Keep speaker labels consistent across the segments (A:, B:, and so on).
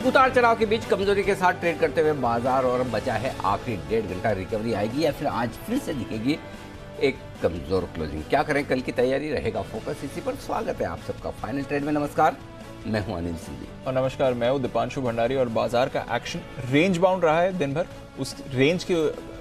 A: उतार चढ़ाव के बीच कमजोरी के साथ ट्रेड करते हुए बाजार और बचा है आखिरी 1.5 घंटा। रिकवरी आएगी या फिर आज फिर से दिखेगी एक कमजोर क्लोजिंग? क्या करें, कल की तैयारी रहेगा फोकस इसी पर। स्वागत है आप सबका फाइनल ट्रेड में। नमस्कार, मैं हूं अनिल सिंधी
B: और नमस्कार, मैं हूं दीपांशु भंडारी। और बाजार का एक्शन रेंज बाउंड रहा है दिन भर। उस रेंज के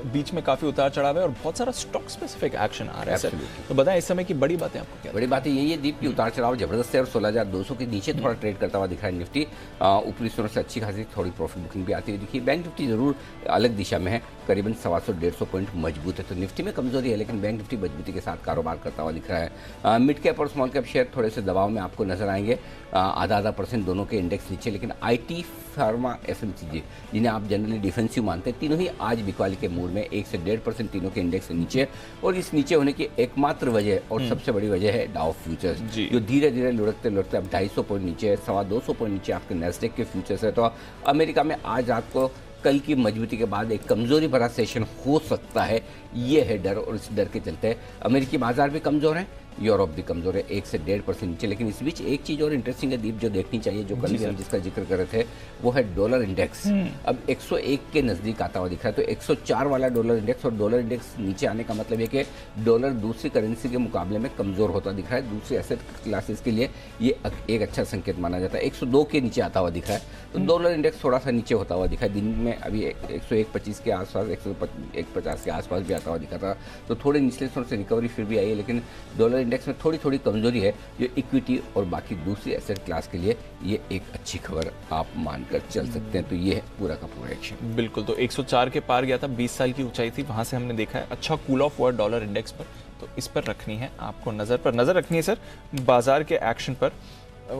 B: बीच में काफी उतार चढ़ाव है और बहुत सारा स्टॉक स्पेसिफिक एक्शन आ रहा है सर। तो बताएं इस समय की बड़ी बातें आपको क्या?
A: बड़ी बात यही है दीप की उतार चढ़ाव जबरदस्त है और 16,200 के नीचे थोड़ा ट्रेड करता हुआ दिख रहा है निफ्टी। ऊपरी स्तर से अच्छी खासी थोड़ी प्रॉफिट बुकिंग भी आती हुई दिखी। बैंक निफ्टी जरूर अलग दिशा में है, करीबन 125 पॉइंट मजबूत है। तो निफ्टी में कमजोरी है लेकिन बैंक निफ्टी मजबूती के साथ कारोबार करता हुआ दिख रहा है। मिड कैप और स्मॉल कैप शेयर थोड़े से दबाव में आपको नजर आएंगे। आधा % दोनों के इंडेक्स नीचे, लेकिन IT, फार्मा, FMCG जिन्हें आप जनरली डिफेंसिव मानते हैं, तीनों ही आज बिकवाली के मूड में 1 से 1.5% तीनों के इंडेक्स नीचे। और इस नीचे होने की एकमात्र वजह और सबसे बड़ी वजह है डाउ फ्यूचर्स, जो धीरे धीरे लुढ़कते लुढ़कते अब 250 पॉइंट नीचे है, 225 पॉइंट नीचे आपके नैस्डैक के फ्यूचर्स है। तो अमेरिका में आज रात को कल की मजबूती के बाद एक कमजोरी भरा सेशन हो सकता है, ये है डर। और इस डर के चलते अमेरिकी बाजार भी कमजोर है, यूरोप भी कमजोर है, 1 से 1.5% नीचे। लेकिन इस बीच एक चीज और इंटरेस्टिंग है दीप, जो देखनी चाहिए, जो कल भी हम जिसका जिक्र कर रहे थे, वो है डॉलर इंडेक्स। अब 101 के नजदीक आता हुआ दिख रहा है। तो 104 वाला डॉलर इंडेक्स, और डॉलर इंडेक्स नीचे आने का मतलब है कि डॉलर दूसरी करेंसी के मुकाबले में कमजोर होता दिख रहा है। दूसरी एसेट क्लासेस के लिए ये एक अच्छा संकेत माना जाता है। 102 के नीचे आता हुआ दिख रहा है। तो डॉलर इंडेक्स थोड़ा सा नीचे होता हुआ दिखा है। दिन में अभी 101.25 के आसपास, 101.50 के आसपास भी आता हुआ दिखा था। तो थोड़े निचले स्तर से रिकवरी फिर भी आई है, लेकिन डॉलर इंडेक्स में थोड़ी कमजोरी है, जो इक्विटी और बाकी दूसरी एसेट क्लास के लिए ये एक अच्छी खबर आप मानकर चल सकते हैं। तो ये है पूरा का पूरा एक्शन।
B: बिल्कुल। तो 104 के पार गया था, 20 साल की ऊंचाई थी, वहां से हमने देखा है अच्छा कूल ऑफ हुआ डॉलर इंडेक्स पर। तो इस पर रखनी है आपको नजर रखनी है सर बाजार के एक्शन पर।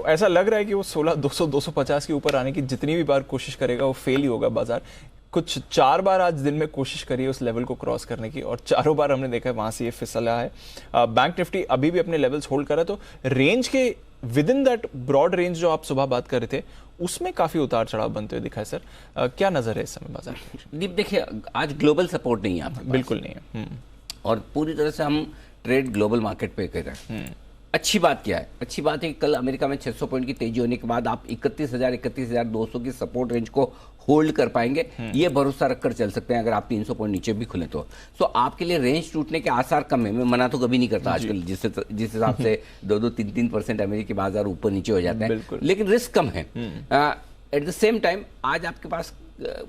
B: ऐसा लग रहा है कि वो 16,200 250 के ऊपर आने की जितनी भी बार कोशिश करेगा वो फेल ही होगा बाजार। कुछ 4 बार आज दिन में कोशिश करी है उस लेवल को क्रॉस करने की, और चारों बार हमने देखा है वहां से ये फिसला है। बैंक निफ्टी अभी भी अपने लेवल्स होल्ड कर रहा है। तो रेंज के within that broad range जो आप सुबह बात कर रहे थे, उसमें काफी उतार चढ़ाव बनते हुए दिखा है सर। क्या नजर है इस समय बाजार की?
A: दीप देखिए, आज ग्लोबल सपोर्ट नहीं है आपके पास।
B: बिल्कुल नहीं है।
A: और पूरी तरह से हम ट्रेड ग्लोबल मार्केट पे कर रहे हैं। अच्छी बात क्या है? अच्छी बात है कि कल अमेरिका में 600 पॉइंट की तेजी होने के बाद आप 31,200 की सपोर्ट रेंज को होल्ड कर पाएंगे, ये भरोसा रखकर चल सकते हैं। अगर आप 300 पॉइंट नीचे भी खुले तो आपके लिए रेंज टूटने के आसार कम है। मैं मना तो कभी नहीं करता आजकल, जिस हिसाब से 2-3% अमेरिकी बाजार ऊपर नीचे हो जाते हैं, लेकिन रिस्क कम है। एट द सेम टाइम आज आपके पास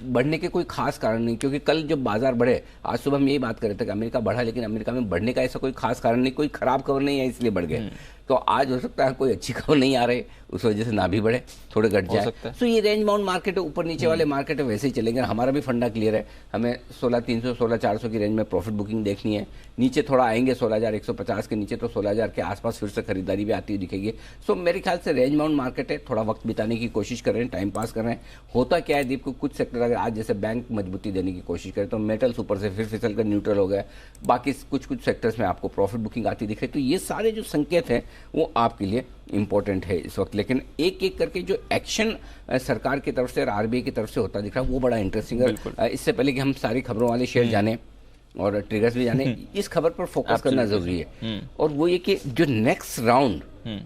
A: बढ़ने के कोई खास कारण नहीं, क्योंकि कल जब बाजार बढ़े, आज सुबह हम यही बात कर रहे थे कि अमेरिका बढ़ा, लेकिन अमेरिका में बढ़ने का ऐसा कोई खास कारण नहीं, कोई खराब खबर नहीं है इसलिए बढ़ गए। तो आज हो सकता है कोई अच्छी खबर नहीं आ रही, उस वजह से ना भी बढ़े, थोड़े घट जाए। तो ये रेंज बाउंड मार्केट है, ऊपर नीचे वाले मार्केट है, वैसे ही चलेंगे। हमारा भी फंडा क्लियर है, हमें 16,300 16,400 की रेंज में प्रॉफिट बुकिंग देखनी है। नीचे थोड़ा आएंगे 16,150 के नीचे, तो 16,000 के आसपास फिर से खरीदारी भी आती हुई दिखेगी। सो मेरे ख्याल से रेंज बाउंड मार्केट है, थोड़ा वक्त बिताने की कोशिश कर रहे हैं, टाइम पास कर रहे हैं। होता क्या है दीप को, कुछ सेक्टर अगर आज जैसे बैंक मजबूती देने की कोशिश करें तो मेटल्स ऊपर से फिर फिसल कर न्यूट्रल हो गए। बाकी कुछ सेक्टर्स में आपको प्रॉफिट बुकिंग आती दिख रही है। तो ये सारे जो संकेत हैं वो आपके लिए इंपॉर्टेंट है इस वक्त। लेकिन एक एक करके जो एक्शन सरकार की तरफ से और RBI की तरफ से होता दिख रहा है वो बड़ा इंटरेस्टिंग है। इससे पहले कि हम सारी खबरों वाले शेयर जाने और ट्रिगर्स भी जाने, इस खबर पर फोकस करना जरूरी है। और वो ये कि जो नेक्स्ट राउंड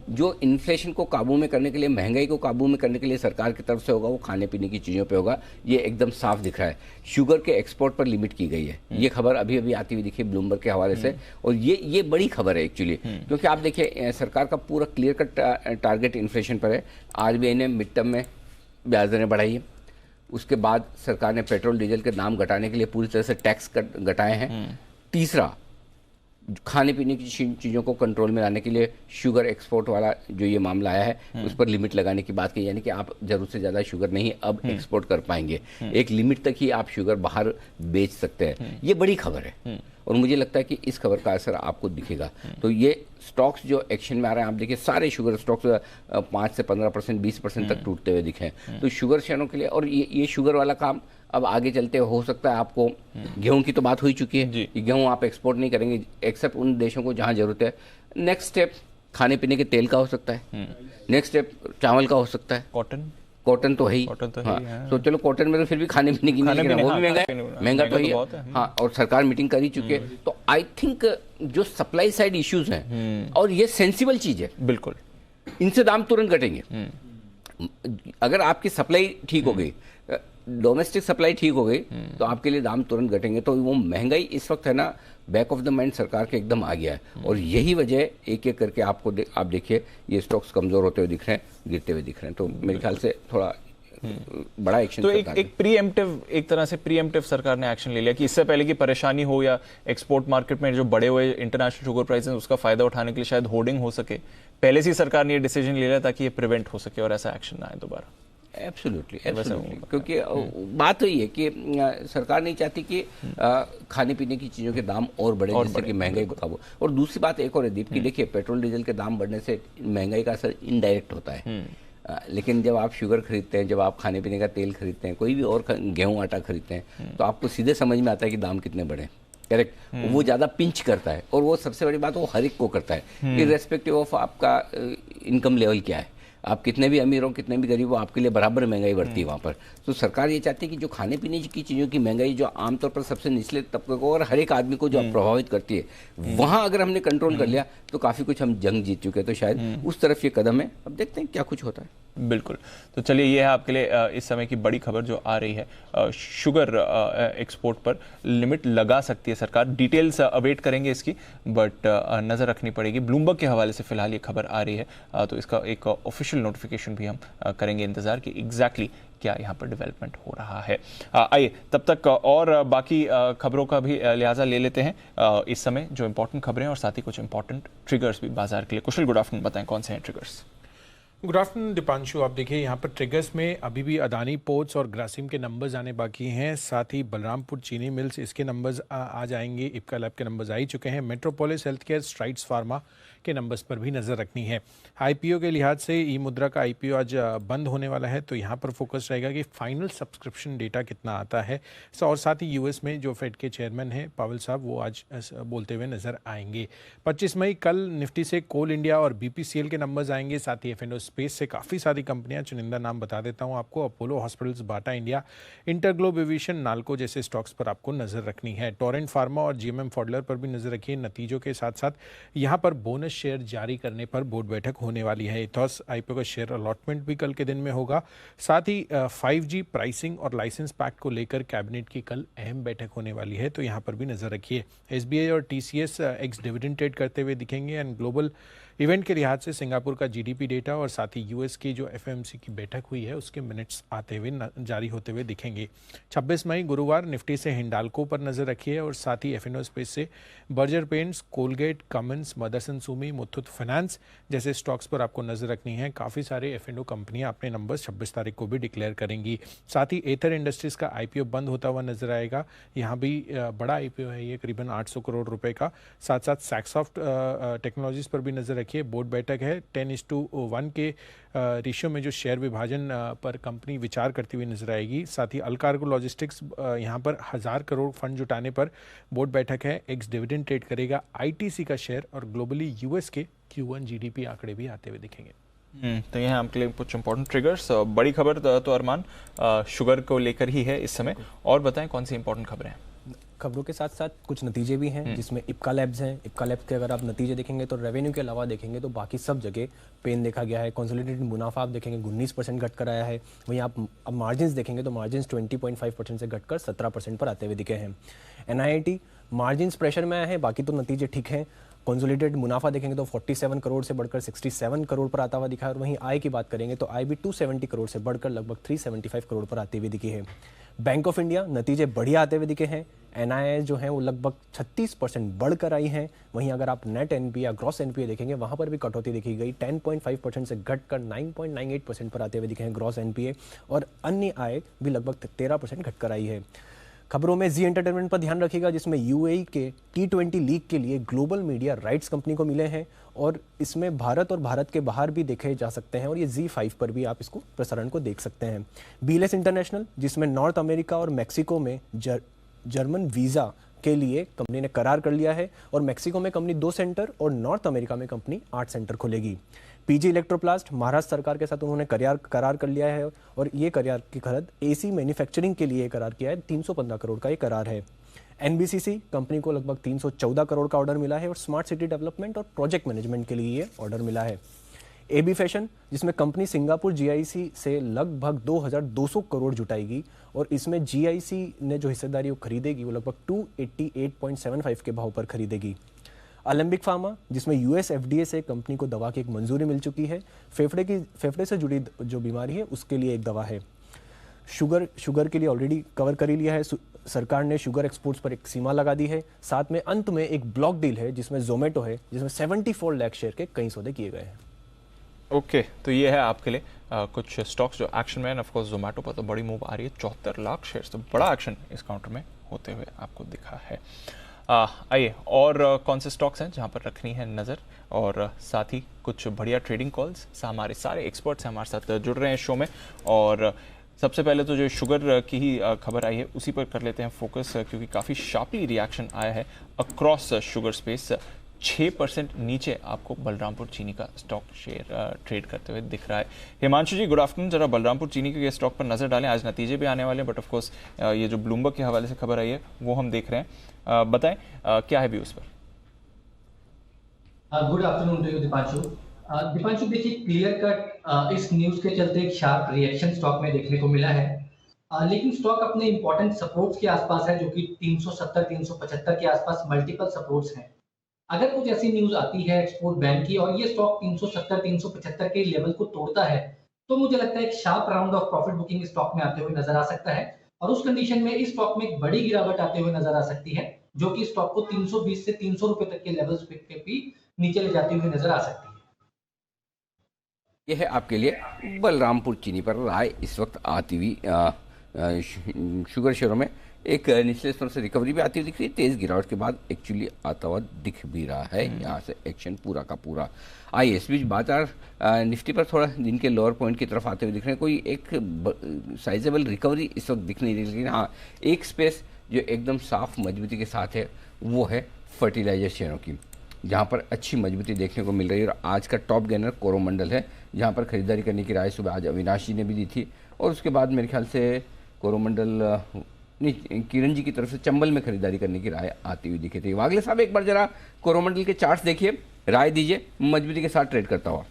A: जो इन्फ्लेशन को काबू में करने के लिए, महंगाई को काबू में करने के लिए सरकार की तरफ से होगा, वो खाने पीने की चीज़ों पे होगा। ये एकदम साफ दिख रहा है। शुगर के एक्सपोर्ट पर लिमिट की गई है, ये खबर अभी अभी आती हुई दिखी ब्लूमबर्ग के हवाले से। और ये बड़ी खबर है एक्चुअली, क्योंकि आप देखिए सरकार का पूरा क्लियर कट टारगेट इन्फ्लेशन पर है। RBI ने मिड टर्म में ब्याज दरें बढ़ाई है, उसके बाद सरकार ने पेट्रोल डीजल के दाम घटाने के लिए पूरी तरह से टैक्स घटाए हैं। तीसरा, खाने पीने की चीज़ों को कंट्रोल में लाने के लिए शुगर एक्सपोर्ट वाला जो ये मामला आया है, उस पर लिमिट लगाने की बात की, यानी कि आप जरूरत से ज़्यादा शुगर नहीं अब एक्सपोर्ट कर पाएंगे। एक लिमिट तक ही आप शुगर बाहर बेच सकते हैं। ये बड़ी खबर है और मुझे लगता है कि इस खबर का असर आपको दिखेगा। तो ये स्टॉक्स जो एक्शन में आ रहे हैं, आप देखिए सारे शुगर स्टॉक्स 5 से 15% 20% तक टूटते हुए दिखे। तो शुगर शेयरों के लिए, और ये शुगर वाला काम अब आगे चलते हो सकता है आपको, गेहूं की तो बात हो ही चुकी है, गेहूं आप एक्सपोर्ट नहीं करेंगे एक्सेप्ट उन देशों को जहां जरूरत है। नेक्स्ट स्टेप खाने पीने के तेल का हो सकता है, नेक्स्ट स्टेप चावल का हो सकता है, कॉटन तो है ही। हाँ, तो चलो कॉटन में तो फिर भी खाने पीने की नहीं, वो भी महंगा तो है। हाँ, और सरकार मीटिंग कर ही चुकी है। तो आई थिंक जो सप्लाई साइड इश्यूज हैं, और ये सेंसिबल चीज है,
B: बिल्कुल,
A: इनसे दाम तुरंत घटेंगे। अगर आपकी सप्लाई ठीक हो गई, डोमेस्टिक सप्लाई ठीक हो गई, तो आपके लिए दाम तुरंत घटेंगे। तो वो महंगाई इस वक्त है ना, बैक ऑफ द माइंड सरकार के एकदम आ गया है, और यही वजह एक एक करके आप देखिए ये स्टॉक्स कमजोर होते हुए दिख रहे हैं, गिरते हुए दिख रहे हैं। तो मेरे ख्याल से थोड़ा बड़ा एक्शन।
B: तो एक प्रीएम्प्टिव, एक तरह से प्रीएम्प्टिव सरकार ने एक्शन ले लिया कि इससे पहले की परेशानी हो या एक्सपोर्ट मार्केट में जो बड़े हुए इंटरनेशनल शुगर प्राइसेस उसका फायदा उठाने के लिए शायद होर्डिंग हो सके, पहले से सरकार ने ये डिसीजन ले लिया ताकि ये प्रिवेंट हो सके और ऐसा एक्शन ना आए दोबारा।
A: एब्सोल्युटली, क्योंकि बात तो ये है कि सरकार नहीं चाहती कि खाने पीने की चीज़ों के दाम और बढ़े, जिससे कि महंगाई को काबू। और दूसरी बात एक और है दीप, की देखिए पेट्रोल डीजल के दाम बढ़ने से महंगाई का असर इनडायरेक्ट होता है, लेकिन जब आप शुगर खरीदते हैं, जब आप खाने पीने का तेल खरीदते हैं, कोई भी और गेहूं आटा खरीदते हैं, तो आपको सीधे समझ में आता है कि दाम कितने बढ़े। करेक्ट, वो ज़्यादा पिंच करता है, और वो सबसे बड़ी बात वो हर एक को करता है, इर्रेस्पेक्टिव ऑफ आपका इनकम लेवल क्या है। आप कितने भी अमीर हो, कितने भी गरीब हो, आपके लिए बराबर महंगाई बढ़ती है वहाँ पर। तो सरकार ये चाहती है कि जो खाने पीने की चीज़ों की महंगाई जो आमतौर पर सबसे निचले तबके को और हर एक आदमी को जो प्रभावित करती है, वहाँ अगर हमने कंट्रोल कर लिया तो काफ़ी कुछ हम जंग जीत चुके हैं। तो शायद उस तरफ ये कदम है, अब देखते हैं क्या कुछ होता है।
B: बिल्कुल। तो चलिए, ये है आपके लिए इस समय की बड़ी खबर जो आ रही है। शुगर एक्सपोर्ट पर लिमिट लगा सकती है सरकार, डिटेल्स अवेट करेंगे इसकी, बट नज़र रखनी पड़ेगी। ब्लूमबर्ग के हवाले से फिलहाल ये खबर आ रही है, तो इसका एक ऑफिशियल नोटिफिकेशन भी हम करेंगे इंतजार कि एग्जैक्टली क्या यहाँ पर डेवलपमेंट हो रहा है। आइए तब तक और बाकी खबरों का भी लिहाजा ले लेते हैं इस समय, जो इंपॉर्टेंट खबरें और साथ ही कुछ इंपॉर्टेंट ट्रिगर्स भी बाजार के लिए। कुशल, गुड आफ्टरनून, बताएं कौन से हैं ट्रिगर्स।
C: Good afternoon Deepanshu. आप देखिए यहाँ पर ट्रिगर्स में अभी भी अदानी पोर्ट्स और ग्रासिम के नंबर्स आने बाकी हैं, साथ ही बलरामपुर चीनी मिल्स इसके नंबर्स आ जाएंगे, इप्का लैब के नंबर्स आ ही चुके हैं, metropolis health care, strides pharma के नंबर्स पर भी नज़र रखनी है। आईपीओ के लिहाज से ई मुद्रा का आईपीओ आज बंद होने वाला है, तो यहाँ पर फोकस रहेगा कि फाइनल सब्सक्रिप्शन डेटा कितना आता है। और साथ ही यूएस में जो फेड के चेयरमैन हैं पावेल साहब, वो आज बोलते हुए नजर आएंगे। 25 मई कल निफ्टी से कोल इंडिया और बीपीसीएल के नंबर्स आएंगे, साथ ही एफ&ओ स्पेस से काफ़ी सारी कंपनियां, चुनिंदा नाम बता देता हूं आपको, Apollo hospitals, Bata India, InterGlobe aviation, NALCO जैसे स्टॉक्स पर आपको नजर रखनी है। टोरेंट फार्मा और जीएमएम फॉडलर पर भी नजर रखिए। नतीजों के साथ साथ यहाँ पर बोनस शेयर जारी करने पर बोर्ड बैठक होने वाली है। इथॉस आईपीओ का शेयर अलॉटमेंट भी कल के दिन में होगा। साथ ही 5G प्राइसिंग और लाइसेंस पैक्ट को लेकर कैबिनेट की कल अहम बैठक होने वाली है, तो यहाँ पर भी नजर रखिए। एसबीआई और टीसीएस एक्स डिविडेंड ट्रेड करते हुए दिखेंगे। एंड ग्लोबल इवेंट के लिहाज से सिंगापुर का जीडीपी डेटा और साथ ही यूएस की जो एफएमसी की बैठक हुई है उसके मिनट्स आते हुए जारी होते हुए दिखेंगे। 26 मई गुरुवार निफ्टी से हिंडाल्को पर नजर रखिए, और साथ ही एफ&ओ स्पेस से Berger Paints, Colgate, Cummins, Motherson Sumi, Muthoot Finance जैसे स्टॉक्स पर आपको नजर रखनी है। काफ़ी सारे एफ&ओ कंपनियां अपने नंबर 26 तारीख को भी डिक्लेयर करेंगी। साथ ही एथर इंडस्ट्रीज का आईपीओ बंद होता हुआ नजर आएगा। यहाँ भी बड़ा आईपीओ है ये, करीबन 800 करोड़ रुपए का। साथ साथ सैक्सॉफ्ट टेक्नोलॉजीज पर भी नजर रखिए। बोर्ड बैठक है, 10:1 के रेशियो में जो शेयर विभाजन पर कंपनी विचार करती हुई नजर आएगी। साथ ही अलकार्गो लॉजिस्टिक्स यहाँ पर 1000 करोड़ फंड जुटाने पर बोर्ड बैठक है, एक्स डिविडेंड ट्रेड करेगा। आईटीसी का शेयर और ग्लोबली यूएस के Q1 जीडीपी आंकड़े भी आते हुए दिखेंगे।
B: तो ये आपके लिए कुछ इंपॉर्टेंट ट्रिगर्स। बड़ी खबर तो अरमान शुगर को लेकर ही है इस समय, और बताएं कौन सी इंपॉर्टेंट खबरें हैं।
D: खबरों के साथ साथ कुछ नतीजे भी हैं, जिसमें इप्का लैब्स हैं। इप्का लैब्स के अगर आप नतीजे देखेंगे तो रेवेन्यू के अलावा देखेंगे तो बाकी सब जगह पेन देखा गया है। कंसोलिडेटेड मुनाफा आप देखेंगे 19% घट कर आया है। वहीं आप अब मार्जिन्स देखेंगे तो मार्जिन्स 20.5% से घटकर 17% पर आते हुए दिखे हैं। NIIT मार्जिन्स प्रेशर में आया है, बाकी तो नतीजे ठीक हैं। कंसोलिडेटेड मुनाफा देखेंगे तो 47 करोड़ से बढ़कर 67 करोड़ पर आता हुआ दिखा है। और वहीं आय की बात करेंगे तो आय भी 270 करोड़ से बढ़कर लगभग 375 करोड़ पर आती हुई दिखी है। बैंक ऑफ इंडिया नतीजे बढ़िया आते हुए दिखे हैं। NII जो है वो लगभग 36% बढ़कर आई हैं। वहीं अगर आप नेट एनपीए या ग्रॉस एनपीए देखेंगे वहां पर भी कटौती देखी गई, 10.5% से घटकर 9.98% पर आते हुए दिखे हैं ग्रॉस एनपीए। और अन्य आय भी लगभग 13% घटकर आई है। खबरों में जी एंटरटेनमेंट पर ध्यान रखिएगा, जिसमें यूएई के T20 लीग के लिए ग्लोबल मीडिया राइट्स कंपनी को मिले हैं, और इसमें भारत और भारत के बाहर भी देखे जा सकते हैं, और ये Z5 पर भी आप इसको प्रसारण को देख सकते हैं। BLS इंटरनेशनल, जिसमें नॉर्थ अमेरिका और मैक्सिको में जर्मन वीज़ा के लिए कंपनी ने करार कर लिया है, और मैक्सिको में कंपनी 2 सेंटर और नॉर्थ अमेरिका में कंपनी 8 सेंटर खोलेगी। PG इलेक्ट्रोप्लास्ट, महाराष्ट्र सरकार के साथ उन्होंने करार कर लिया है, और ये करार की खरीद AC मैन्युफैक्चरिंग के लिए करार किया है। 315 करोड़ का ये करार है। NBCC कंपनी को लगभग 314 करोड़ का ऑर्डर मिला है, और स्मार्ट सिटी डेवलपमेंट और प्रोजेक्ट मैनेजमेंट के लिए ये ऑर्डर मिला है। एबी फैशन, जिसमें कंपनी सिंगापुर जीआईसी से लगभग 2200 करोड़ जुटाएगी और इसमें जीआईसी ने जो हिस्सेदारी वो खरीदेगी वो लगभग 288.75 के भाव पर खरीदेगी। अलेम्बिक फार्मा, जिसमें यूएस एफडीए से कंपनी को दवा की एक मंजूरी मिल चुकी है, फेफड़े से जुड़ी जो बीमारी है उसके लिए एक दवा है। शुगर के लिए ऑलरेडी कवर कर ही लिया है, सरकार ने शुगर एक्सपोर्ट्स पर एक सीमा लगा दी है। साथ में अंत में एक ब्लॉक डील है जिसमें जोमेटो है, जिसमें 74 लाख शेयर के कई सौदे किए गए हैं।
B: ओके, तो ये है आपके लिए कुछ स्टॉक्स जो एक्शन में, ऑफ कोर्स जोमेटो पर तो बड़ी मूव आ रही है, 74 लाख शेयर्स, तो बड़ा एक्शन इस काउंटर में होते हुए आपको दिखा है। आइए और कौन से स्टॉक्स हैं जहां पर रखनी है नज़र, और साथ ही कुछ बढ़िया ट्रेडिंग कॉल्स। हमारे सारे एक्सपर्ट्स हैं हमारे साथ जुड़ रहे हैं शो में, और सबसे पहले तो जो शुगर की ही खबर आई है उसी पर कर लेते हैं फोकस, क्योंकि काफ़ी शार्पली रिएक्शन आया है अक्रॉस शुगर स्पेस। 6% नीचे आपको बलरामपुर चीनी का स्टॉक शेयर ट्रेड करते हुए दिख रहा है। हिमांशु जी, गुड आफ्टरनून। जरा बलरामपुर चीनी के स्टॉक पर नजर डालें, आज नतीजे भी आने वाले हैं, बट ऑफ कोर्स ये जो ब्लूमबर्ग के हवाले से खबर आई है वो हम देख रहे हैं। बताएं क्या है व्यूज पर।
E: Good afternoon to you Deepanshu. Deepanshu देखिए, क्लियर कट इस न्यूज के चलते एक शार्प रिएक्शन स्टॉक में देखने को मिला है, लेकिन स्टॉक अपने इंपॉर्टेंट सपोर्ट्स के आसपास है, जो कि 370-375 के आसपास मल्टीपल सपोर्ट्स हैं। अगर कुछ ऐसी न्यूज आती है एक्सपोर्ट बैन की और ये स्टॉक 370-375 के लेवल को तोड़ता है, तो मुझे लगता है एक sharp round of profit booking stock में आते हुए नजर आ सकता है, और उस कंडीशन में इस स्टॉक में एक बड़ी गिरावट आते हुए नजर आ सकती है, जो कि स्टॉक को 320 से 300 रुपए तक के लेवल्स पे भी नीचे ले जाती हुई नजर आ सकती है।
A: यह है आपके लिए बलरामपुर चीनी पर राय इस वक्त आती हुई। शुगर शेयरों में एक निचले स्तर से रिकवरी भी आती हुई दिख रही है, तेज गिरावट के बाद एक्चुअली आता हुआ दिख भी रहा है। यहाँ से एक्शन पूरा का पूरा। आइए इस बीच बाजार निफ्टी पर थोड़ा दिन के लोअर पॉइंट की तरफ आते हुए दिख रहे हैं, कोई एक साइजेबल रिकवरी इस वक्त दिख नहीं रही, लेकिन हाँ एक स्पेस जो एकदम साफ मजबूती के साथ है वो है फर्टिलाइजर शेयरों की, जहाँ पर अच्छी मजबूती देखने को मिल रही है। और आज का टॉप गेनर कोरोमंडल है, जहाँ पर खरीदारी करने की राय सुबह आज अविनाश जी ने भी दी थी, और उसके बाद मेरे ख्याल से कोरोमंडल किरण जी की तरफ से चंबल में खरीदारी करने की राय आती हुई दिखी थी। वागले साहब एक बार जरा कोरोमंडल के चार्ट्स देखिए, राय दीजिए मजबूती के साथ ट्रेड करता हुआ।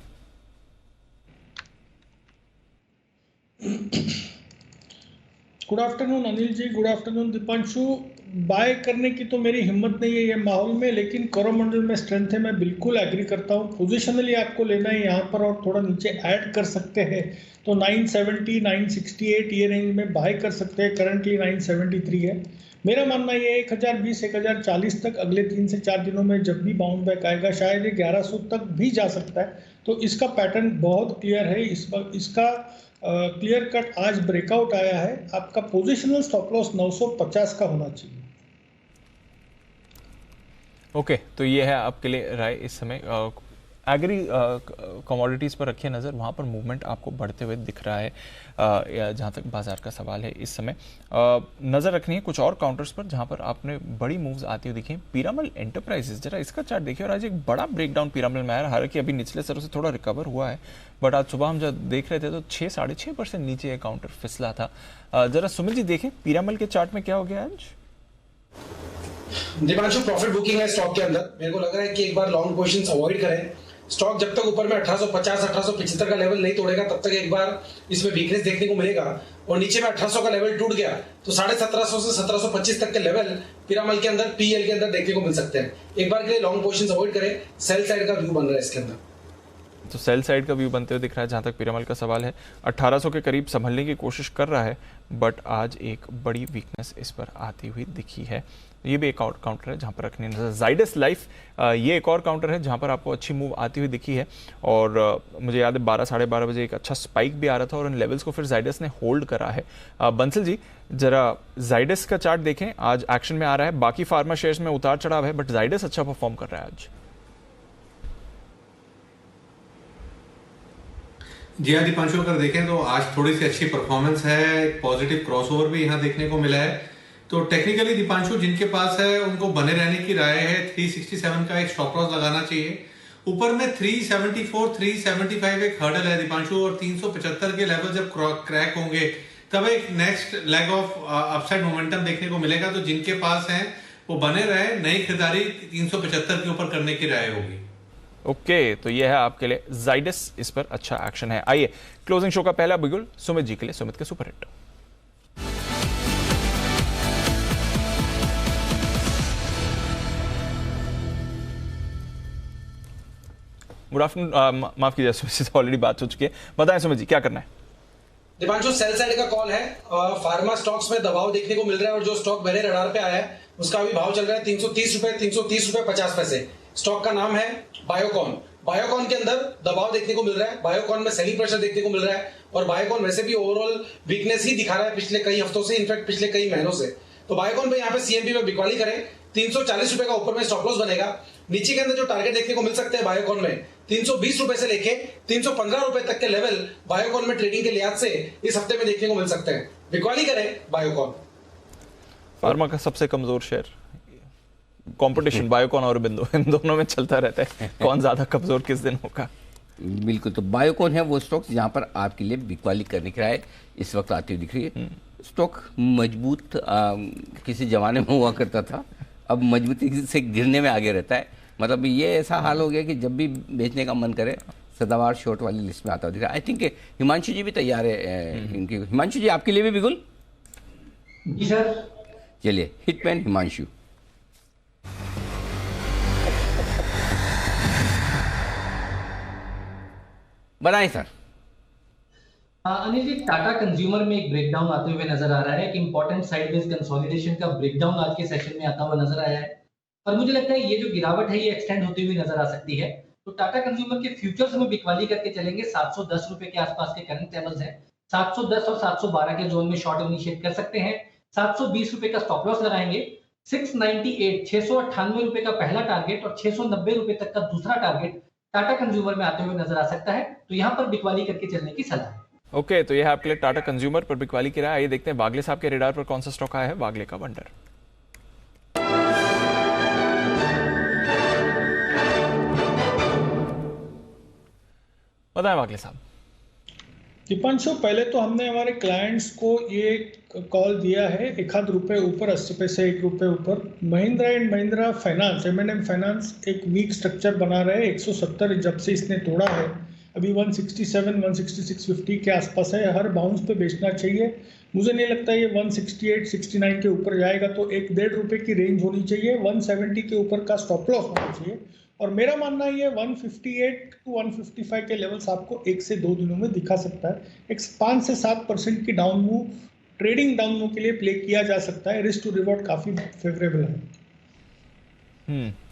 F: Good afternoon Anil ji, good afternoon Deepanshu. Bye करने की तो मेरी हिम्मत नहीं है ये माहौल में, लेकिन कोरोमंडल में स्ट्रेंथ है, मैं बिल्कुल एग्री करता हूँ। पोजिशनली आपको लेना है यहाँ पर और थोड़ा नीचे ऐड कर सकते हैं, तो 970, 968 ये रेंज में बाय कर सकते हैं। करंटली 973 है। मेरा मानना ये 1020, 1040 तक अगले 3 से 4 दिनों में जब भी बाउंड बैक आएगा, शायद ये 1100 तक भी जा सकता है। तो इसका पैटर्न बहुत क्लियर है। इसका क्लियर कट आज ब्रेकआउट आया है। आपका पोजिशनल स्टॉप लॉस 950 का होना चाहिए।
B: ओके, तो ये है आपके लिए राय इस समय। एग्री कमोडिटीज़ पर रखिए नज़र, वहाँ पर मूवमेंट आपको बढ़ते हुए दिख रहा है, जहाँ तक बाजार का सवाल है इस समय। नज़र रखनी है कुछ और काउंटर्स पर जहाँ पर आपने बड़ी मूव्स आती हुई दिखी। पीरामल एंटरप्राइजेस, जरा इसका चार्ट देखिए, और आज एक बड़ा ब्रेकडाउन पीरामल में आया। हालांकि अभी निचले स्तरों से थोड़ा रिकवर हुआ है, बट आज सुबह हम जब देख रहे थे तो 6-6.5% नीचे ये काउंटर फिसला था। जरा सुमित जी देखें पीरामल के चार्ट में क्या हो गया आज।
G: दीपांशु, प्रॉफिट बुकिंग है स्टॉक के अंदर। मेरे को लग रहा है कि एक बार लॉन्ग पोजीशंस अवॉइड करें। स्टॉक जब तक ऊपर में 1850, 1875 का लेवल नहीं तोड़ेगा तब तक एक बार इसमें वीकनेस देखने को मिलेगा, और नीचे में 1800 का लेवल टूट गया तो 1750 से 1725 तक के लेवल पीरामल के अंदर पीएल के अंदर देखने को मिल सकते हैं। एक बार के लिए लॉन्ग पोजीशंस अवॉइड करें। सेल साइड का व्यू बन रहा है इसके अंदर,
B: तो सेल साइड का व्यू बनते हुए दिख रहा है। जहाँ तक पीरामल का सवाल है, 1800 के करीब संभलने की कोशिश कर रहा है, बट आज एक बड़ी वीकनेस इस पर आती हुई दिखी है। ये भी एक और काउंटर है जहाँ पर रखनी नजर। जाइडस लाइफ, ये एक और काउंटर है जहाँ पर आपको अच्छी मूव आती हुई दिखी है, और मुझे याद है 12-12:30 बजे एक अच्छा स्पाइक भी आ रहा था, और इन लेवल्स को फिर जाइडस ने होल्ड करा है। बंसल जी, जरा जाइडस का चार्ट देखें, आज एक्शन में आ रहा है। बाकी फार्मा शेयर्स में उतार चढ़ाव है, बट जाइडस अच्छा परफॉर्म कर रहा है आज।
H: जी हाँ दीपांशु, अगर देखें तो आज थोड़ी सी अच्छी परफॉर्मेंस है, पॉजिटिव क्रॉसओवर भी यहाँ देखने को मिला है। तो टेक्निकली दीपांशु जिनके पास है उनको बने रहने की राय है। 367 का एक स्टॉप लॉस लगाना चाहिए। ऊपर में 374, 375 एक हर्डल है दीपांशु, और 375 के लेवल जब क्रैक होंगे तब एक next leg of upside momentum देखने को मिलेगा। तो जिनके पास है वो बने रहे, नई खरीदारी 375 के ऊपर करने की राय होगी।
B: ओके, तो ये है आपके लिए जाइडस, इस पर अच्छा एक्शन है। आइए क्लोजिंग शो का पहला बिगुल सुमित जी के लिए, सुमित के सुपरहिट। गुड आफ्टरनून, माफ कीजिए सुमित जी, ऑलरेडी बात हो चुकी है, बताएं सुमित जी क्या करना है।
G: दीपांशु, सेल साइड का कॉल है। फार्मा स्टॉक्स में दबाव देखने को मिल रहा है और जो स्टॉक मेरे रडार पे आया है उसका अभी भाव चल रहा है 330 रुपए, 330 रुपए 50 पैसे। स्टॉक का नाम है बायोकॉन। बायोकॉन के अंदर दबाव देखने को मिल रहा है, बायोकॉन में सेलिंग प्रेशर देखने को मिल रहा है और बायोकॉन वैसे भी ओवरऑल वीकनेस ही दिखा रहा है पिछले कई हफ्तों से, इनफैक्ट पिछले कई महीनों से। तो बायोकॉन पे यहाँ पे सीएमपी में बिकवाली करें, 340 रुपए का ऊपर में स्टॉप लॉस बनेगा। नीचे के अंदर जो टारगेट देखने को मिल सकते हैं बायोकॉन में 320 रुपए से लेके 315 रुपए तक के लेवल बायोकॉन में ट्रेडिंग के लिहाज से इस हफ्ते में देखने को मिल सकते हैं। बिकवाली करें बायोकॉन।
B: फार्मा का सबसे कमजोर शेयर, कंपटीशन बायोकॉन और बिंदु, इन दोनों में चलता रहता है, कौन ज्यादा कमजोर किस दिन होगा।
A: बिल्कुल, तो बायोकॉन है वो स्टॉक्स जहां पर आपके लिए बिकवाली करने की राय इस वक्त आती हुई दिख रही है। स्टॉक मजबूत किसी जमाने में हुआ करता था, अब मजबूती से गिरने में आगे रहता है। मतलब ये ऐसा हाल हो गया कि जब भी बेचने का मन करे सदाबहार शॉर्ट वाली लिस्ट में आता हुआ दिख रहा है। आई थिंक हिमांशु जी भी तैयार है इनकी। हिमांशु जी आपके लिए भी बिगुल?
E: जी सर।
A: चलिए, हिटमैन हिमांशु। बनाए सर।
E: अनिल जी, टाटा कंज्यूमर में एक ब्रेकडाउन आते हुए नजर आ रहा है, एक इंपॉर्टेंट साइडवेज कंसोलिडेशन का ब्रेकडाउन आज के सेशन में आता हुआ नजर आया है और मुझे लगता है ये जो गिरावट है ये एक्सटेंड होती हुई नजर आ सकती है। तो टाटा कंज्यूमर के फ्यूचर्स में बिकवाली करके चलेंगे। 710 रुपए के आसपास के करंट लेवल्स हैं, 710 और 712 के जोन में शॉर्ट इनिशिएट कर सकते हैं। 720 रुपए का स्टॉप लॉस लगाएंगे। 698 698 रुपए का पहला टारगेट और 690 रुपए तक का दूसरा टारगेट टाटा कंज्यूमर में आते हुए नजर आ सकता है। तो यहाँ पर बिकवाली करके चलने की सलाह है।
B: ओके, तो यह है आपके लिए टाटा कंज्यूमर पर बिकवाली की राय। आइए देखते हैं वागले साहब के रेडार पर कौन सा स्टॉक आया है। वागले का वंडर। बताएं वागले साहब।
F: दीपांशु, पहले तो हमने हमारे क्लाइंट्स को ये कॉल दिया है 1 रुपए ऊपर, 80 पैसे 1 रुपए ऊपर। Mahindra and Mahindra finance, M&M finance एक वीक स्ट्रक्चर बना रहे हैं। 170 जब से इसने तोड़ा है अभी 167 166.50 के आसपास है। हर बाउंस पे बेचना चाहिए। मुझे नहीं लगता ये 168 69 के ऊपर जाएगा, तो 1-1.5 रुपए की रेंज होनी चाहिए। 170 के ऊपर का स्टॉप लॉस होना चाहिए और मेरा मानना ये 158 to 155 के लेवल्स आपको 1 से 2 दिनों में दिखा सकता है। एक 5 से 7% की down move, trading down move के लिए प्ले किया जा सकता है। रिस्क टू रिवॉर्ड काफी फेवरेबल है।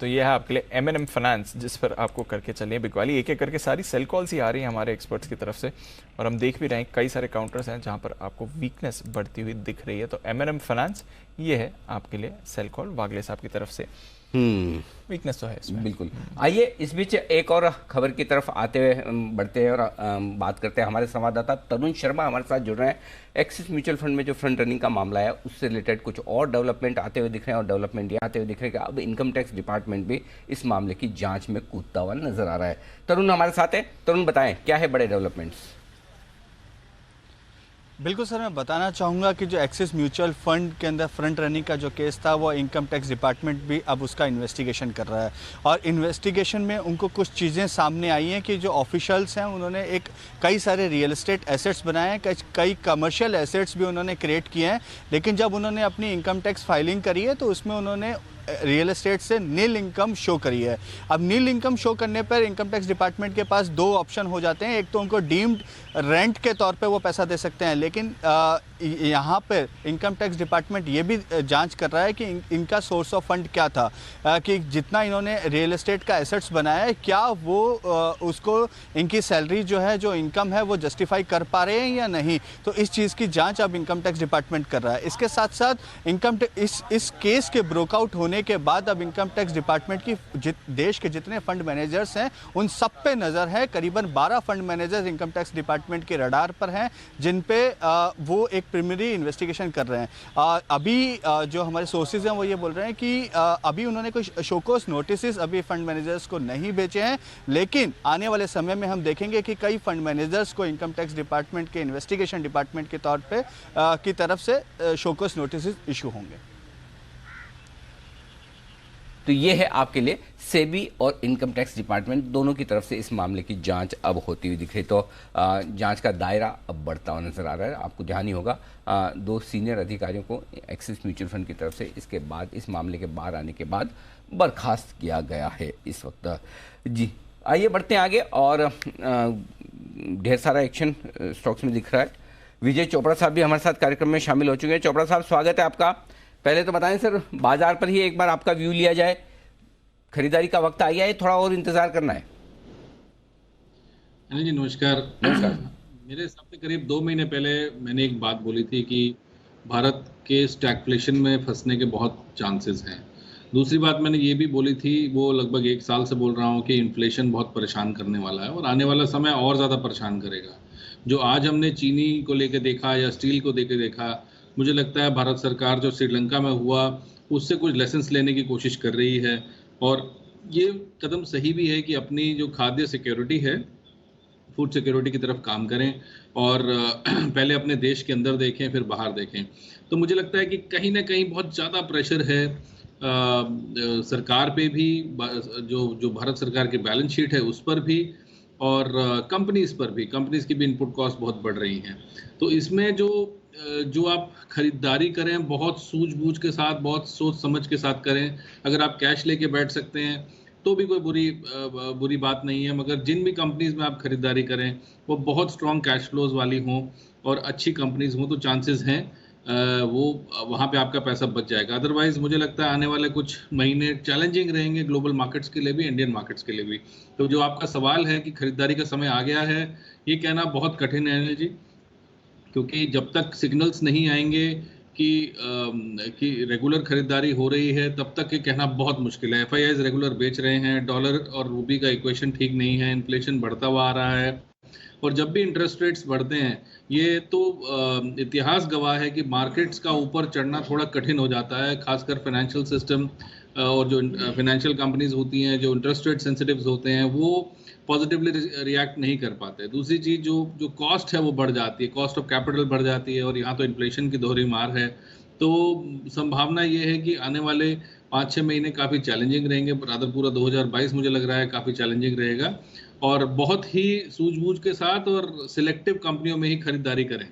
B: तो ये है आपके लिए M&M फाइनेंस, जिस पर आपको करके चलिए बिकवाली। एक एक करके सारी सेल कॉल्स ही आ रही हैं हमारे एक्सपर्ट्स की तरफ से और हम देख भी रहे हैं कई सारे काउंटर्स हैं जहां पर आपको वीकनेस बढ़ती हुई दिख रही है। तो M&M फाइनेंस ये है आपके लिए सेल कॉल वागले साहब की तरफ से। वीकनेस तो है इसमें।
A: बिल्कुल। आइए इस बीच एक और खबर की तरफ आते हुए बढ़ते हैं और बात करते हैं। हमारे संवाददाता तरुण शर्मा हमारे साथ जुड़ रहे हैं। एक्सिस म्यूचुअल फंड में जो फ्रंट रनिंग का मामला है उससे रिलेटेड कुछ और डेवलपमेंट आते हुए दिख रहे हैं और डेवलपमेंट ये आते हुए दिख रहे हैं कि अब इनकम टैक्स डिपार्टमेंट भी इस मामले की जांच में कूदता हुआ नजर आ रहा है। तरुण हमारे साथ है। तरुण, बताएं क्या है बड़े डेवलपमेंट्स?
I: बिल्कुल सर, मैं बताना चाहूँगा कि जो एक्सिस म्यूचुअल फंड के अंदर फ्रंट रनिंग का जो केस था वो इनकम टैक्स डिपार्टमेंट भी अब उसका इन्वेस्टिगेशन कर रहा है और इन्वेस्टिगेशन में उनको कुछ चीज़ें सामने आई हैं कि जो ऑफिशियल्स हैं उन्होंने कई सारे रियल एस्टेट एसेट्स बनाए हैं, कई कमर्शियल एसेट्स भी उन्होंने क्रिएट किए हैं। लेकिन जब उन्होंने अपनी इनकम टैक्स फाइलिंग करी है तो उसमें उन्होंने रियल एस्टेट से नील इनकम शो करी है। अब नील इनकम शो करने पर इनकम टैक्स डिपार्टमेंट के पास 2 ऑप्शन हो जाते हैं। एक तो उनको डीम्ड रेंट के तौर पे वो पैसा दे सकते हैं, लेकिन यहाँ पर इनकम टैक्स डिपार्टमेंट ये भी जांच कर रहा है कि इनका सोर्स ऑफ फंड क्या था, कि जितना इन्होंने रियल एस्टेट का एसेट्स बनाया है क्या वो उसको इनकी सैलरी जो है, जो इनकम है वो जस्टिफाई कर पा रहे हैं या नहीं। तो इस चीज़ की जांच अब इनकम टैक्स डिपार्टमेंट कर रहा है। इसके साथ साथ इस केस के ब्रोकआउट होने के बाद अब इनकम टैक्स डिपार्टमेंट की देश के जितने फंड मैनेजर्स हैं उन सब पे नज़र है। करीबन 12 fund managers income tax department के रडार पर हैं जिन पे वो एक प्रिलिमिनरी इन्वेस्टिगेशन कर रहे हैं। अभी जो हमारे सोर्सेज हैं वो ये बोल रहे हैं कि अभी उन्होंने कोई शोकोस नोटिस अभी फंड मैनेजर्स को नहीं भेजे हैं, लेकिन आने वाले समय में हम देखेंगे कि कई फंड मैनेजर्स को इनकम टैक्स डिपार्टमेंट के इन्वेस्टिगेशन डिपार्टमेंट के तौर पे की तरफ से शोकोस नोटिस इशू होंगे।
A: तो ये है आपके लिए सेबी और इनकम टैक्स डिपार्टमेंट दोनों की तरफ से इस मामले की जांच अब होती हुई दिख रही। तो जांच का दायरा अब बढ़ता हुआ नजर आ रहा है। आपको ध्यान ही होगा 2 सीनियर अधिकारियों को एक्सिस म्यूचुअल फंड की तरफ से इसके बाद इस मामले के बाहर आने के बाद बर्खास्त किया गया है इस वक्त। जी आइए बढ़ते हैं आगे, और ढेर सारा एक्शन स्टॉक्स में दिख रहा है। विजय चोपड़ा साहब भी हमारे साथ कार्यक्रम में शामिल हो चुके हैं। चोपड़ा साहब, स्वागत है आपका। पहले तो बताएं सर, बाजार पर ही एक बार आपका व्यू लिया जाए, खरीदारी का वक्त आ गया है, थोड़ा और इंतजार करना है?
J: जी नमस्कार। मेरे हिसाब से करीब 2 महीने पहले मैंने एक बात बोली थी कि भारत के स्टैगफ्लेशन में फंसने के बहुत चांसेस हैं। दूसरी बात मैंने ये भी बोली थी, वो लगभग 1 साल से बोल रहा हूँ, कि इन्फ्लेशन बहुत परेशान करने वाला है और आने वाला समय और ज़्यादा परेशान करेगा। जो आज हमने चीनी को लेकर देखा या स्टील को लेकर देखा, मुझे लगता है भारत सरकार जो श्रीलंका में हुआ उससे कुछ लेसन्स लेने की कोशिश कर रही है, और ये कदम सही भी है कि अपनी जो खाद्य सिक्योरिटी है, फूड सिक्योरिटी की तरफ काम करें और पहले अपने देश के अंदर देखें फिर बाहर देखें। तो मुझे लगता है कि कहीं ना कहीं बहुत ज़्यादा प्रेशर है सरकार पे भी, जो भारत सरकार की बैलेंस शीट है उस पर भी, और कंपनीज पर भी। कंपनीज की भी इनपुट कॉस्ट बहुत बढ़ रही हैं। तो इसमें जो आप खरीदारी करें बहुत सूझबूझ के साथ, बहुत सोच समझ के साथ करें। अगर आप कैश लेके बैठ सकते हैं तो भी कोई बुरी बात नहीं है, मगर जिन भी कंपनीज में आप खरीदारी करें वो बहुत स्ट्रॉन्ग कैश फ्लोज वाली हों और अच्छी कंपनीज हों, तो चांसेस हैं वो वहाँ पे आपका पैसा बच जाएगा। अदरवाइज मुझे लगता है आने वाले कुछ महीने चैलेंजिंग रहेंगे ग्लोबल मार्केट्स के लिए भी, इंडियन मार्केट्स के लिए भी। तो जो आपका सवाल है कि खरीदारी का समय आ गया है, ये कहना बहुत कठिन है जी, क्योंकि जब तक सिग्नल्स नहीं आएंगे कि रेगुलर खरीदारी हो रही है, तब तक ये कहना बहुत मुश्किल है। FIIs रेगुलर बेच रहे हैं, डॉलर और रूपी का इक्वेशन ठीक नहीं है, इन्फ्लेशन बढ़ता हुआ आ रहा है, और जब भी इंटरेस्ट रेट्स बढ़ते हैं, ये तो इतिहास गवाह है कि मार्केट्स का ऊपर चढ़ना थोड़ा कठिन हो जाता है, खासकर फाइनेंशियल सिस्टम और जो फाइनेंशियल कंपनीज होती हैं, जो इंटरेस्ट रेट सेंसिटिव्स होते हैं, वो पॉजिटिवली रिएक्ट नहीं कर पाते। दूसरी चीज़ जो कॉस्ट है वो बढ़ जाती है, कॉस्ट ऑफ कैपिटल बढ़ जाती है, और यहाँ तो इन्फ्लेशन की दोहरी मार है। तो संभावना ये है कि आने वाले 5-6 महीने काफ़ी चैलेंजिंग रहेंगे। रादर पूरा 2022 मुझे लग रहा है काफ़ी चैलेंजिंग रहेगा, और बहुत ही सूझबूझ के साथ और सिलेक्टिव कंपनियों में ही खरीदारी करें।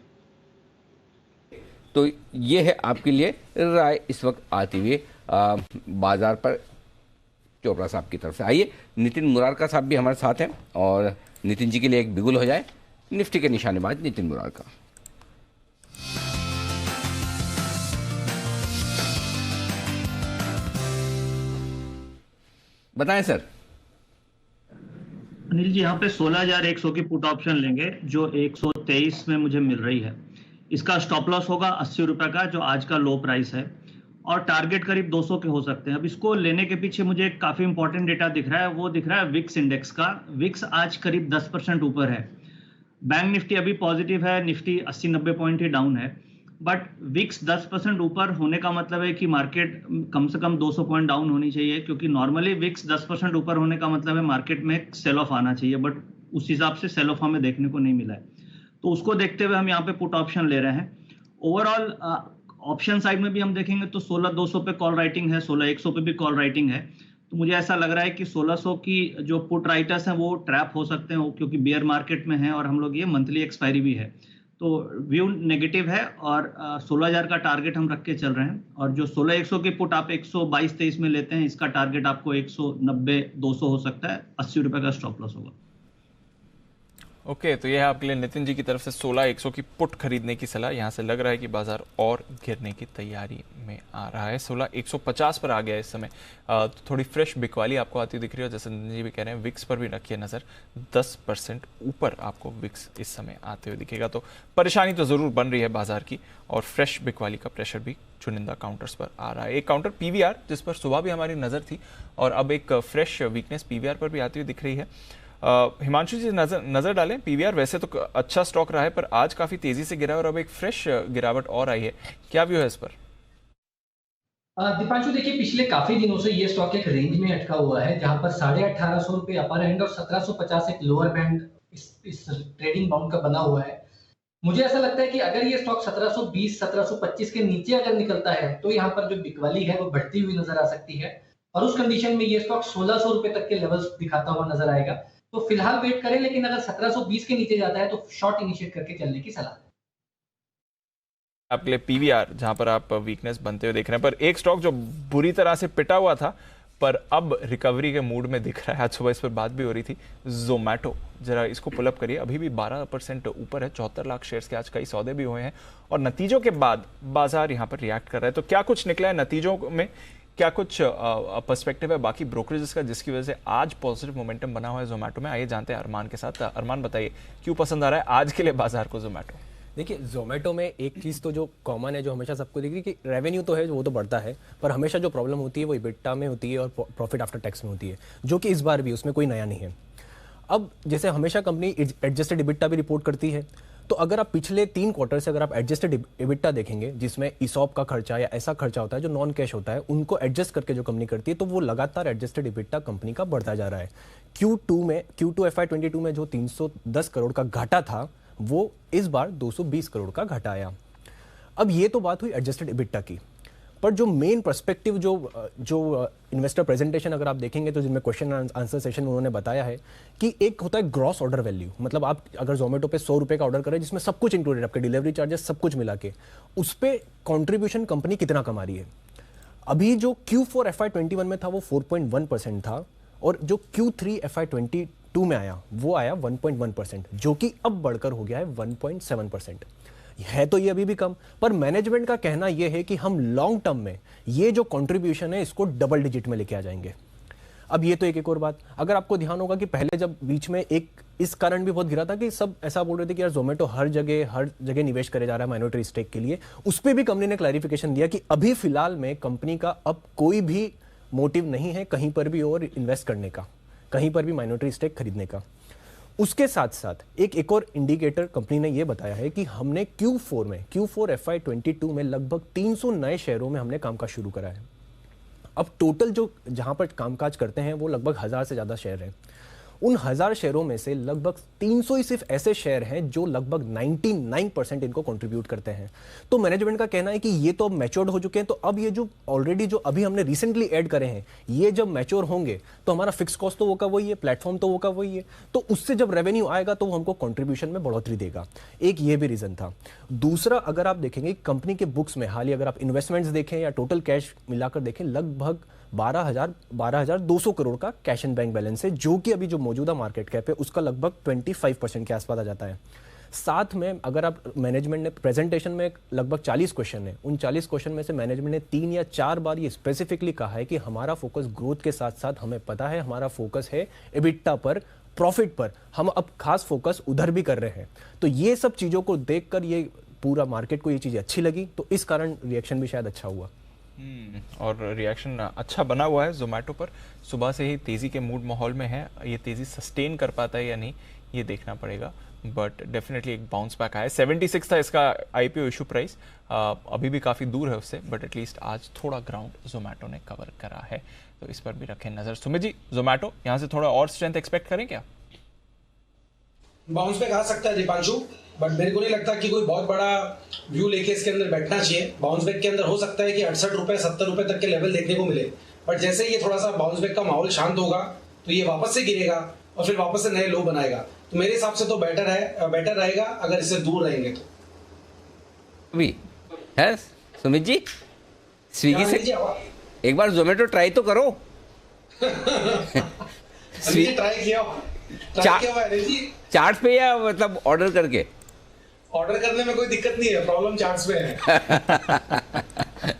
A: तो ये है आपके लिए राय इस वक्त आती हुई बाजार पर चोपड़ा साहब की तरफ से। आइए नितिन मुरारका साहब भी हमारे साथ हैं, और नितिन जी के लिए एक बिगुल हो जाए। निफ्टी के निशानेबाज नितिन मुरारका। बताएं सर।
K: अनिल जी, यहाँ पे 16,100 की पुट ऑप्शन लेंगे जो 123 में मुझे मिल रही है। इसका स्टॉप लॉस होगा 80 रुपए का, जो आज का लो प्राइस है, और टारगेट करीब 200 के हो सकते हैं। अब इसको लेने के पीछे मुझे काफी इंपॉर्टेंट डेटा दिख रहा है, वो दिख रहा है विक्स इंडेक्स का। विक्स आज करीब 10% ऊपर है। बैंक निफ्टी अभी पॉजिटिव है, निफ्टी 80-90 पॉइंट ही डाउन है, बट विक्स 10% ऊपर होने का मतलब है कि मार्केट कम से कम 200 पॉइंट डाउन होनी चाहिए, क्योंकि नॉर्मली विक्स 10% ऊपर होने का मतलब है मार्केट में सेल ऑफ आना चाहिए, बट उस हिसाब से सेल ऑफ हमें देखने को नहीं मिला है। तो उसको देखते हुए हम यहाँ पे पुट ऑप्शन ले रहे हैं। ओवरऑल ऑप्शन साइड में भी हम देखेंगे तो 16,200 पे कॉल राइटिंग है, 16,100 पे भी कॉल राइटिंग है। तो मुझे ऐसा लग रहा है कि 1600 की जो पुट राइटर्स हैं वो ट्रैप हो सकते हैं, क्योंकि बियर मार्केट में है और हम लोग ये मंथली एक्सपायरी भी है, तो व्यू नेगेटिव है, और 16,000 का टारगेट हम रख के चल रहे हैं। और जो 16,100 की पुट आप 122-23 में लेते हैं, इसका टारगेट आपको 190-200 हो सकता है, 80 रुपए का स्टॉप लॉस होगा।
B: ओके, तो यह है आपके लिए नितिन जी की तरफ से 16,100 की पुट खरीदने की सलाह। यहाँ से लग रहा है कि बाजार और गिरने की तैयारी में आ रहा है। 16,150 पर आ गया इस समय। तो थोड़ी फ्रेश बिकवाली आपको आती दिख रही है, जैसे नितिन जी भी कह रहे हैं। विक्स पर भी रखिए नज़र, 10% ऊपर आपको विक्स इस समय आते हुए दिखेगा। तो परेशानी तो ज़रूर बन रही है बाजार की, और फ्रेश बिकवाली का प्रेशर भी चुनिंदा काउंटर्स पर आ रहा है। एक काउंटर PVR, जिस पर सुबह भी हमारी नज़र थी, और अब एक फ्रेश वीकनेस PVR पर भी आती हुई दिख रही है। हिमांशु जी नजर डालें। PVR वैसे तो अच्छा स्टॉक रहा है, पर आज काफी तेजी से गिरा और अब एक फ्रेश गिरावट और आई है, क्या व्यू है इस पर?
E: दीपांशु, देखिए पिछले काफी दिनों से ये स्टॉक एक रेंज में अटका हुआ है, जहां पर 1850 रुपए अपर एंड और 1750 एक लोअर बैंड इस ट्रेडिंग बाउंड का बना हुआ है। मुझे ऐसा लगता है कि अगर ये स्टॉक 1720 1725 के नीचे अगर निकलता है, तो यहाँ पर जो बिकवाली है वो बढ़ती हुई नजर आ सकती है, और उस कंडीशन में ये स्टॉक 1600 रुपए तक के लेवल्स दिखाता हुआ नजर आएगा। तो फिलहाल वेट करें, लेकिन अगर 1720 के नीचे जाता है तो शॉर्ट इनिशिएट करके चलने की सलाह है।
B: आपके लिए पीवीआर जहां पर आप वीकनेस बनते हुए देख रहे हैं, पर एक स्टॉक जो बुरी तरह से पिटा हुआ था पर अब रिकवरी के मूड में दिख रहा है, आज सुबह इस पर बात भी हो रही थी, जोमैटो। जरा इसको पुलअप करिए, अभी भी 12% ऊपर है, 74 लाख शेयर्स के आज कई सौदे भी हुए हैं और नतीजों के बाद बाजार यहां पर रिएक्ट कर रहा है। तो क्या कुछ निकला है नतीजों में, क्या कुछ पर्सपेक्टिव है बाकी ब्रोकरेजेस का जिसकी वजह से आज पॉजिटिव मोमेंटम बना हुआ है जोमैटो में? आइए जानते हैं अरमान के साथ। अरमान बताइए क्यों पसंद आ रहा है आज के लिए बाजार को जोमैटो?
D: देखिए, जोमेटो में एक चीज़ तो जो कॉमन है, जो हमेशा सबको दिख रही है कि रेवेन्यू तो है, वो तो बढ़ता है, पर हमेशा जो प्रॉब्लम होती है वो इबिटा में होती है और प्रॉफिट आफ्टर टैक्स में होती है, जो कि इस बार भी उसमें कोई नया नहीं है। अब जैसे हमेशा कंपनी एडजस्टेड इबिटा भी रिपोर्ट करती है, तो अगर आप पिछले 3 क्वार्टर से अगर आप एडजस्टेड इबिटा देखेंगे, जिसमें ईसॉप का खर्चा या ऐसा खर्चा होता है जो नॉन कैश होता है, उनको एडजस्ट करके जो कंपनी करती है, तो वो लगातार एडजस्टेड इबिटा कंपनी का बढ़ता जा रहा है। Q2 FY22 में जो 310 करोड़ का घाटा था, वो इस बार 220 करोड़ का घाटा आया। अब ये तो बात हुई एडजस्टेड इबिटा की, पर जो मेन पर्सपेक्टिव जो इन्वेस्टर प्रेजेंटेशन अगर आप देखेंगे तो जिनमें क्वेश्चन आंसर सेशन में उन्होंने बताया है कि एक होता है ग्रॉस ऑर्डर वैल्यू, मतलब आप अगर जोमेटो पे 100 रुपये का ऑर्डर करें जिसमें सब कुछ इंक्लूडेड, आपके डिलीवरी चार्जेस सब कुछ मिला के, उस पर कॉन्ट्रीब्यूशन कंपनी कितना कमा रही है। अभी जो Q4 FY21 में था वो 4.1% था और जो Q3 FY22 में आया वो आया 1.1%, जो कि अब बढ़कर हो गया है 1.7%। है तो ये अभी भी कम, पर मैनेजमेंट का कहना ये है कि हम लॉन्ग टर्म में ये जो कंट्रीब्यूशन है इसको डबल डिजिट में लेके आ जाएंगे। अब ये तो एक और बात, अगर आपको ध्यान होगा कि पहले जब बीच में एक इस कारण भी बहुत गिरा था कि सब ऐसा बोल रहे थे कि यार जोमेटो हर जगह निवेश करे जा रहा है माइनॉरिटी स्टेक के लिए, उस पर भी कंपनी ने क्लैरिफिकेशन दिया कि अभी फिलहाल में कंपनी का अब कोई भी मोटिव नहीं है कहीं पर भी और इन्वेस्ट करने का, कहीं पर भी माइनॉरिटी स्टेक खरीदने का। उसके साथ साथ एक और इंडिकेटर कंपनी ने यह बताया है कि हमने Q4 FY22 में लगभग 300 नए शहरों में हमने कामकाज शुरू करा है। अब टोटल जो जहां पर कामकाज करते हैं वो लगभग 1000 से ज़्यादा शहर हैं। उन 1000 शहरों में से लगभग 300 ही सिर्फ ऐसे शहर हैं जो लगभग 99% इनको कंट्रीब्यूट करते हैं। तो मैनेजमेंट का कहना है कि ये तो अब मैच्योर्ड हो चुके हैं, तो अब ये जो ऑलरेडी जो अभी हमने रिसेंटली ऐड करे हैं, ये जब मैच्योर होंगे तो हमारा फिक्स कॉस्ट तो वो का वही है, प्लेटफॉर्म तो वो का वही है, तो उससे जब रेवेन्यू आएगा तो वो हमको कॉन्ट्रीब्यूशन में बढ़ोतरी देगा। एक ये भी रीजन था। दूसरा, अगर आप देखेंगे कंपनी के बुक्स में हाल ही अगर आप इन्वेस्टमेंट्स देखें या टोटल कैश मिलाकर देखें, लगभग 12,200 करोड़ का कैश एंड बैंक बैलेंस है, जो कि अभी जो मौजूदा मार्केट कैप है उसका लगभग 25% के आसपास आ जाता है। साथ में अगर आप मैनेजमेंट ने प्रेजेंटेशन में लगभग 40 क्वेश्चन है, उन 40 क्वेश्चन में से मैनेजमेंट ने 3 या 4 बार ये स्पेसिफिकली कहा है कि हमारा फोकस ग्रोथ के साथ साथ हमें पता है हमारा फोकस है एबिटा पर, प्रॉफिट पर, हम अब खास फोकस उधर भी कर रहे हैं। तो ये सब चीज़ों को देखकर ये पूरा मार्केट को ये चीज़ें अच्छी लगी, तो इस कारण रिएक्शन भी शायद अच्छा हुआ।
B: और रिएक्शन अच्छा बना हुआ है जोमेटो पर, सुबह से ही तेज़ी के मूड माहौल में है। ये तेज़ी सस्टेन कर पाता है या नहीं ये देखना पड़ेगा, बट डेफिनेटली एक बाउंस बैक आया। 76 था इसका आईपीओ इशू प्राइस, अभी भी काफ़ी दूर है उससे, बट एटलीस्ट आज थोड़ा ग्राउंड जोमेटो ने कवर करा है, तो इस पर भी रखें नज़र। सुमित जी, जोमेटो यहाँ से थोड़ा और स्ट्रेंथ एक्सपेक्ट करें क्या?
G: बाउंस बैक आ सकता है दीपांशु, बट मेरे को नहीं लगता कि कोई बहुत बड़ा व्यू लेके इसके अंदर बैठना चाहिए। बाउंस बैक के अंदर हो सकता है कि 68 रुपए 70 रुपए तक के लेवल देखने को मिले, बट जैसे ये थोड़ा सा बाउंस बैक का माहौल शांत होगा तो ये वापस से गिरेगा और फिर वापस से नए लो बनाएगा। तो मेरे हिसाब से तो बेटर रहेगा अगर इससे दूर रहेंगे तो।
A: अभी है सुमित जी, स्विगी से एक बार जोमेटो ट्राई तो करो।
G: ट्राई किया
A: चार्ट पे या मतलब ऑर्डर करके?
G: ऑर्डर करने में कोई दिक्कत नहीं है, प्रॉब्लम चार्ट्स पे है।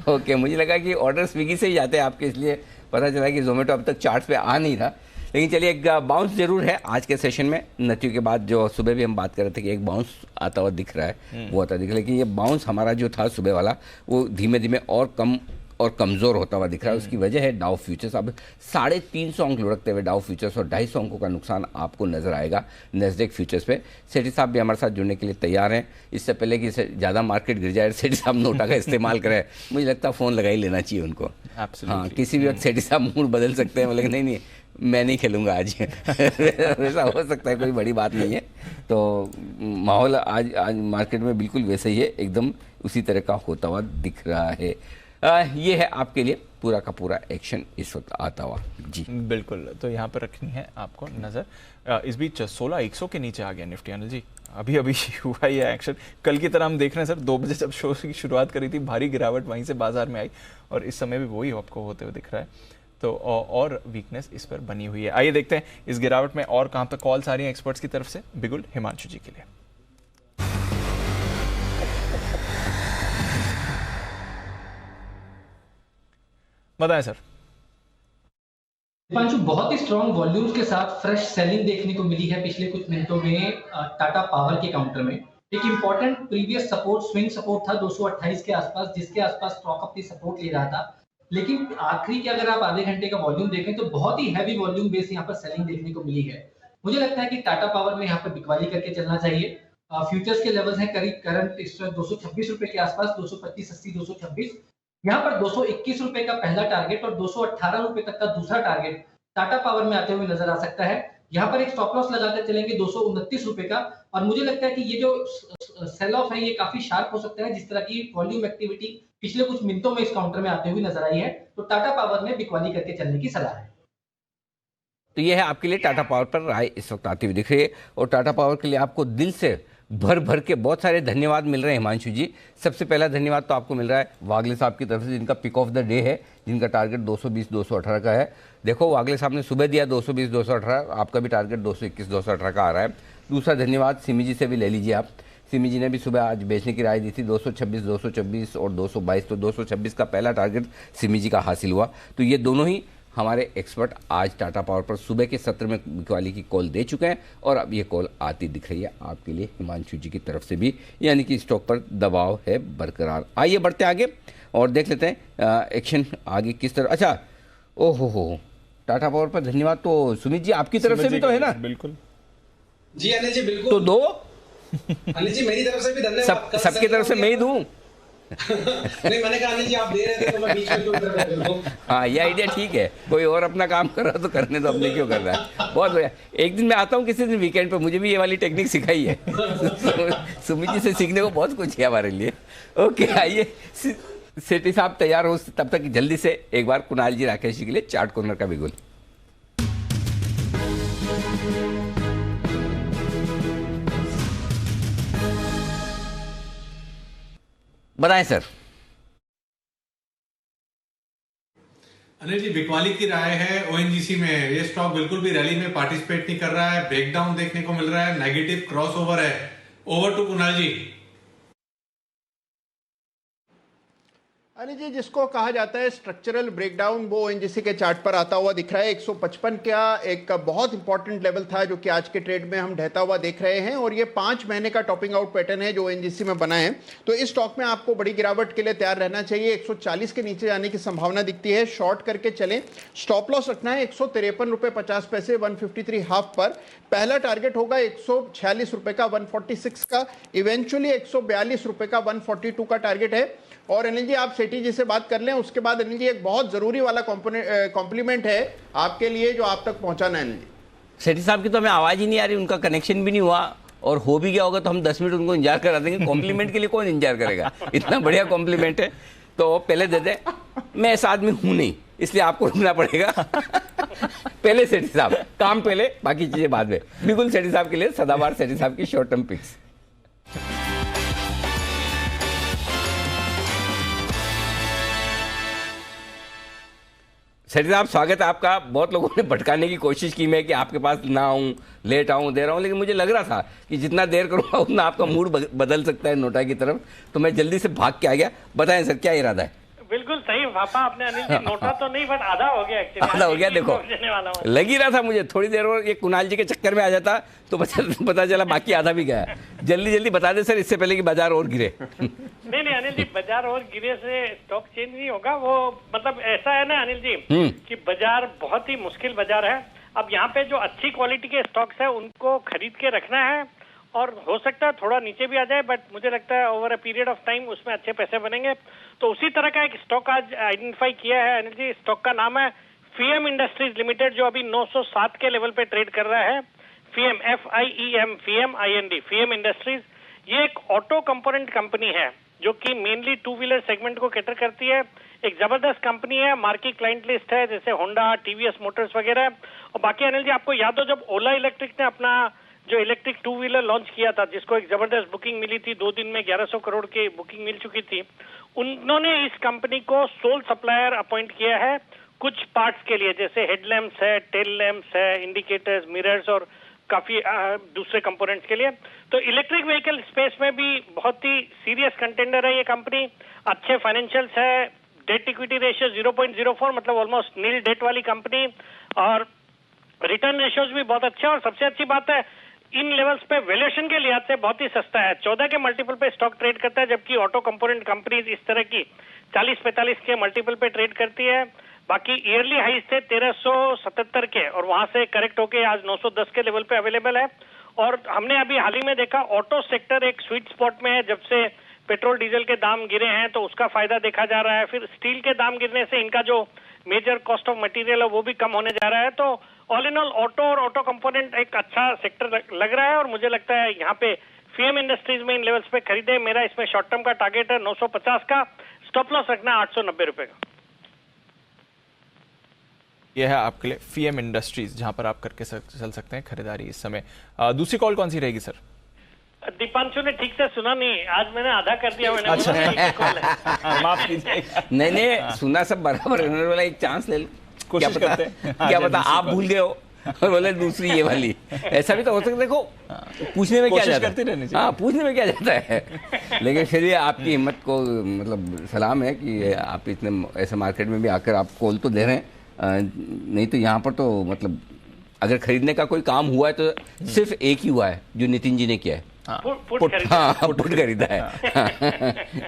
A: ओके, मुझे लगा कि ऑर्डर स्विगी से ही जाते हैं आपके, इसलिए पता चला कि जोमेटो अब तक चार्ट्स पे आ नहीं रहा। लेकिन चलिए, एक बाउंस जरूर है आज के सेशन में। नतीजों के बाद जो सुबह भी हम बात कर रहे थे कि एक बाउंस आता हुआ दिख रहा है, वो आता दिख रहा है, लेकिन ये बाउंस हमारा जो था सुबह वाला वो धीमे धीमे और कम और कमज़ोर होता हुआ दिख रहा है। उसकी वजह है डाउ फ्यूचर्स। अब 350 अंक लुढ़कते हुए डाउ फ्यूचर्स और 250 अंकों का नुकसान आपको नजर आएगा नैस्डैक फ्यूचर्स पे। सेठी साहब भी हमारे साथ जुड़ने के लिए तैयार हैं। इससे पहले कि ज़्यादा मार्केट गिर जाए, सेठी साहब नोटा का इस्तेमाल करें, मुझे लगता है फ़ोन लगा ही लेना चाहिए उनको। हाँ, किसी भी वक्त सेठी साहब मूड बदल सकते हैं, लेकिन नहीं मैं नहीं खेलूँगा आज। वैसा हो सकता है, कोई बड़ी बात नहीं है। तो माहौल आज मार्केट में बिल्कुल वैसे ही है, एकदम उसी तरह का होता हुआ दिख रहा है। ये है आपके लिए पूरा का पूरा एक्शन इस वक्त आता हुआ जी।
B: बिल्कुल, तो यहाँ पर रखनी है आपको नज़र। इस बीच 16,100 के नीचे आ गया निफ्टी अनिल जी, अभी अभी हुआ ये एक्शन। कल की तरह हम देख रहे हैं सर, 2 बजे जब शो की शुरुआत करी थी, भारी गिरावट वहीं से बाजार में आई और इस समय भी वही आपको होते हुए दिख रहा है। तो और वीकनेस इस पर बनी हुई है। आइए देखते हैं इस गिरावट में और कहाँ पे कॉल्स आ रही हैं एक्सपर्ट्स की तरफ से। बिगुल हिमांशु जी के लिए। बताएं सर।
E: दीपांशु, बहुत ही स्ट्रॉन्ग वॉल्यूम्स के साथ फ्रेश सेलिंग देखने को मिली है पिछले कुछ मिनटों में टाटा पावर के काउंटर में। एक important previous support, swing support था 228 के आसपास, जिसके आसपास स्टॉक अपनी सपोर्ट ले रहा था। लेकिन आखिरी के अगर आप आधे घंटे का वॉल्यूम देखें तो बहुत ही हैवी वॉल्यूम बेस यहाँ पर सेलिंग देखने को मिली है। मुझे लगता है कि टाटा पावर में यहाँ पर बिकवाली करके चलना चाहिए। फ्यूचर्स के लेवल्स हैं करीब करंट 226 रुपए के आसपास, 225.80, 226। यहाँ पर 221 रुपए का पहला टारगेट और 218 रुपए तक का दूसरा टारगेट टाटा पावर में आते हुए नजर आ सकता है। यहाँ पर एक स्टॉप लॉस लगाकर चलेंगे 229 रुपए का, और मुझे लगता है कि ये जो सेल ऑफ है ये काफी शार्प हो सकता है। जिस तरह की वॉल्यूम एक्टिविटी पिछले कुछ मिनटों में इस काउंटर में आते हुए नजर आई है, तो टाटा पावर में बिकवाली करके चलने की सलाह है।
A: तो ये है आपके लिए टाटा पावर पर राय इस वक्त आती हुई दिख रही है, और टाटा पावर के लिए आपको दिल से भर भर के बहुत सारे धन्यवाद मिल रहे हैं हिमांशु जी। सबसे पहला धन्यवाद तो आपको मिल रहा है वागले साहब की तरफ से, जिनका पिक ऑफ द डे है, जिनका टारगेट 220-218 का है। देखो वागले साहब ने सुबह दिया 220-218, आपका भी टारगेट 221-218 का आ रहा है। दूसरा धन्यवाद सिमी जी से भी ले लीजिए आप। सिमी जी ने भी सुबह आज बेचने की राय दी थी 226 और 222, तो 226 का पहला टारगेट सिमी जी का हासिल हुआ। तो ये दोनों ही हमारे एक्सपर्ट आज टाटा पावर पर सुबह के सत्र में बिकवाली की कॉल दे चुके हैं, और अब ये कॉल आती दिख रही है आपके लिए हिमांशु जी की तरफ से भी, यानी कि स्टॉक पर दबाव है बरकरार। आइए बढ़ते आगे और देख लेते हैं एक्शन आगे किस तरह। अच्छा, ओहो टाटा पावर पर धन्यवाद तो सुमित जी आपकी तरफ से भी तो है ना?
B: बिल्कुल
G: जी अनिल जी, बिल्कुल।
A: तो दो
G: अनिल जी मेरी तरफ से भी धन्यवाद।
A: सबकी तरफ से मैं ही दूं।
G: नहीं, मैंने कहा अनिल जी आप दे रहे थे तो मैं बीच में क्यों कर रहा हूं।
A: हाँ, ये आइडिया ठीक है, कोई और अपना काम कर रहा तो करने दो, अपने क्यों कर रहा है। बहुत बढ़िया। एक दिन मैं आता हूँ किसी दिन वीकेंड पर, मुझे भी ये वाली टेक्निक सिखाई है सुमित जी से सीखने को बहुत कुछ है हमारे लिए। ओके, आइए सेठी साहब तैयार हो, तब तक जल्दी से एक बार कुणाल जी राकेश जी के लिए चार्ट कॉर्नर का बिगुल। बताएं सर।
H: अनिल जी, बिकवाली की राय है ओएनजीसी में। ये स्टॉक बिल्कुल भी रैली में पार्टिसिपेट नहीं कर रहा है, ब्रेकडाउन देखने को मिल रहा है, नेगेटिव क्रॉसओवर है। ओवर टू कुणाल जी।
L: अनिल जी, जिसको कहा जाता है स्ट्रक्चरल ब्रेकडाउन, वो ओएनजीसी के चार्ट पर आता हुआ दिख रहा है। 155 का एक बहुत इंपॉर्टेंट लेवल था जो कि आज के ट्रेड में हम ढहता हुआ देख रहे हैं, और ये 5 महीने का टॉपिंग आउट पैटर्न है जो ओएनजीसी में बना है। तो इस स्टॉक में आपको बड़ी गिरावट के लिए तैयार रहना चाहिए। 140 के नीचे जाने की संभावना दिखती है, शॉर्ट करके चलें। स्टॉप लॉस रखना है 153 रुपये 50 पैसे, 153 हाफ पर। पहला टारगेट होगा 146 रुपये का, 146 का। इवेंचुअली 142 रुपये का, 142 का टारगेट है। और अनिल जी, आप सेठी जी से बात कर लें, उसके बाद अनिल जी एक बहुत जरूरी वाला कॉम्प्लीमेंट है आपके लिए जो आप तक पहुंचाना है। अनिल जी,
A: सेठी साहब की तो हमें आवाज ही नहीं आ रही, उनका कनेक्शन भी नहीं हुआ, और हो भी गया होगा तो हम 10 मिनट उनको इंतजार करा देंगे। कॉम्प्लीमेंट के लिए कौन इंतजार करेगा, इतना बढ़िया कॉम्प्लीमेंट है तो पहले दे दे। मैं ऐसा आदमी हूं नहीं, इसलिए आपको रुकना पड़ेगा पहले सेठी साहब, काम पहले, बाकी चीजें बाद में। बिल्कुल सेठी साहब के लिए सदाबहार सेठी साहब की शॉर्ट टर्म पिक्स। सेठी साहब, स्वागत है आपका। बहुत लोगों ने भटकाने की कोशिश की मैं कि आपके पास ना आऊं, लेट आऊं, दे रहा हूं, लेकिन मुझे लग रहा था कि जितना देर करूंगा उतना आपका मूड बदल सकता है नोटा की तरफ, तो मैं जल्दी से भाग के आ गया। बताएं सर, क्या इरादा है?
M: बिल्कुल सही पापा आपने अनिल जी, नोटा तो नहीं बट आधा हो गया एक्चुअली।
A: आधा हो गया, देखो लग ही रहा था मुझे, थोड़ी देर और ये कुणाल जी के चक्कर में आ जाता तो पता चला बाकी आधा भी गया। जल्दी जल्दी बता दे सर, इससे पहले कि बाजार और गिरे।
M: नहीं अनिल जी, बाजार और गिरे से स्टॉक चेंज नहीं होगा। वो मतलब ऐसा है ना अनिल जी कि बाजार बहुत ही मुश्किल बाजार है। अब यहाँ पे जो अच्छी क्वालिटी के स्टॉक्स है उनको खरीद के रखना है, और हो सकता है थोड़ा नीचे भी आ जाए, बट मुझे लगता है over a period of time उसमें अच्छे पैसे बनेंगे। तो उसी तरह का एक स्टॉक आज आइडेंटिफाई किया है अनिल जी। स्टॉक का नाम है फीएम इंडस्ट्रीज लिमिटेड, जो अभी 907 के लेवल पे ट्रेड कर रहा है। FM, FIEM, FM IND, FM industries. ये एक ऑटो कंपोनेंट कंपनी है जो कि मेनली 2 व्हीलर सेगमेंट को कैटर करती है। एक जबरदस्त कंपनी है, मार्की क्लाइंट लिस्ट है, जैसे होंडा, टीवीएस मोटर्स वगैरह। और बाकी अनिल जी आपको याद हो जब ओला इलेक्ट्रिक ने अपना जो इलेक्ट्रिक 2 व्हीलर लॉन्च किया था, जिसको एक जबरदस्त बुकिंग मिली थी, 2 दिन में 1100 करोड़ की बुकिंग मिल चुकी थी, उन्होंने इस कंपनी को सोल सप्लायर अपॉइंट किया है कुछ पार्ट्स के लिए, जैसे हेडलैम्प्स है, टेल लैम्प्स है, इंडिकेटर्स, मिरर्स और काफी दूसरे कंपोनेंट्स के लिए। तो इलेक्ट्रिक व्हीकल स्पेस में भी बहुत ही सीरियस कंटेंडर है ये कंपनी। अच्छे फाइनेंशियल्स है, डेट इक्विटी रेशियो 0.04, मतलब ऑलमोस्ट नील डेट वाली कंपनी, और रिटर्न रेशियोज भी बहुत अच्छे। और सबसे अच्छी बात है इन लेवल्स पे वैल्यूएशन के लिहाज से बहुत ही सस्ता है, 14 के मल्टीपल पे स्टॉक ट्रेड करता है, जबकि ऑटो कंपोनेंट कंपनीज इस तरह की 40-45 के मल्टीपल पे ट्रेड करती है। बाकी ईयरली हाईज थे 1377 के, और वहां से करेक्ट होके आज 910 के लेवल पे अवेलेबल है। और हमने अभी हाल ही में देखा ऑटो सेक्टर एक स्वीट स्पॉट में है, जब से पेट्रोल डीजल के दाम गिरे हैं तो उसका फायदा देखा जा रहा है। फिर स्टील के दाम गिरने से इनका जो मेजर कॉस्ट ऑफ मटेरियल है वो भी कम होने जा रहा है। तो ऑल इन ऑल ऑटो और ऑटो कंपोनेंट एक अच्छा सेक्टर लग रहा है, और मुझे लगता है यहाँ पे फीएम इंडस्ट्रीज में इन लेवल्स पे खरीदे। मेरा इसमें शॉर्ट टर्म का टारगेट है 950 का, स्टॉप लॉस रखना 890 रुपए का।
B: यह है आपके लिए फीएम इंडस्ट्रीज, जहां पर आप करके चल सकते हैं खरीदारी इस समय। दूसरी कॉल कौन सी रहेगी सर?
M: दीपांशु ने ठीक से सुना नहीं, आज मैंने आधा कर दिया। मैंने
B: अच्छा माफ कीजिएगा।
A: नहीं सुना सब बराबर रहने वाला, एक चांस ले लो,
B: कोशिश करते हैं।
A: क्या पता आप भूल गए हो और बोले दूसरी ये वाली, ऐसा भी तो हो सकता है। देखो पूछने में क्या जाता है, हाँ पूछने में क्या जाता है, लेकिन फिर भी आपकी हिम्मत को मतलब सलाम है कि आप इतने ऐसे मार्केट में भी आकर आप कॉल तो दे रहे हैं। नहीं तो यहाँ पर तो मतलब अगर खरीदने का कोई काम हुआ है तो सिर्फ एक ही हुआ है जो नितिन जी ने किया है, पुट खरीदा है।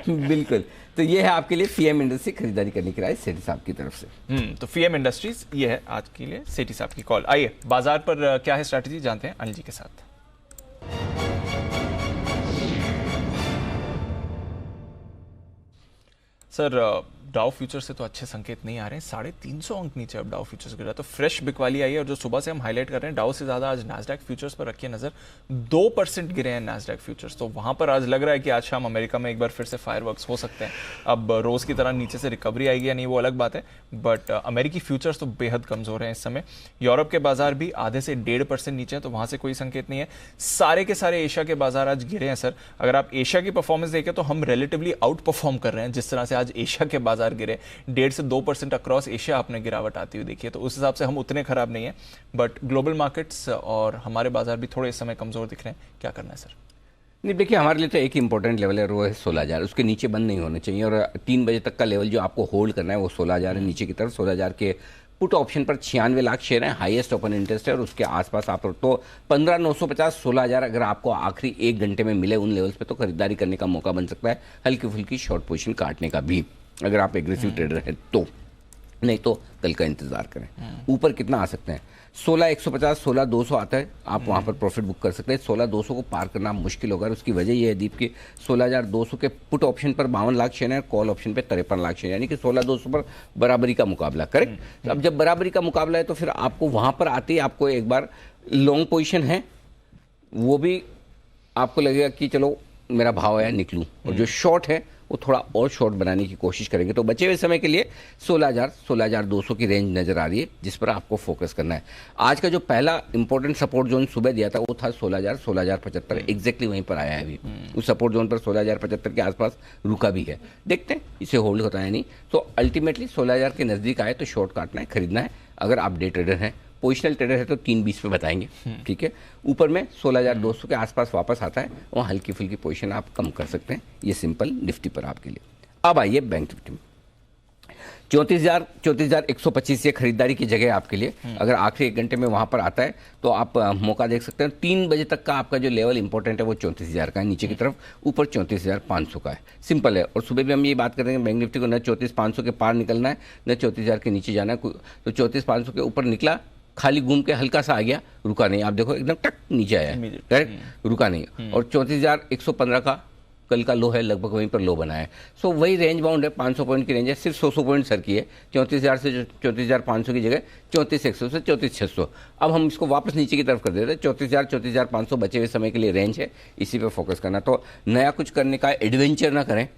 A: बिल्कुल, तो ये है आपके लिए फीएम इंडस्ट्री खरीदारी करने की राय सेठी साहब की तरफ से।
B: तो फीएम इंडस्ट्रीज ये है आज के लिए सेठी साहब की कॉल। आइए बाजार पर क्या है स्ट्रैटेजी जानते हैं अनिल जी के साथ। सर डाउ फ्यूचर से तो अच्छे संकेत नहीं आ रहे हैं, 350 अंक नीचे अब डाउ फ्यूचर्स गिरा, तो फ्रेश बिकवाली आई है। और जो सुबह से हम हाईलाइट कर रहे हैं, डाउ से ज्यादा आज नैस्डैक फ्यूचर्स पर रखिए नजर, 2% गिरे हैं नैस्डैक फ्यूचर्स, तो वहां पर आज लग रहा है कि आज शाम अमेरिका में एक बार फिर से फायरवर्क्स हो सकते हैं। अब रोज की तरह नीचे से रिकवरी आएगी या नहीं वो अलग बात है, बट अमेरिकी फ्यूचर्स तो बेहद कमजोर हैं इस समय। यूरोप के बाजार भी आधे से 1.5% नीचे है, तो वहां से कोई संकेत नहीं है। सारे के सारे एशिया के बाजार आज गिरे हैं सर। अगर आप एशिया की परफॉर्मेंस देखें तो हम रिलेटिवली आउट परफॉर्म कर रहे हैं, जिस तरह से आज एशिया के बाजार गिरे 1.5 से 2% अक्रॉस एशिया आपने गिरावट आती हुई देखी है, तो उस हिसाब से हम उतने खराब नहीं है। बट ग्लोबल मार्केट्स और हमारे बाजार भी थोड़े इस समय कमजोर दिख रहे हैं, क्या करना है सर?
A: नहीं देखिए, हमारे लिए तो एक इंपॉर्टेंट लेवल है, वो है 16,000, उसके नीचे बंद नहीं होने चाहिए। और 3 बजे तक का लेवल जो आपको होल्ड करना है वो 16,000 है नीचे की तरफ। 16,000 के पुट ऑप्शन पर 96 लाख शेयर हैं, हाईएस्ट ओपन इंटरेस्ट है, और उसके आसपास आप तो 15,950 16,000 अगर आपको आखिरी 1 घंटे में मिले उन लेवल्स पे तो खरीदारी करने का मौका बन सकता है, हल्की फुल्की शॉर्ट पोजीशन काटने का भी, अगर आप एग्रेसिव ट्रेडर हैं तो। नहीं तो कल का इंतजार करें। ऊपर कितना आ सकते हैं? 16,150 16,200 आता है, आप वहां पर प्रॉफिट बुक कर सकते हैं। 16,200 को पार करना मुश्किल होगा, और उसकी वजह यह है दीप की 16,200 के पुट ऑप्शन पर 52 लाख शेयर है, कॉल ऑप्शन पे 53 लाख शेयर, यानी कि 16,200 पर बराबरी का मुकाबला। करेक्ट। अब जब बराबरी का मुकाबला है तो फिर आपको वहां पर आते ही आपको एक बार लॉन्ग पोजिशन है वो भी आपको लगेगा कि चलो मेरा भाव है निकलूं, और जो शॉर्ट है वो थोड़ा और शॉर्ट बनाने की कोशिश करेंगे। तो बचे हुए समय के लिए 16,000 16,200 की रेंज नजर आ रही है, जिस पर आपको फोकस करना है। आज का जो पहला इंपॉर्टेंट सपोर्ट जोन सुबह दिया था वो था 16,000 16,075, एग्जैक्टली वहीं पर आया है अभी। उस सपोर्ट जोन पर 16,075 के आसपास रुका भी है, देखते हैं इसे होल्ड होता है नहीं। तो अल्टीमेटली 16,000 के नजदीक आए तो शॉर्ट काटना है, खरीदना है। अगर आप डे ट्रेडर हैं, पोजिशनल ट्रेडर है तो 320 पे बताएंगे, ठीक है। ऊपर में 16,200 के आसपास वापस आता है, वहाँ हल्की फुल्की पोजीशन आप कम कर सकते हैं। ये सिंपल निफ्टी पर आपके लिए। अब आइए बैंक निफ्टी में 34,125 ये खरीदारी की जगह आपके लिए। अगर आखिरी 1 घंटे में वहां पर आता है तो आप मौका देख सकते हैं। 3 बजे तक का आपका जो लेवल इंपॉर्टेंट है वो 34,000 का है, नीचे की तरफ, ऊपर 34,500 का है। सिंपल है। और सुबह भी हम ये बात करते हैं बैंक निफ्टी को न 34,500 के पार निकलना है न 34,000 के नीचे जाना है। तो 34,500 के ऊपर निकला, खाली घूम के हल्का सा आ गया, रुका नहीं। आप देखो एकदम टक नीचे आया है, करेक्ट, रुका नहीं। और 34,115 का कल का लो है, लगभग वहीं पर लो बना है। सो वही रेंज बाउंड है, 500 पॉइंट की रेंज है, सिर्फ 100 पॉइंट सर की है। 34,000 से 34,500 की जगह 34,100 से 34,600। अब हम इसको वापस नीचे की तरफ कर देते हैं। 34,000 34,500 बचे हुए समय के लिए रेंज है, इसी पे फोकस करना। तो नया कुछ करने का एडवेंचर ना करें,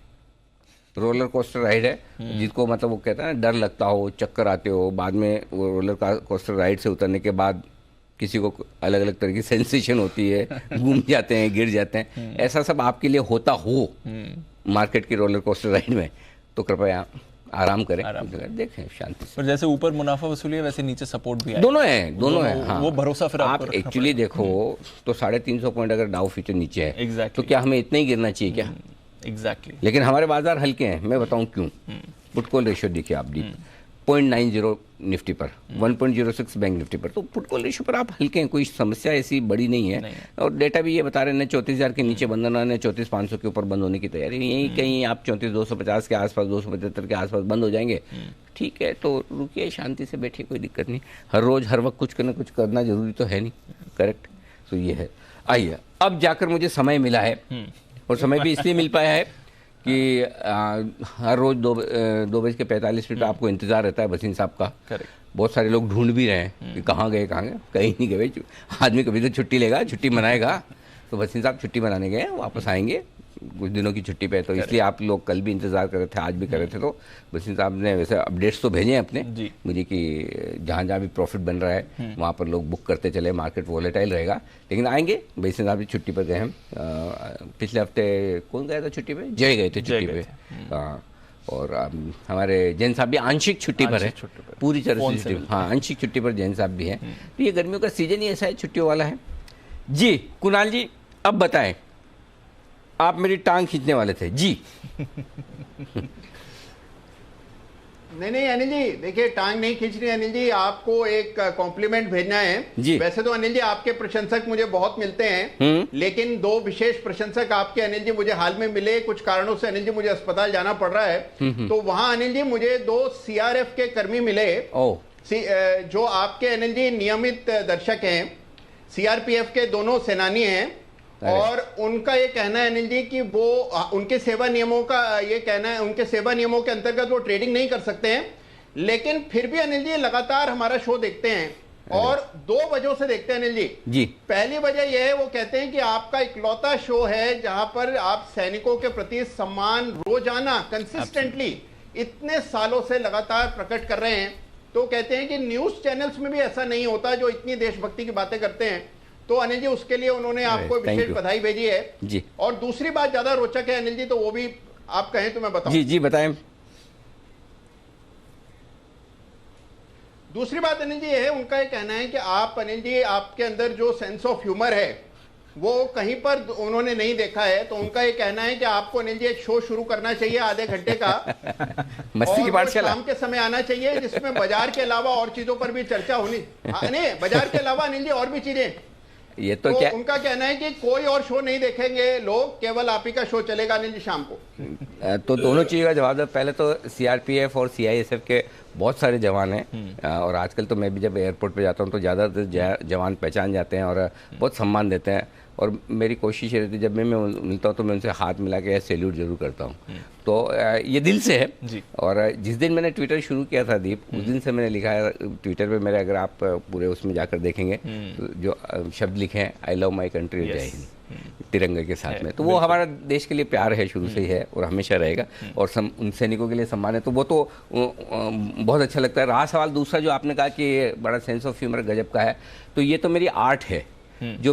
A: रोलर कोस्टर राइड है, जिसको मतलब वो कहते हैं ना डर लगता हो, चक्कर आते हो, बाद में वो रोलर कोस्टर राइड से उतरने के बाद किसी को अलग अलग तरह की सेंसेशन होती है, घूम जाते हैं, गिर जाते हैं, ऐसा सब आपके लिए होता हो मार्केट की रोलर कोस्टर राइड में, तो कृपया आराम करें, देखें शांति से।
B: पर जैसे ऊपर मुनाफा वसूली है वैसे नीचे सपोर्ट भी है,
A: दोनों है। हाँ,
B: वो भरोसा फिर
A: आप एक्चुअली देखो तो 350 पॉइंट अगर डाउ फ्यूचर नीचे है तो क्या हमें इतना ही गिरना चाहिए क्या?
B: एग्जैक्टली।
A: लेकिन हमारे बाजार हल्के हैं, मैं बताऊं क्यों। पुट कॉल रेशियो देखिए आप डीप 0.90 निफ्टी पर, 1.06 बैंक निफ्टी पर, तो पुट कॉल रेशियो पर आप हल्के हैं, कोई समस्या ऐसी बड़ी नहीं है। और डेटा भी ये बता रहे हैं 34,000 के नीचे बंद होना है, 34,500 के ऊपर बंद होने की तैयारी, यही कहीं आप 34,250 के आसपास, 275 के आसपास बंद हो जाएंगे। ठीक है, तो रुकिए, शांति से बैठिए, कोई दिक्कत नहीं। हर रोज हर वक्त कुछ करना जरूरी तो है नहीं, करेक्ट। तो ये है। आइए, अब जाकर मुझे समय मिला है, और समय भी इसलिए मिल पाया है कि हर रोज 2:45 आपको इंतजार रहता है वसीम साहब का। बहुत सारे लोग ढूंढ भी रहे हैं कि कहाँ गए, कहीं नहीं गए। आदमी कभी तो छुट्टी लेगा, छुट्टी मनाएगा, तो वसीम साहब छुट्टी मनाने गए, वापस आएंगे कुछ दिनों की छुट्टी पे, तो इसलिए आप लोग कल भी इंतजार कर रहे थे, आज भी कर रहे थे। तो वसीम साहब ने वैसे अपडेट्स तो भेजे हैं अपने मुझे कि जहाँ जहाँ भी प्रॉफिट बन रहा है वहाँ पर लोग बुक करते चले, मार्केट वोलेटाइल रहेगा, लेकिन आएंगे। वसीम साहब भी छुट्टी पर गए हैं, पिछले हफ्ते कौन गया था छुट्टी पे? जय गए थे छुट्टी पे। और हमारे जैन साहब भी आंशिक छुट्टी पर है, पूरी तरह से। हाँ, आंशिक छुट्टी पर जैन साहब भी हैं। तो ये गर्मियों का सीजन ही ऐसा है, छुट्टियों वाला है जी। कुणाल जी, अब बताएं, आप मेरी टांग खींचने वाले थे जी।
L: नहीं अनिल जी, देखिए टांग नहीं खींचनी अनिल जी, आपको एक कॉम्प्लीमेंट भेजना है जी। वैसे तो अनिल जी आपके प्रशंसक मुझे बहुत मिलते हैं, लेकिन 2 विशेष प्रशंसक आपके अनिल जी मुझे हाल में मिले, कुछ कारणों से अनिल जी मुझे अस्पताल जाना पड़ रहा है। तो वहां अनिल जी मुझे 2 CRF के कर्मी मिले, जो आपके अनिल जी नियमित दर्शक हैं, CRPF के दोनों सेनानी हैं, और उनका ये कहना है अनिल जी कि वो उनके सेवा नियमों का ये कहना है, उनके सेवा नियमों के अंतर्गत वो ट्रेडिंग नहीं कर सकते हैं, लेकिन फिर भी अनिल जी लगातार हमारा शो देखते हैं, और 2 वजहों से देखते हैं अनिल जी। पहली वजह यह है, वो कहते हैं कि आपका इकलौता शो है जहां पर आप सैनिकों के प्रति सम्मान रोजाना कंसिस्टेंटली इतने सालों से लगातार प्रकट कर रहे हैं। तो कहते हैं कि न्यूज चैनल्स में भी ऐसा नहीं होता जो इतनी देशभक्ति की बातें करते हैं। तो अनिल जी उसके लिए उन्होंने आपको विशेष बधाई भेजी है जी। और दूसरी बात ज्यादा रोचक है अनिल जी, तो वो भी आप कहें तो मैं बताऊं।
A: जी बताएं।
L: दूसरी बात अनिल जी ये है, उनका ये कहना है कि आप अनिल जी आपके अंदर जो सेंस ऑफ ह्यूमर है वो कहीं पर उन्होंने नहीं देखा है। तो उनका ये कहना है कि आपको अनिल जी एक शो शुरू करना चाहिए आधे घंटे का
A: मस्ती की पाठशाला,
L: शाम के समय आना चाहिए, जिसमें बाजार के अलावा और चीजों पर भी चर्चा होनी। नहीं, बाजार के अलावा अनिल जी और भी चीजें।
A: ये तो क्या
L: उनका कहना है कि कोई और शो नहीं देखेंगे लोग, केवल आप ही का शो चलेगा अनिल जी शाम को।
A: तो दोनों चीज़ों का जवाब दो। पहले तो CRPF और CISF के बहुत सारे जवान हैं, और आजकल तो मैं भी जब एयरपोर्ट पे जाता हूँ तो ज़्यादातर जवान पहचान जाते हैं और बहुत सम्मान देते हैं। और मेरी कोशिश ये रहती है जब मैं मिलता हूँ तो मैं उनसे हाथ मिला के सैल्यूट जरूर करता हूँ। तो ये दिल से है जी। और जिस दिन मैंने ट्विटर शुरू किया था दीप, उस दिन से मैंने लिखा है ट्विटर पे मेरे, अगर आप पूरे उसमें जाकर देखेंगे तो जो शब्द लिखे हैं, आई लव माई कंट्री, जय हिंद, तिरंगे के साथ में। तो वो हमारा देश के लिए प्यार है, शुरू से ही है और हमेशा रहेगा। और उन सैनिकों के लिए सम्मान है, तो वो तो बहुत अच्छा लगता है। रहा सवाल दूसरा जो आपने कहा कि बड़ा सेंस ऑफ ह्यूमर गजब का है, तो ये तो मेरी आर्ट है, जो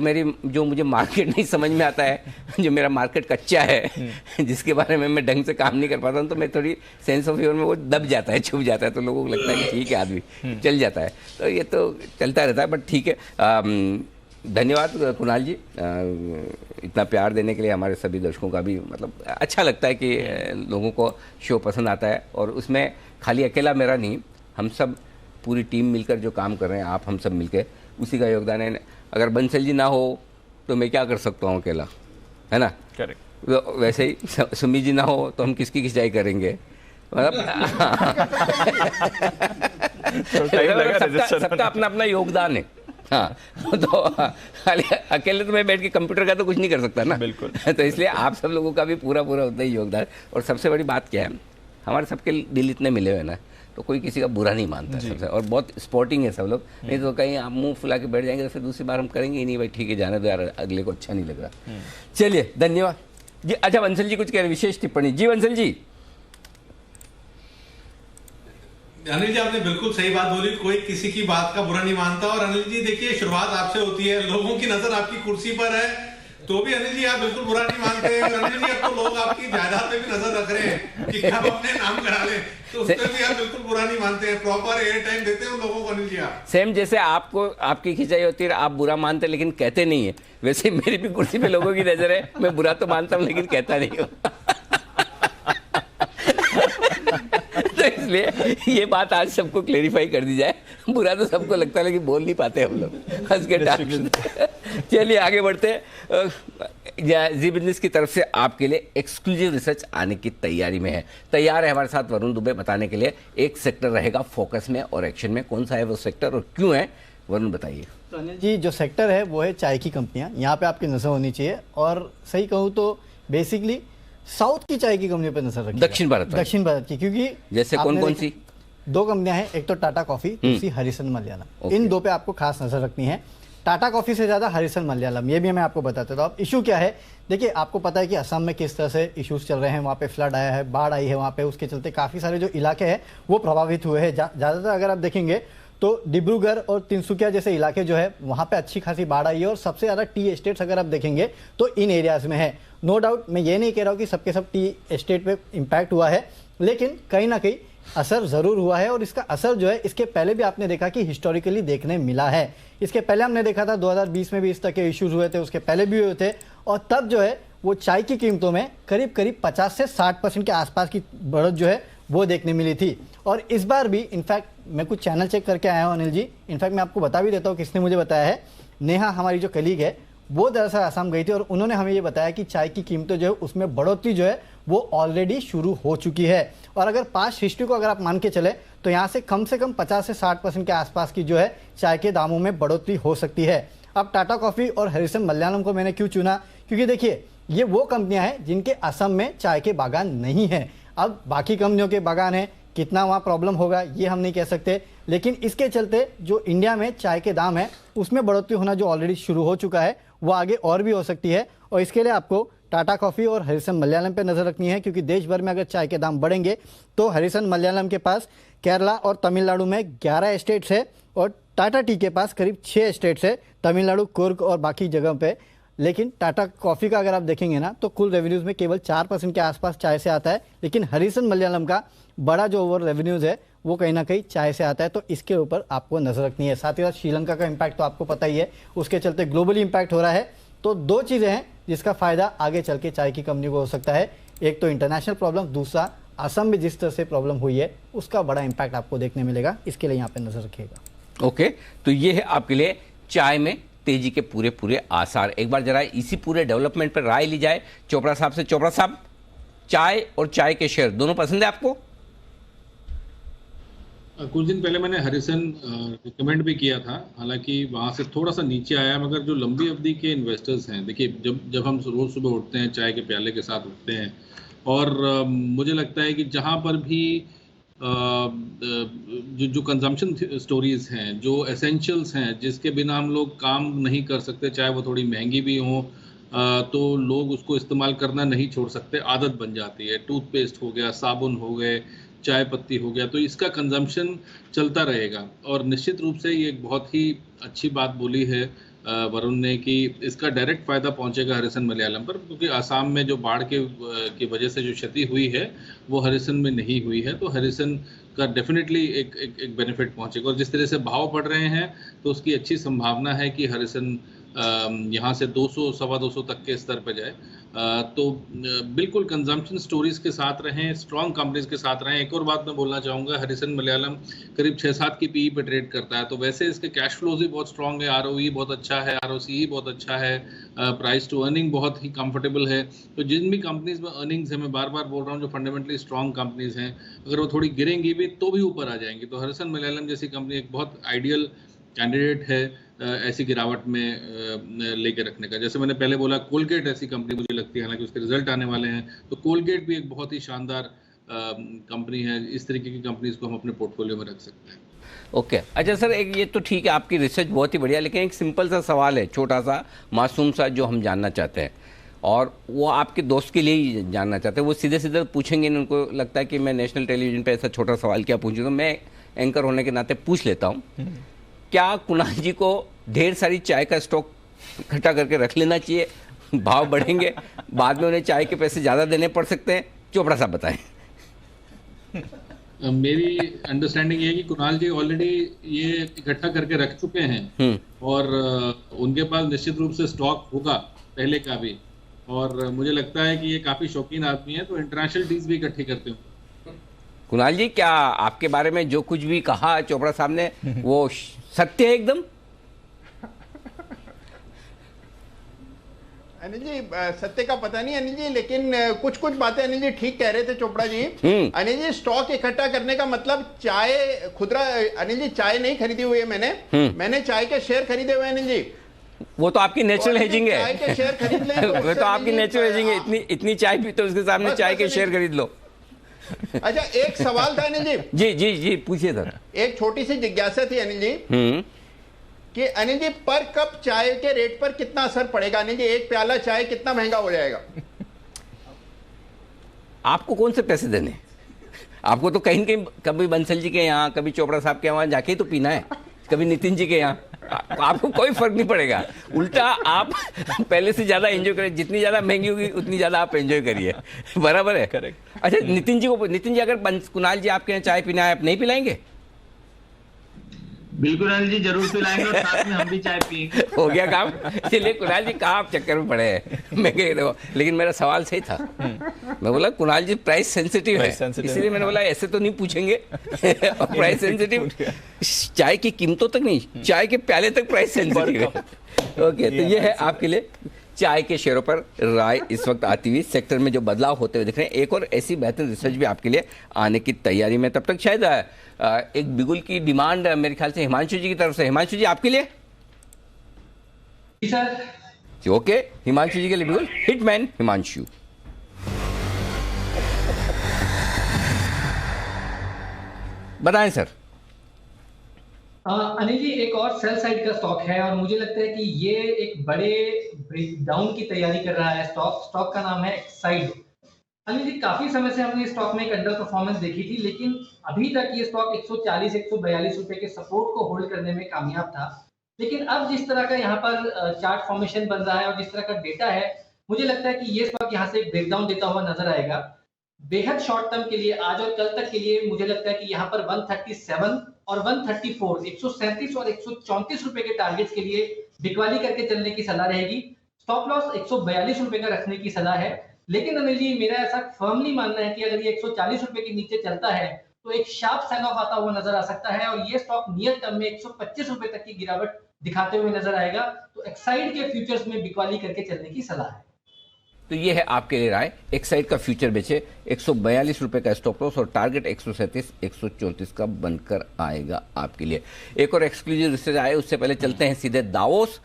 A: मुझे मार्केट नहीं समझ में आता है, जो मेरा मार्केट कच्चा है, जिसके बारे में मैं ढंग से काम नहीं कर पाता हूँ, तो मैं थोड़ी सेंस ऑफ ह्यूमर में वो दब जाता है, छुप जाता है, तो लोगों को लगता है कि ठीक है आदमी चल जाता है। तो ये तो चलता रहता है, बट ठीक है। धन्यवाद कुणाल जी, इतना प्यार देने के लिए। हमारे सभी दर्शकों का भी मतलब अच्छा लगता है कि लोगों को शो पसंद आता है, और उसमें खाली अकेला मेरा नहीं, हम सब पूरी टीम मिलकर जो काम कर रहे हैं, आप हम सब मिलकर, उसी का योगदान है। अगर बंसल जी ना हो तो मैं क्या कर सकता हूँ अकेला, है ना? करेक्ट। तो वैसे ही सुमी जी ना हो तो हम किसकी खिंचाई करेंगे, सबका अपना अपना योगदान है। हाँ, तो अकेले तो मैं बैठ के कंप्यूटर का तो कुछ नहीं कर सकता ना, बिल्कुल। तो इसलिए आप सब लोगों का भी पूरा उतना ही योगदान। और सबसे बड़ी बात क्या है, हमारे सबके दिल इतने मिले हुए ना, तो कोई किसी का बुरा नहीं मानता सबसे, और बहुत स्पोर्टिंग है सब लोग। नहीं तो कहीं आप मुंह फुला के बैठ जाएंगे तो फिर दूसरी बार हम करेंगे ही नहीं, भाई ठीक है जाने दो यार, अगले को अच्छा नहीं लग रहा। चलिए धन्यवाद जी। अच्छा, बंसल जी कुछ कह रहे, विशेष टिप्पणी जी। बंसल जी
H: अनिल जी आपने बिल्कुल सही बात बोली, कोई किसी की बात का बुरा नहीं मानता। और अनिल जी देखिए, शुरुआत आपसे होती है, लोगों की नजर आपकी कुर्सी पर है तो भी अनिल जी आप बिल्कुल बुरा नहीं मानते। अनिल जी अब तो लोग आपकी जायदाद पे भी नजर रख रहे हैं कि कब अपने नाम करा लें, तो उस पर भी आप बिल्कुल बुरा नहीं मानते हैं, प्रॉपर एयर टाइम देते हैं उन लोगों को। अनिल जी आप
A: सेम जैसे आपको आपकी खिंचाई होती है, आप बुरा मानते हैं लेकिन कहते नहीं है, वैसे मेरी भी कुर्सी पे लोगों की नजर है, मैं बुरा तो मानता हूँ लेकिन कहता नहीं हूँ। तो इसलिए ये बात आज सबको क्लेरिफाई कर दी जाए, बुरा तो सबको लगता है लेकिन बोल नहीं पाते हम लोग, हंस के टाइम। चलिए आगे बढ़ते हैं। जी बिजनेस की तरफ से आपके लिए एक्सक्लूसिव रिसर्च आने की तैयारी में है। तैयार है हमारे साथ वरुण दुबे बताने के लिए एक सेक्टर रहेगा फोकस में और एक्शन में। कौन सा है वो सेक्टर और क्यों है, वरुण बताइए।
N: तो अनिल जी, जो सेक्टर है वो है चाय की कंपनियां, यहाँ पे आपकी नजर होनी चाहिए। और सही कहूँ तो बेसिकली साउथ की चाय की कंपनी पे नजर रखिए,
A: दक्षिण भारत
N: की, क्योंकि
A: जैसे कौन सी
N: दो कंपनियां हैं, एक तो टाटा कॉफी, दूसरी हरिसन मलयालम। इन दो पे आपको खास नजर रखनी है। टाटा कॉफी से ज्यादा हरिसन मलयालम, ये भी मैं आपको बताता था। अब इशू क्या है, देखिए आपको पता है कि असम में किस तरह से इश्यूज चल रहे हैं, वहाँ पे फ्लड आया है, बाढ़ आई है वहाँ पे, उसके चलते काफी सारे जो इलाके हैं वो प्रभावित हुए हैं। ज्यादातर अगर आप देखेंगे तो डिब्रूगढ़ और तिनसुकिया जैसे इलाके जो है वहाँ पे अच्छी खासी बाढ़ आई है, और सबसे ज़्यादा टी एस्टेट्स अगर आप देखेंगे तो इन एरियाज में है। नो डाउट, मैं ये नहीं कह रहा हूँ कि सबके सब टी एस्टेट पे इम्पैक्ट हुआ है, लेकिन कहीं ना कहीं असर ज़रूर हुआ है। और इसका असर जो है इसके पहले भी आपने देखा कि हिस्टोरिकली देखने मिला है। इसके पहले हमने देखा था 2020 में भी इस तरह के इश्यूज हुए थे, उसके पहले भी हुए थे, और तब जो है वो चाय की कीमतों में करीब करीब 50 से 60% के आसपास की बढ़त जो है वो देखने मिली थी। और इस बार भी इनफैक्ट मैं कुछ चैनल चेक करके आया हूँ अनिल जी, इनफैक्ट मैं आपको बता भी देता हूँ किसने मुझे बताया है। नेहा हमारी जो कलीग है वो दरअसल असम गई थी और उन्होंने हमें ये बताया कि चाय की कीमतें जो है उसमें बढ़ोतरी जो है वो ऑलरेडी शुरू हो चुकी है। और अगर पास्ट हिस्ट्री को अगर आप मान के चले तो यहाँ से कम 50 से 60% के आसपास की जो है चाय के दामों में बढ़ोतरी हो सकती है। अब टाटा कॉफी और हरिसन मलयालम को मैंने क्यों चुना, क्योंकि देखिए ये वो कंपनियां हैं जिनके असम में चाय के बागान नहीं है। अब बाकी कंपनियों के बागान हैं, कितना वहाँ प्रॉब्लम होगा ये हम नहीं कह सकते, लेकिन इसके चलते जो इंडिया में चाय के दाम है उसमें बढ़ोतरी होना जो ऑलरेडी शुरू हो चुका है वो आगे और भी हो सकती है। और इसके लिए आपको टाटा कॉफी और हरिसन मलयालम पे नजर रखनी है, क्योंकि देश भर में अगर चाय के दाम बढ़ेंगे तो हरिसन मलयालम के पास केरला और तमिलनाडु में 11 एस्टेट्स है और टाटा टी के पास करीब 6 एस्टेट्स है, तमिलनाडु, कुर्ग और बाकी जगह पे। लेकिन टाटा कॉफी का अगर आप देखेंगे ना तो कुल रेवेन्यूज में केवल 4% के आसपास चाय से आता है, लेकिन हरिसन मलयालम का बड़ा जो ओवर रेवेन्यूज है वो कहीं ना कहीं चाय से आता है, तो इसके ऊपर आपको नजर रखनी है। साथ ही साथ श्रीलंका का इम्पैक्ट तो आपको पता ही है, उसके चलते ग्लोबली इम्पैक्ट हो रहा है। तो दो चीजें हैं जिसका फायदा आगे चल के चाय की कंपनी को हो सकता है, एक तो इंटरनेशनल प्रॉब्लम, दूसरा असम में जिस तरह से प्रॉब्लम हुई है उसका बड़ा इम्पैक्ट आपको देखने मिलेगा, इसके लिए यहाँ पे नजर रखिएगा।
A: ओके, तो ये है आपके लिए चाय में तेजी के पूरे आसार। एक बार जरा इसी पूरे डेवलपमेंट पर राय ली जाए चोपड़ा साहब से। चोपड़ा साहब, चाय और चाय के शेयर दोनों पसंद है आपको?
J: कुछ दिन पहले मैंने हरिसन रिकमेंड भी किया था, हालांकि वहाँ से थोड़ा सा नीचे आया, मगर जो लंबी अवधि के इन्वेस्टर्स हैं, देखिए जब हम रोज़ सुबह उठते हैं चाय के प्याले के साथ उठते हैं, और मुझे लगता है कि जहाँ पर भी जो कंजम्पशन स्टोरीज हैं, जो एसेंशियल्स हैं, जिसके बिना हम लोग काम नहीं कर सकते, चाहे वो थोड़ी महंगी भी हो, तो लोग उसको इस्तेमाल करना नहीं छोड़ सकते, आदत बन जाती है। टूथपेस्ट हो गया, साबुन हो गए, चाय पत्ती हो गया, तो इसका कंजम्पशन चलता रहेगा। और निश्चित रूप से ये एक बहुत ही अच्छी बात बोली है वरुण ने कि इसका डायरेक्ट फ़ायदा पहुंचेगा हरिसन मलयालम पर, क्योंकि आसाम में जो बाढ़ की वजह से जो क्षति हुई है वो हरिसन में नहीं हुई है, तो हरिसन का डेफिनेटली एक बेनिफिट पहुंचेगा। और जिस तरह से भाव बढ़ रहे हैं तो उसकी अच्छी संभावना है कि हरिसन यहाँ से 200 सवा 200 तक के स्तर पर जाए। तो बिल्कुल कंजम्पशन स्टोरीज के साथ रहें, स्ट्रॉन्ग कंपनीज के साथ रहें। एक और बात मैं बोलना चाहूँगा, हरिसन मलयालम करीब 6-7 की पीई पे ट्रेड करता है, तो वैसे इसके कैश फ्लोज भी बहुत स्ट्रॉन्ग है, आरओई बहुत अच्छा है, आरओसी बहुत अच्छा है, प्राइस टू अर्निंग बहुत ही कंफर्टेबल है। तो जिन भी कंपनीज में अर्निंग्स है, मैं बार बार बोल रहा हूँ, जो फंडामेंटली स्ट्रॉन्ग कंपनीज हैं, अगर वो थोड़ी गिरेंगी भी तो भी ऊपर आ जाएंगी। तो हरिसन मलयालम जैसी कंपनी एक बहुत आइडियल कैंडिडेट है ऐसी गिरावट में लेके रखने का। जैसे मैंने पहले बोला, कोलगेट ऐसी कंपनी मुझे लगती है, हालांकि उसके रिजल्ट आने वाले हैं, तो कोलगेट भी एक बहुत ही शानदार कंपनी है। इस तरीके की कंपनीज को हम अपने पोर्टफोलियो में रख सकते हैं।
A: ओके, अच्छा सर, एक ये तो ठीक है, आपकी रिसर्च बहुत ही बढ़िया, लेकिन एक सिंपल सा सवाल है, छोटा सा मासूम सा, जो हम जानना चाहते हैं, और वो आपके दोस्त के लिए ही जानना चाहते हैं। वो सीधे सीधे पूछेंगे, उनको लगता है कि मैं नेशनल टेलीविजन पे ऐसा छोटा सवाल क्या पूछूं, तो मैं एंकर होने के नाते पूछ लेता हूँ, क्या कुणाल जी को ढेर सारी चाय का स्टॉक इकट्ठा करके रख लेना चाहिए? भाव बढ़ेंगे, बाद में उन्हें चाय के पैसे ज़्यादा देने पड़ सकते हैं। चोपड़ा साहब बताएं।
J: मेरी अंडरस्टैंडिंग ये है कि कुणाल जी ऑलरेडी ये इकट्ठा करके रख चुके हैं और उनके पास निश्चित रूप से स्टॉक होगा पहले का भी, और मुझे लगता है कि ये काफी शौकीन आदमी है, तो इंटरनेशनल डील्स भी इकट्ठी करते हो।
A: कुणाल जी, क्या आपके बारे में जो कुछ भी कहा चोपड़ा साहब ने वो सत्य है एकदम?
L: अनिल जी, सत्य का पता नहीं अनिल जी, लेकिन कुछ कुछ बातें अनिल जी ठीक कह रहे थे चोपड़ा जी। अनिल जी, स्टॉक इकट्ठा करने का मतलब चाय खुदरा, अनिल जी चाय नहीं खरीदी हुई है मैंने चाय के शेयर खरीदे हुए अनिल जी।
A: वो तो आपकी नेचुरल हेजिंग है।
L: चाय के शेयर खरीद लें
A: वो तो आपकी नेचुरल हेजिंग है। इतनी चाय पीते हो उसके सामने चाय के शेयर खरीद लो।
L: अच्छा, एक सवाल था अनिल जी।
A: जी जी जी, पूछिए सर।
L: एक छोटी सी जिज्ञासा थी अनिल जी कि अनिल जी पर कप चाय के रेट पर कितना असर पड़ेगा? अनिल जी, एक प्याला चाय कितना महंगा हो जाएगा?
A: आपको कौन से पैसे देने? आपको तो कहीं कहीं कभी बंसल जी के यहाँ, कभी चोपड़ा साहब के वहां जाके ही तो पीना है, कभी नितिन जी के यहाँ। आपको कोई फर्क नहीं पड़ेगा। उल्टा आप पहले से ज्यादा एंजॉय करें। जितनी ज्यादा महंगी होगी उतनी ज्यादा आप एंजॉय करिए। बराबर है? करेक्ट। अच्छा, नितिन जी अगर कुणाल जी आपके यहाँ चाय पीना है, आप नहीं पिलाएंगे?
K: बिल्कुल अनिल जी, जरूर पिलाएंगे और साथ में हम भी चाय पिएंगे।
A: हो गया काम। चलिए कुणाल जी, कहाँ आप चक्कर में पड़े हैं? मैं कह रहा हूँ, लेकिन मेरा सवाल सही था। मैं बोला कुणाल जी प्राइस सेंसिटिव है, इसलिए मैंने बोला ऐसे तो नहीं पूछेंगे। प्राइस सेंसिटिव, चाय की कीमतों तक नहीं, चाय के प्याले तक प्राइस सेंसिटिव है। ओके, तो ये है आपके लिए चाय के शेयरों पर राय इस वक्त आती हुई। सेक्टर में जो बदलाव होते हुए दिख रहे हैं, एक और ऐसी बेहतर रिसर्च भी आपके लिए आने की तैयारी में। तब तक शायद एक बिगुल की डिमांड मेरे ख्याल से हिमांशु जी की तरफ से। हिमांशु जी, आपके लिए?
E: जी सर।
A: ओके, हिमांशु जी के लिए बिगुल। हिटमैन हिमांशु। बताएं सर।
E: अनिल जी, एक और सेल साइड का स्टॉक है और मुझे लगता है कि ये एक बड़े ब्रेकडाउन की तैयारी कर रहा है। स्टॉक का नाम है एक्साइड। अनिल जी, काफी समय से हमने स्टॉक में एक अंडर परफॉर्मेंस देखी थी, लेकिन अभी तक ये स्टॉक 140-142 रुपए के सपोर्ट को होल्ड करने में कामयाब था। लेकिन अब जिस तरह का यहाँ पर चार्ट फॉर्मेशन बन रहा है और जिस तरह का डेटा है, मुझे लगता है कि ये स्टॉक यहाँ से एक ब्रेकडाउन देता हुआ नजर आएगा। बेहद शॉर्ट टर्म के लिए, आज और कल तक के लिए, मुझे लगता है कि यहाँ पर 137 और 134, 137 और 134 रुपए के टारगेट्स के लिए बिकवाली करके चलने की सलाह रहेगी। स्टॉप लॉस 142 रुपए का रखने की सलाह है। लेकिन अनिल जी, मेरा ऐसा फर्मली मानना है कि अगर ये 140 रुपए के नीचे चलता है तो एक शार्प सेल ऑफ आता हुआ नजर आ सकता है और ये स्टॉक नियर टर्म में 125 रुपए तक की गिरावट दिखाते हुए नजर आएगा। तो एक्साइड के फ्यूचर्स में बिकवाली करके चलने की सलाह है।
A: तो ये है आपके लिए राय। एक्साइड का फ्यूचर बेचे, 142 रुपए का स्टॉप लॉस और टारगेट 137, 134 का बनकर आएगा आपके लिए। एक और एक्सक्लूसिव रिसर्च आए, उससे पहले चलते हैं सीधे दावोस।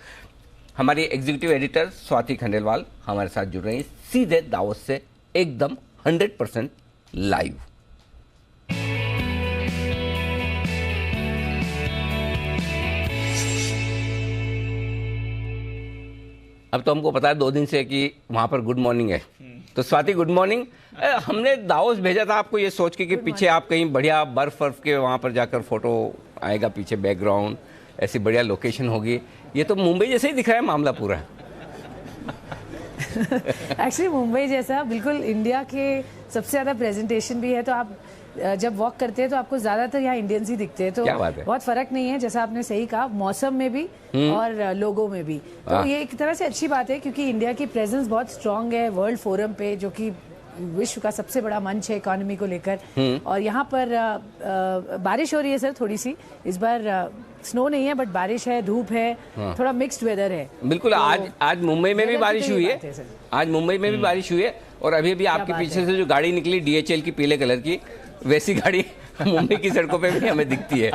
A: हमारी एग्जीक्यूटिव एडिटर स्वाति खंडेलवाल हमारे साथ जुड़ रही हैं सीधे दावोस से, एकदम 100% लाइव। अब तो हमको पता है 2 दिन से कि वहां पर गुड मॉर्निंग है। तो स्वाति, गुड मॉर्निंग। हमने दावोस भेजा था आपको ये सोच के कि पीछे आप कहीं बढ़िया बर्फ के वहां पर जाकर फोटो आएगा, पीछे बैकग्राउंड, ऐसी बढ़िया लोकेशन होगी। ये तो मुंबई जैसे ही दिख रहा है मामला पूरा।
O: एक्चुअली मुंबई जैसा, बिल्कुल इंडिया के सबसे ज़्यादा प्रेजेंटेशन भी है। तो आप जब वॉक करते हैं तो आपको ज्यादातर यहाँ इंडियंस ही दिखते हैं, तो बहुत फर्क नहीं है, जैसा आपने सही कहा, मौसम में भी और लोगों में भी। तो ये एक तरह से अच्छी बात है क्योंकि इंडिया की प्रेजेंस बहुत स्ट्रांग है वर्ल्ड फोरम पे, जो कि विश्व का सबसे बड़ा मंच है इकोनॉमी को लेकर। और यहाँ पर बारिश हो रही है सर, थोड़ी सी इस बार स्नो नहीं है बट बारिश है, धूप है, थोड़ा मिक्स्ड वेदर है।
A: बिल्कुल। तो आज मुंबई में भी बारिश हुई है, आज मुंबई में भी बारिश हुई है। और अभी भी आपके पीछे से जो गाड़ी निकली DHL की पीले कलर की, वैसी गाड़ी मुंबई की सड़कों पे भी हमें दिखती है।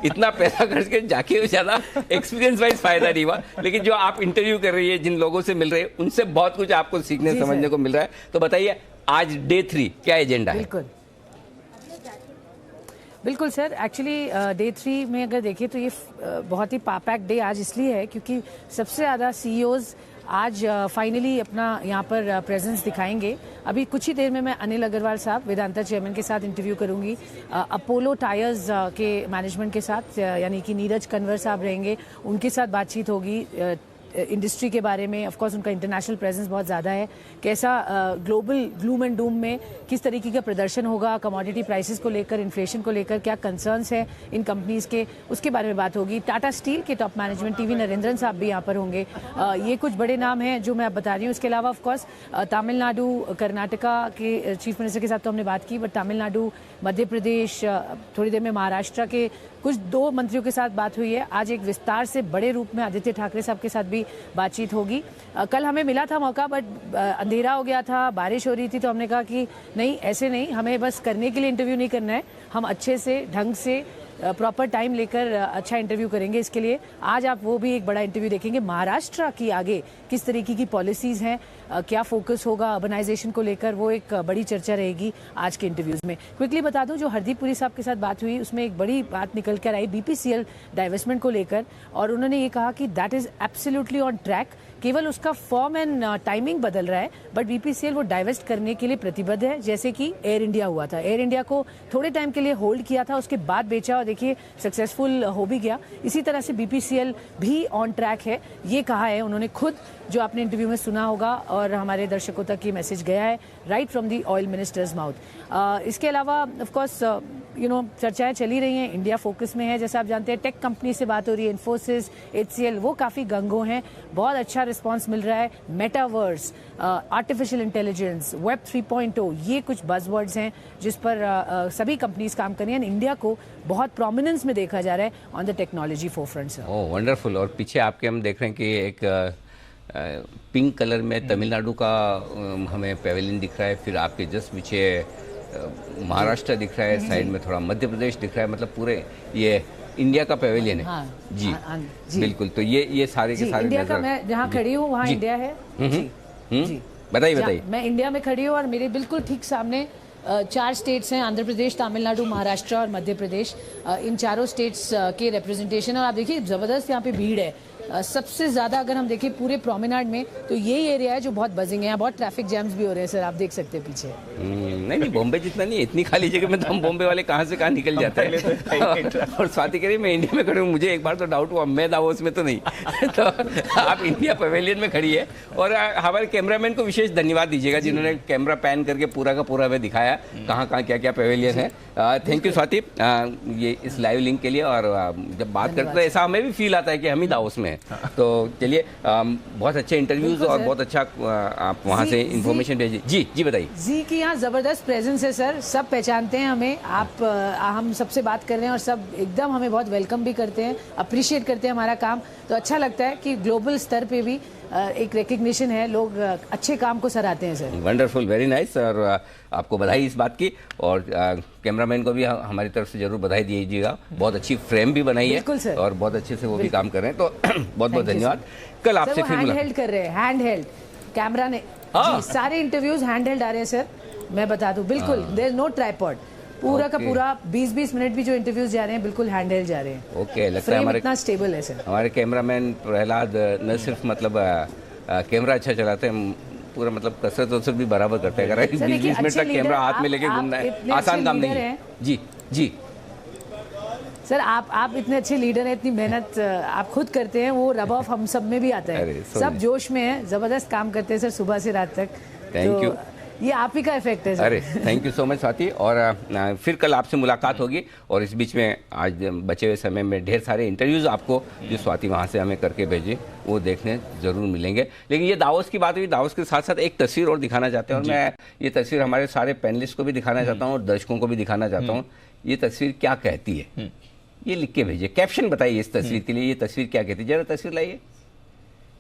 A: इतना पैसा खर्च के जाके ज्यादा एक्सपीरियंस वाइज फायदा नहीं हुआ, लेकिन जो आप इंटरव्यू कर रही है, जिन लोगों से मिल रहे हैं, उनसे बहुत कुछ आपको सीखने समझने को मिल रहा है। तो बताइए आज डे 3 क्या एजेंडा है?
O: बिल्कुल सर, एक्चुअली डे 3 में अगर देखें तो ये बहुत ही पैक्ड डे आज इसलिए है क्योंकि सबसे ज़्यादा CEOs आज फाइनली अपना यहाँ पर प्रेजेंस दिखाएंगे। अभी कुछ ही देर में मैं अनिल अग्रवाल साहब वेदांता चेयरमैन के साथ इंटरव्यू करूंगी। अपोलो टायर्स के मैनेजमेंट के साथ यानी कि नीरज कन्वर साहब रहेंगे, उनके साथ बातचीत होगी इंडस्ट्री के बारे में। ऑफ कोर्स उनका इंटरनेशनल प्रेजेंस बहुत ज़्यादा है, कैसा ग्लोबल ग्लूम एंड डूम में किस तरीके का प्रदर्शन होगा, कमोडिटी प्राइसेस को लेकर, इन्फ्लेशन को लेकर क्या कंसर्न्स है इन कंपनीज के, उसके बारे में बात होगी। टाटा स्टील के टॉप मैनेजमेंट टीवी नरेंद्रन साहब भी यहाँ पर होंगे। ये कुछ बड़े नाम हैं जो मैं आप बता रही हूँ। इसके अलावा ऑफकोर्स तमिलनाडु, कर्नाटका के चीफ मिनिस्टर के साथ तो हमने बात की, बट तमिलनाडु, मध्य प्रदेश, थोड़ी देर में महाराष्ट्र के कुछ 2 मंत्रियों के साथ बात हुई है। आज एक विस्तार से बड़े रूप में आदित्य ठाकरे साहब के साथ भी बातचीत होगी। कल हमें मिला था मौका, बट अंधेरा हो गया था, बारिश हो रही थी, तो हमने कहा कि नहीं, ऐसे नहीं, हमें बस करने के लिए इंटरव्यू नहीं करना है, हम अच्छे से ढंग से प्रॉपर टाइम लेकर अच्छा इंटरव्यू करेंगे। इसके लिए आज आप वो भी एक बड़ा इंटरव्यू देखेंगे। महाराष्ट्र की आगे किस तरीके की पॉलिसीज हैं, क्या फोकस होगा अर्बनाइजेशन को लेकर, वो एक बड़ी चर्चा रहेगी आज के इंटरव्यूज में। क्विकली बता दूं, जो हरदीप पुरी साहब के साथ बात हुई उसमें एक बड़ी बात निकल कर आई BPCL डाइवेस्टमेंट को लेकर, और उन्होंने ये कहा कि that is absolutely on track, केवल उसका फॉर्म एंड टाइमिंग बदल रहा है, बट BPCL वो डाइवेस्ट करने के लिए प्रतिबद्ध है। जैसे कि एयर इंडिया हुआ था, एयर इंडिया को थोड़े टाइम के लिए होल्ड किया था, उसके बाद बेचा और देखिए सक्सेसफुल हो भी गया। इसी तरह से BPCL भी ऑन ट्रैक है, ये कहा है उन्होंने खुद, जो आपने इंटरव्यू में सुना होगा और हमारे दर्शकों तक ये मैसेज गया है right from the oil ministers mouth. इसके अलावा ऑफ कोर्स चर्चाएं चली रही हैं, इंडिया फोकस में है। जैसा आप जानते हैं, टेक कंपनी से बात हो रही है, इन्फोसिस, HCL, वो काफ़ी गंगो हैं, बहुत अच्छा रिस्पांस मिल रहा है। मेटावर्स, आर्टिफिशियल इंटेलिजेंस, वेब 3.0, ये कुछ बज़वर्ड्स हैं जिस पर सभी कंपनीज काम कर रही हैं। इंडिया को बहुत प्रोमिनेंस में देखा जा रहा है ऑन द टेक्नोलॉजी फोरफ्रंट से।
A: ओह वंडरफुल। और पीछे आपके हम देख रहे हैं कि एक पिंक कलर में तमिलनाडु का हमें पेवेलियन दिख रहा है, फिर आपके जस्ट पीछे महाराष्ट्र दिख रहा है, साइड में थोड़ा मध्य प्रदेश दिख रहा है, मतलब पूरे ये इंडिया का पेवेलियन है।
O: हाँ,
A: जी, बिल्कुल। तो ये सारे के सारे
O: इंडिया का, मैं जहाँ खड़ी हूँ वहाँ इंडिया है।
A: जी, बताइए।
O: मैं इंडिया में खड़ी हूँ और मेरे बिल्कुल ठीक सामने 4 स्टेट्स हैं, आंध्र प्रदेश, तमिलनाडु, महाराष्ट्र और मध्य प्रदेश। इन चारों स्टेट्स के रिप्रेजेंटेशन, और आप देखिए ज़बरदस्त यहाँ पे भीड़ है। सबसे ज़्यादा अगर हम देखें पूरे प्रोमेनाड में तो यही एरिया है जो बहुत बजिंग है, यहाँ बहुत ट्रैफिक जैम्स भी हो रहे हैं सर, आप देख सकते हैं पीछे।
A: नहीं, बॉम्बे जितना नहीं है, इतनी खाली जगह में तो हम बॉम्बे वाले कहाँ से कहाँ निकल जाते हैं। और स्वाति कह रही मैं इंडिया में खड़ी हूँ, मुझे एक बार तो डाउट हुआ, मैं दावोस में तो नहीं। तो आप इंडिया पवेलियन में खड़ी है, और हमारे कैमरामैन को विशेष धन्यवाद दीजिएगा जिन्होंने कैमरा पैन करके पूरा का पूरा हमें दिखाया कहाँ कहाँ क्या क्या पवेलियन है। थैंक यू स्वाति ये इस लाइव लिंक के लिए। और जब बात करते हैं ऐसा हमें भी फील आता है कि हम ही दावोस में हैं। तो चलिए, बहुत अच्छे इंटरव्यूज और बहुत अच्छा आप वहाँ से इंफॉर्मेशन भेजिए। जी बताइए।
O: जी की यहाँ जबरदस्त प्रेजेंस है सर, सब पहचानते हैं हमें, आप हम सबसे बात कर रहे हैं और सब एकदम हमें बहुत वेलकम भी करते हैं, अप्रिशिएट करते हैं हमारा काम। तो अच्छा लगता है कि ग्लोबल स्तर पे भी एक रिकग्निशन है, लोग अच्छे काम को सराहते हैं सर।
A: Wonderful, very nice. और आपको बधाई इस बात की, और कैमरामैन को भी हमारी तरफ से जरूर बधाई दीजिएगा। बहुत अच्छी फ्रेम भी बनाई है और बहुत अच्छे से वो भी काम कर रहे हैं, तो बहुत बहुत धन्यवाद। कल आपसे फिर
O: हैंड हेल्ड कर रहे हैं, हैंड हेल्ड कैमरा ने जी, सारे इंटरव्यूज हैंड हेल्ड आ रहे हैं सर, मैं बता दूं बिल्कुल, देयर इज नो ट्राइपॉड, पूरा का पूरा 20-20 मिनट भी जो इंटरव्यूज जा रहे हैं बिल्कुल हैंड हेल्ड जा रहे हैं।
A: ओके, लगता है हमारे
O: इतना स्टेबल है सर।
A: हमारे कैमरामैन प्रहलाद न सिर्फ मतलब कैमरा अच्छा चलाते हैं, पूरा मतलब कसरत भी बराबर करते हैं। अगर 20-20 मिनट तक कैमरा हाथ में लेके घूमना है आसान काम नहीं है। जी
O: सर, आप इतने अच्छे लीडर हैं, इतनी मेहनत आप खुद करते हैं, वो रब ऑफ हम सब में भी आता है, सब जोश में है, जबरदस्त काम करते हैं सर सुबह से रात तक।
A: थैंक यू,
O: ये आप ही का इफेक्ट है सर।
A: अरे thank you so much Swati. और फिर कल आपसे मुलाकात होगी, और इस बीच में आज बचे हुए समय में ढेर सारे इंटरव्यूज़ आपको जो स्वाति वहाँ से हमें करके भेजी वो देखने ज़रूर मिलेंगे। लेकिन ये दावोस की बात हुई, दावोस के साथ साथ एक तस्वीर और दिखाना चाहते हैं, और मैं ये तस्वीर हमारे सारे पैनलिस्ट को भी दिखाना चाहता हूँ और दर्शकों को भी दिखाना चाहता हूँ। ये तस्वीर क्या कहती है, ये लिख के भेजिए, कैप्शन बताइए इस तस्वीर के लिए, ये तस्वीर क्या कहती है। जरा तस्वीर लाइए,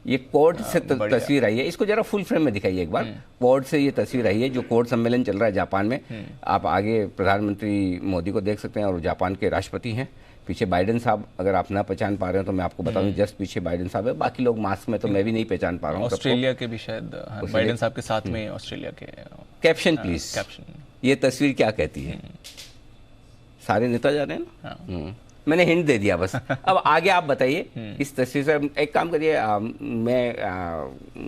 A: ये कोर्ट से तस्वीर आई है, इसको जरा फुल फ्रेम में दिखाइए एक बार। कोर्ट से ये तस्वीर आई है, जो कोर्ट सम्मेलन चल रहा है जापान में। आप आगे प्रधानमंत्री मोदी को देख सकते हैं और जापान के राष्ट्रपति हैं। पीछे बाइडेन साहब, अगर आप ना पहचान पा रहे हो तो मैं आपको बता दूं, जस्ट पीछे बाइडेन साहब है, बाकी लोग मास्क में, तो मैं भी नहीं पहचान पा रहा हूँ।
B: ऑस्ट्रेलिया के भी शायद बाइडेन साहब के साथ में ऑस्ट्रेलिया के।
A: कैप्शन प्लीज, ये तस्वीर क्या कहती है। सारे नेता जा रहे हैं ना। मैंने हिंट दे दिया बस। अब आगे आप बताइए इस तस्वीर से। एक काम करिए, मैं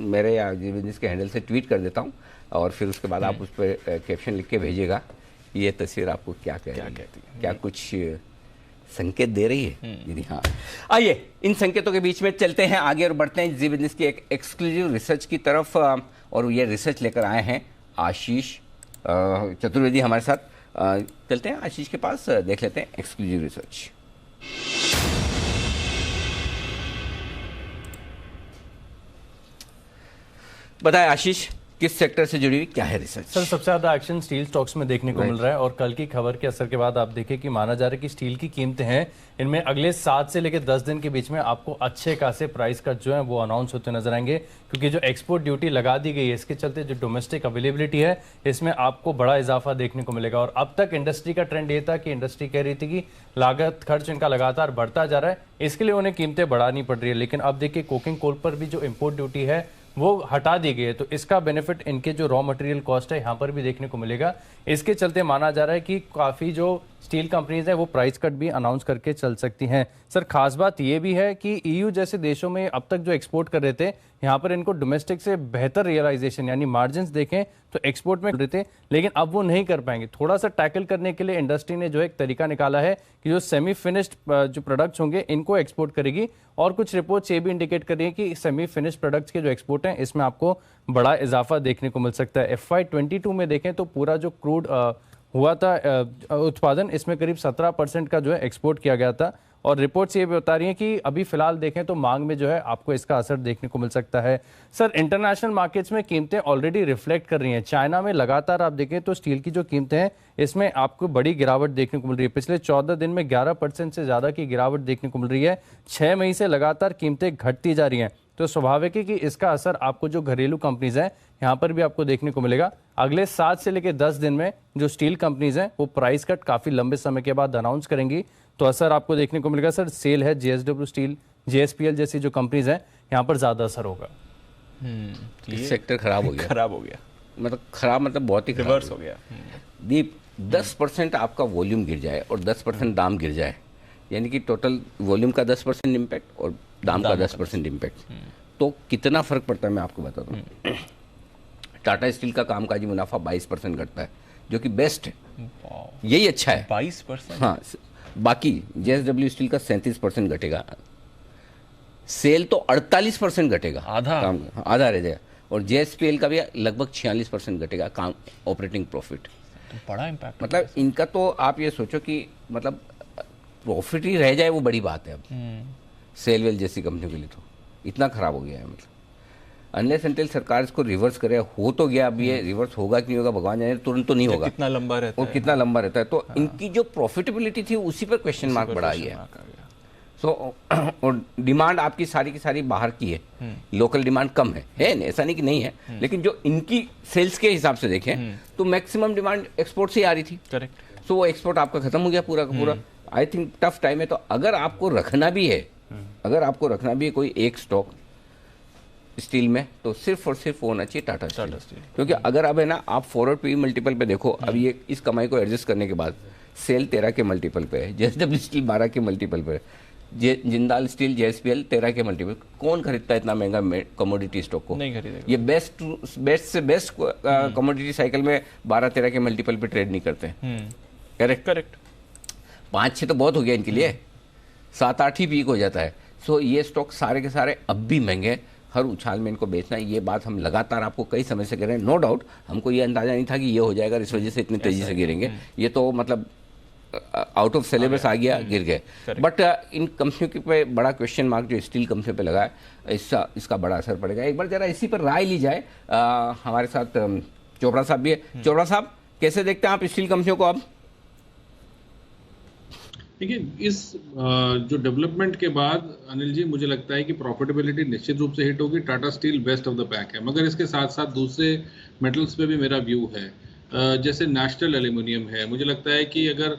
A: मेरे बिजनेस के हैंडल से ट्वीट कर देता हूँ और फिर उसके बाद आप उस पर कैप्शन लिख के भेजिएगा। ये तस्वीर आपको क्या कहती है, क्या कुछ संकेत दे रही है? यदि हाँ, आइए इन संकेतों के बीच में चलते हैं आगे और बढ़ते हैं जी बिजनेस की एक एक्सक्लूसिव रिसर्च की तरफ। और ये रिसर्च लेकर आए हैं आशीष चतुर्वेदी हमारे साथ। चलते हैं आशीष के पास, देख लेते हैं एक्सक्लूसिव रिसर्च। बताएं आशीष, किस सेक्टर से जुड़ी हुई क्या है रिसर्च?
P: सर सबसे ज्यादा एक्शन स्टील स्टॉक्स में देखने को मिल रहा है और कल की खबर के असर के बाद आप देखें कि माना जा रहा है कि स्टील की कीमतें हैं इनमें अगले 7 से लेकर 10 दिन के बीच में आपको अच्छे खासे प्राइस कट जो है वो अनाउंस होते नजर आएंगे, क्योंकि जो एक्सपोर्ट ड्यूटी लगा दी गई है इसके चलते जो डोमेस्टिक अवेलेबिलिटी है इसमें आपको बड़ा इजाफा देखने को मिलेगा। और अब तक इंडस्ट्री का ट्रेंड ये था कि इंडस्ट्री कह रही थी कि लागत खर्च इनका लगातार बढ़ता जा रहा है, इसके लिए उन्हें कीमतें बढ़ानी पड़ रही है। लेकिन अब देखिए कोकिंग कोल पर भी जो इम्पोर्ट ड्यूटी है वो हटा दी गई है, तो इसका बेनिफिट इनके जो रॉ मटेरियल कॉस्ट है यहाँ पर भी देखने को मिलेगा। इसके चलते माना जा रहा है कि काफ़ी जो स्टील कंपनीज है वो प्राइस कट भी अनाउंस करके चल सकती हैं। सर खास बात ये भी है कि ईयू जैसे देशों में अब तक जो एक्सपोर्ट कर रहे थे यहाँ पर इनको डोमेस्टिक से बेहतर रियलाइजेशन यानी मार्जिन्स देखें तो एक्सपोर्ट में रहे थे, लेकिन अब वो नहीं कर पाएंगे। थोड़ा सा टैकल करने के लिए इंडस्ट्री ने जो एक तरीका निकाला है कि जो सेमी फिनिश्ड जो प्रोडक्ट्स होंगे इनको एक्सपोर्ट करेगी। और कुछ रिपोर्ट्स ये भी इंडिकेट कर रही है कि सेमी फिनिश्ड प्रोडक्ट्स के जो एक्सपोर्ट हैं इसमें आपको बड़ा इजाफा देखने को मिल सकता है। FY22 में देखें तो पूरा जो क्रूड हुआ था उत्पादन, इसमें करीब 17% का जो है एक्सपोर्ट किया गया था। और रिपोर्ट्स ये भी बता रही हैं कि अभी फिलहाल देखें तो मांग में जो है आपको इसका असर देखने को मिल सकता है। सर इंटरनेशनल मार्केट्स में कीमतें ऑलरेडी रिफ्लेक्ट कर रही हैं। चाइना में लगातार आप देखें तो स्टील की जो कीमतें हैं इसमें आपको बड़ी गिरावट देखने को मिल रही है। पिछले 14 दिन में 11% से ज़्यादा की गिरावट देखने को मिल रही है। 6 मई से लगातार कीमतें घटती जा रही हैं, तो स्वाभाविक है कि इसका असर आपको जो घरेलू कंपनीज हैं यहाँ पर भी आपको देखने को मिलेगा। अगले 7 से लेकर 10 दिन में जो स्टील कंपनीज हैं वो प्राइस कट काफ़ी लंबे समय के बाद अनाउंस करेंगी, तो असर आपको देखने को मिलेगा। सर सेल है, JSW स्टील, JSPL जैसी जो कंपनीज हैं यहाँ पर ज़्यादा असर होगा।
A: सेक्टर खराब हो गया, मतलब खराब मतलब बहुत ही रिवर्स हो गया। दीप 10% आपका वॉल्यूम गिर जाए और 10% दाम गिर जाए, यानी कि टोटल वॉल्यूम का 10% इम्पैक्ट और दाम का 10% इम्पैक्ट, तो कितना फर्क पड़ता है मैं आपको बताता हूँ। टाटा स्टील का कामकाजी मुनाफा 22% घटता है, जो कि बेस्ट है, यही अच्छा है
B: 22%।
A: हाँ, बाकी JSW स्टील का 37% घटेगा, सेल तो 48% घटेगा, आधा रह जाएगा। और JSPL का भी लगभग 46% घटेगा काम ऑपरेटिंग प्रॉफिट।
B: तो बड़ा इम्पैक्ट,
A: मतलब इनका तो आप ये सोचो कि मतलब प्रॉफिट ही रह जाए वो बड़ी बात है। अब सेल वेल जैसी कंपनी के लिए तो इतना खराब हो गया है, मतलब अनलेस अनटिल सरकार इसको रिवर्स करे। हो तो गया, अब ये रिवर्स होगा कि नहीं होगा भगवान जाने, तुरंत तो नहीं होगा,
B: कितना लंबा रहता है,
A: और कितना लंबा रहता है। तो इनकी जो प्रॉफिटेबिलिटी थी उसी पर क्वेश्चन मार्क बढ़ा है। सो और डिमांड आपकी सारी की सारी बाहर की है, लोकल डिमांड कम है ऐसा नहीं कि नहीं है, लेकिन जो इनकी सेल्स के हिसाब से देखें तो मैक्सिमम डिमांड एक्सपोर्ट से ही आ रही थी।
B: करेक्ट।
A: सो वो एक्सपोर्ट आपका खत्म हो गया पूरा का पूरा। आई थिंक टफ टाइम है। तो अगर आपको रखना भी है, कोई एक स्टॉक स्टील में, तो सिर्फ और सिर्फ होना चाहिए टाटा स्टील। क्योंकि अगर अब है ना आप फॉरवर्ड पी मल्टीपल पे देखो, अब ये इस कमाई को एडजस्ट करने के बाद सेल 13 के मल्टीपल पे है, JSW स्टील 12 के मल्टीपल पे है, जिंदाल स्टील JSPL 13 के मल्टीपल। कौन खरीदता है इतना महंगा कमोडिटी स्टॉक को?
B: नहीं खरीदेगा।
A: ये बेस्ट से बेस्ट कमोडिटी साइकिल में 12-13 के मल्टीपल पे ट्रेड नहीं करते। करेक्ट। 5-6 तो बहुत हो गया इनके लिए, 7-8 ही पीक हो जाता है। सो ये स्टॉक सारे के सारे अब भी महंगे, हर उछाल में इनको बेचना है। ये बात हम लगातार आपको कई समय से कह रहे हैं। नो डाउट हमको ये अंदाजा नहीं था कि ये हो जाएगा, इस वजह से इतनी तेजी से गिरेंगे। ये तो मतलब आउट ऑफ सिलेबस आ गया, गिर गए। बट इन कंपनियों के पे बड़ा क्वेश्चन मार्क जो स्टील कंपनी पे लगा है, इसका बड़ा असर पड़ेगा। एक बार जरा इसी पर राय ली जाए। हमारे साथ चोपड़ा साहब भी है। चोपड़ा साहब, कैसे देखते हैं आप स्टील कंपनियों को अब?
J: देखिए, इस जो डेवलपमेंट के बाद अनिल जी, मुझे लगता है कि प्रॉफिटेबिलिटी निश्चित रूप से हिट होगी। Tata steel best of the pack है, मगर इसके साथ साथ दूसरे मेटल्स पे भी मेरा व्यू है। जैसे नेशनल एल्यूमिनियम है, मुझे लगता है कि अगर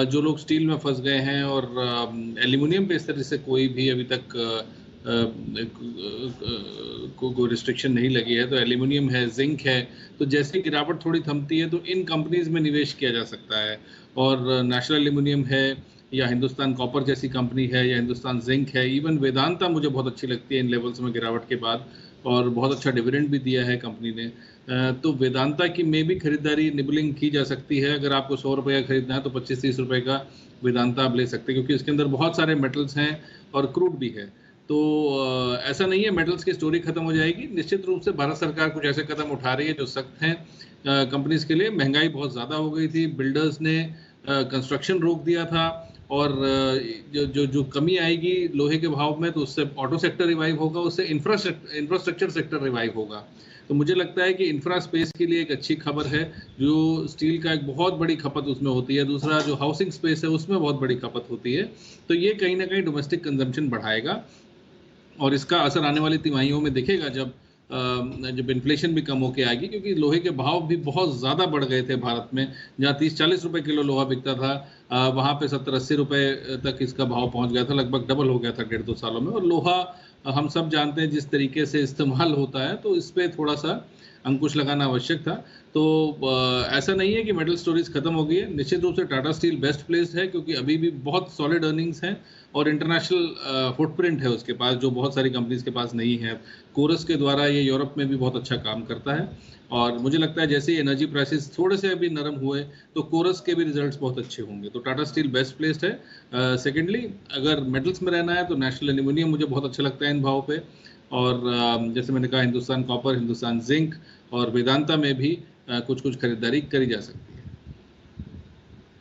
J: जो लोग स्टील में फंस गए हैं और एल्यूमिनियम पे इस तरह से कोई भी अभी तक कोई रिस्ट्रिक्शन नहीं लगी है, तो एल्यूमिनियम है, जिंक है, तो जैसे गिरावट थोड़ी थमती है तो इन कंपनीज में निवेश किया जा सकता है। और नेशनल एल्यूमिनियम है, या हिंदुस्तान कॉपर जैसी कंपनी है, या हिंदुस्तान जिंक है, इवन वेदांता मुझे बहुत अच्छी लगती है इन लेवल्स में गिरावट के बाद, और बहुत अच्छा डिविडेंड भी दिया है कंपनी ने। तो वेदांता की में भी खरीदारी निबलिंग की जा सकती है। अगर आपको 100 रुपये का खरीदना है तो 25-30 रुपये का वेदांता आप ले सकते हैं, क्योंकि इसके अंदर बहुत सारे मेटल्स हैं और क्रूड भी है। तो ऐसा नहीं है मेटल्स की स्टोरी खत्म हो जाएगी। निश्चित रूप से भारत सरकार कुछ ऐसे कदम उठा रही है जो सख्त हैं कंपनीज के लिए। महंगाई बहुत ज़्यादा हो गई थी, बिल्डर्स ने कंस्ट्रक्शन रोक दिया था, और जो कमी आएगी लोहे के भाव में, तो उससे ऑटो सेक्टर रिवाइव होगा, उससे इंफ्रास्ट्रक्चर सेक्टर रिवाइव होगा। तो मुझे लगता है कि इंफ्रा स्पेस के लिए एक अच्छी खबर है, जो स्टील का एक बहुत बड़ी खपत उसमें होती है। दूसरा जो हाउसिंग स्पेस है उसमें बहुत बड़ी खपत होती है। तो ये कहीं ना कहीं डोमेस्टिक कंजम्पशन बढ़ाएगा, और इसका असर आने वाली तिमाहियों में दिखेगा जब इन्फ्लेशन भी कम होके आएगी, क्योंकि लोहे के भाव भी बहुत ज़्यादा बढ़ गए थे भारत में। जहाँ 30-40 रुपये किलो लोहा बिकता था, वहाँ पे 70-80 रुपये तक इसका भाव पहुँच गया था, लगभग डबल हो गया था 1.5-2 सालों में। और लोहा हम सब जानते हैं जिस तरीके से इस्तेमाल होता है, तो इस पर थोड़ा सा अंकुश लगाना आवश्यक था। तो ऐसा नहीं है कि मेटल स्टोरीज खत्म हो गई है। निश्चित रूप से टाटा स्टील बेस्ट प्लेस्ड है, क्योंकि अभी भी बहुत सॉलिड अर्निंग्स हैं और इंटरनेशनल फुटप्रिंट है उसके पास, जो बहुत सारी कंपनीज के पास नहीं है। कोरस के द्वारा ये यूरोप में भी बहुत अच्छा काम करता है, और मुझे लगता है जैसे ही एनर्जी प्राइसेस थोड़े से अभी नरम हुए तो कोरस के भी रिजल्ट्स बहुत अच्छे होंगे। तो टाटा स्टील बेस्ट प्लेस्ड है। सेकेंडली, अगर मेटल्स में रहना है तो नेशनल एल्यूमिनियम मुझे बहुत अच्छा लगता है इन भाव पे, और जैसे मैंने कहा हिंदुस्तान कॉपर, हिंदुस्तान जिंक और वेदांता में भी कुछ खरीदारी करी जा सकती है।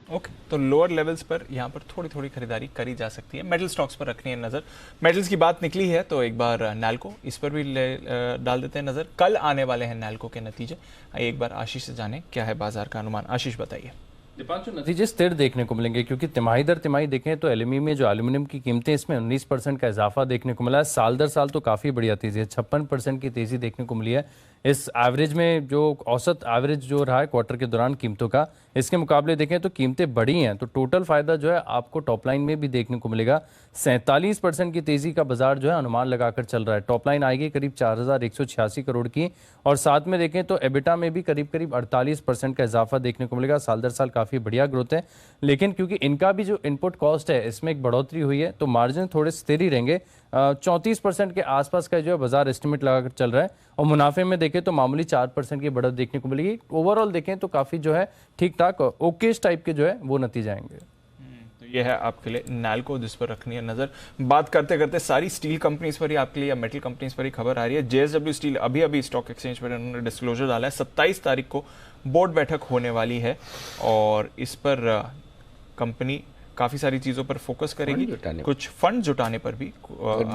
B: ओके, तो लोअर लेवल्स पर यहाँ पर थोड़ी थोड़ी खरीदारी करी जा सकती है। मेटल स्टॉक्स पर रखनी है नज़र। मेटल्स की बात निकली है तो एक बार नैल्को, इस पर भी डाल देते हैं नज़र। कल आने वाले हैं नैल्को के नतीजे। आइए एक बार आशीष से जाने क्या है बाजार का अनुमान। आशीष बताइए।
P: दीपांशु, नतीजे स्थिर देखने को मिलेंगे, क्योंकि तिमाही दर तिमाही देखें तो एल्यूमिनियम में जो एल्यूमिनियम की कीमतें, इसमें 19% का इजाफा देखने को मिला है। साल दर साल तो काफ़ी बढ़िया तेज़ी है, 56% की तेज़ी देखने को मिली है। इस एवरेज में जो औसत एवरेज जो रहा है क्वार्टर के दौरान कीमतों का, इसके मुकाबले देखें तो कीमतें बढ़ी हैं, तो टोटल फायदा जो है आपको टॉप लाइन में भी देखने को मिलेगा। 47% की तेज़ी का बाजार जो है अनुमान लगाकर चल रहा है। टॉप लाइन आएगी करीब 4186 करोड़ की, और साथ में देखें तो एबिटा में भी करीब 48% का इजाफा देखने को मिलेगा। साल दर साल काफ़ी बढ़िया ग्रोथ है, लेकिन क्योंकि इनका भी जो इनपुट कॉस्ट है इसमें एक बढ़ोतरी हुई है, तो मार्जिन थोड़े स्थिर ही रहेंगे। 34% के आसपास का जो है बाजार एस्टिमेट लगाकर चल रहा है, और मुनाफे में देखें तो मामूली 4% की बढ़त देखने को मिलेगी। ओवरऑल देखें तो काफ़ी जो है ठीक ठाक ओकेश टाइप के जो है वो नतीजे आएंगे।
B: तो ये है आपके लिए नैल्को, जिस पर रखनी है नजर। बात करते करते सारी स्टील कंपनीज पर ही आपके लिए या मेटल कंपनीज पर ही खबर आ रही है। जेएसडब्ल्यू स्टील अभी अभी स्टॉक एक्सचेंज पर उन्होंने डिस्क्लोजर डाला है। 27 तारीख को बोर्ड बैठक होने वाली है, और इस पर कंपनी काफी सारी चीजों पर फोकस करेगी, कुछ फंड जुटाने पर भी।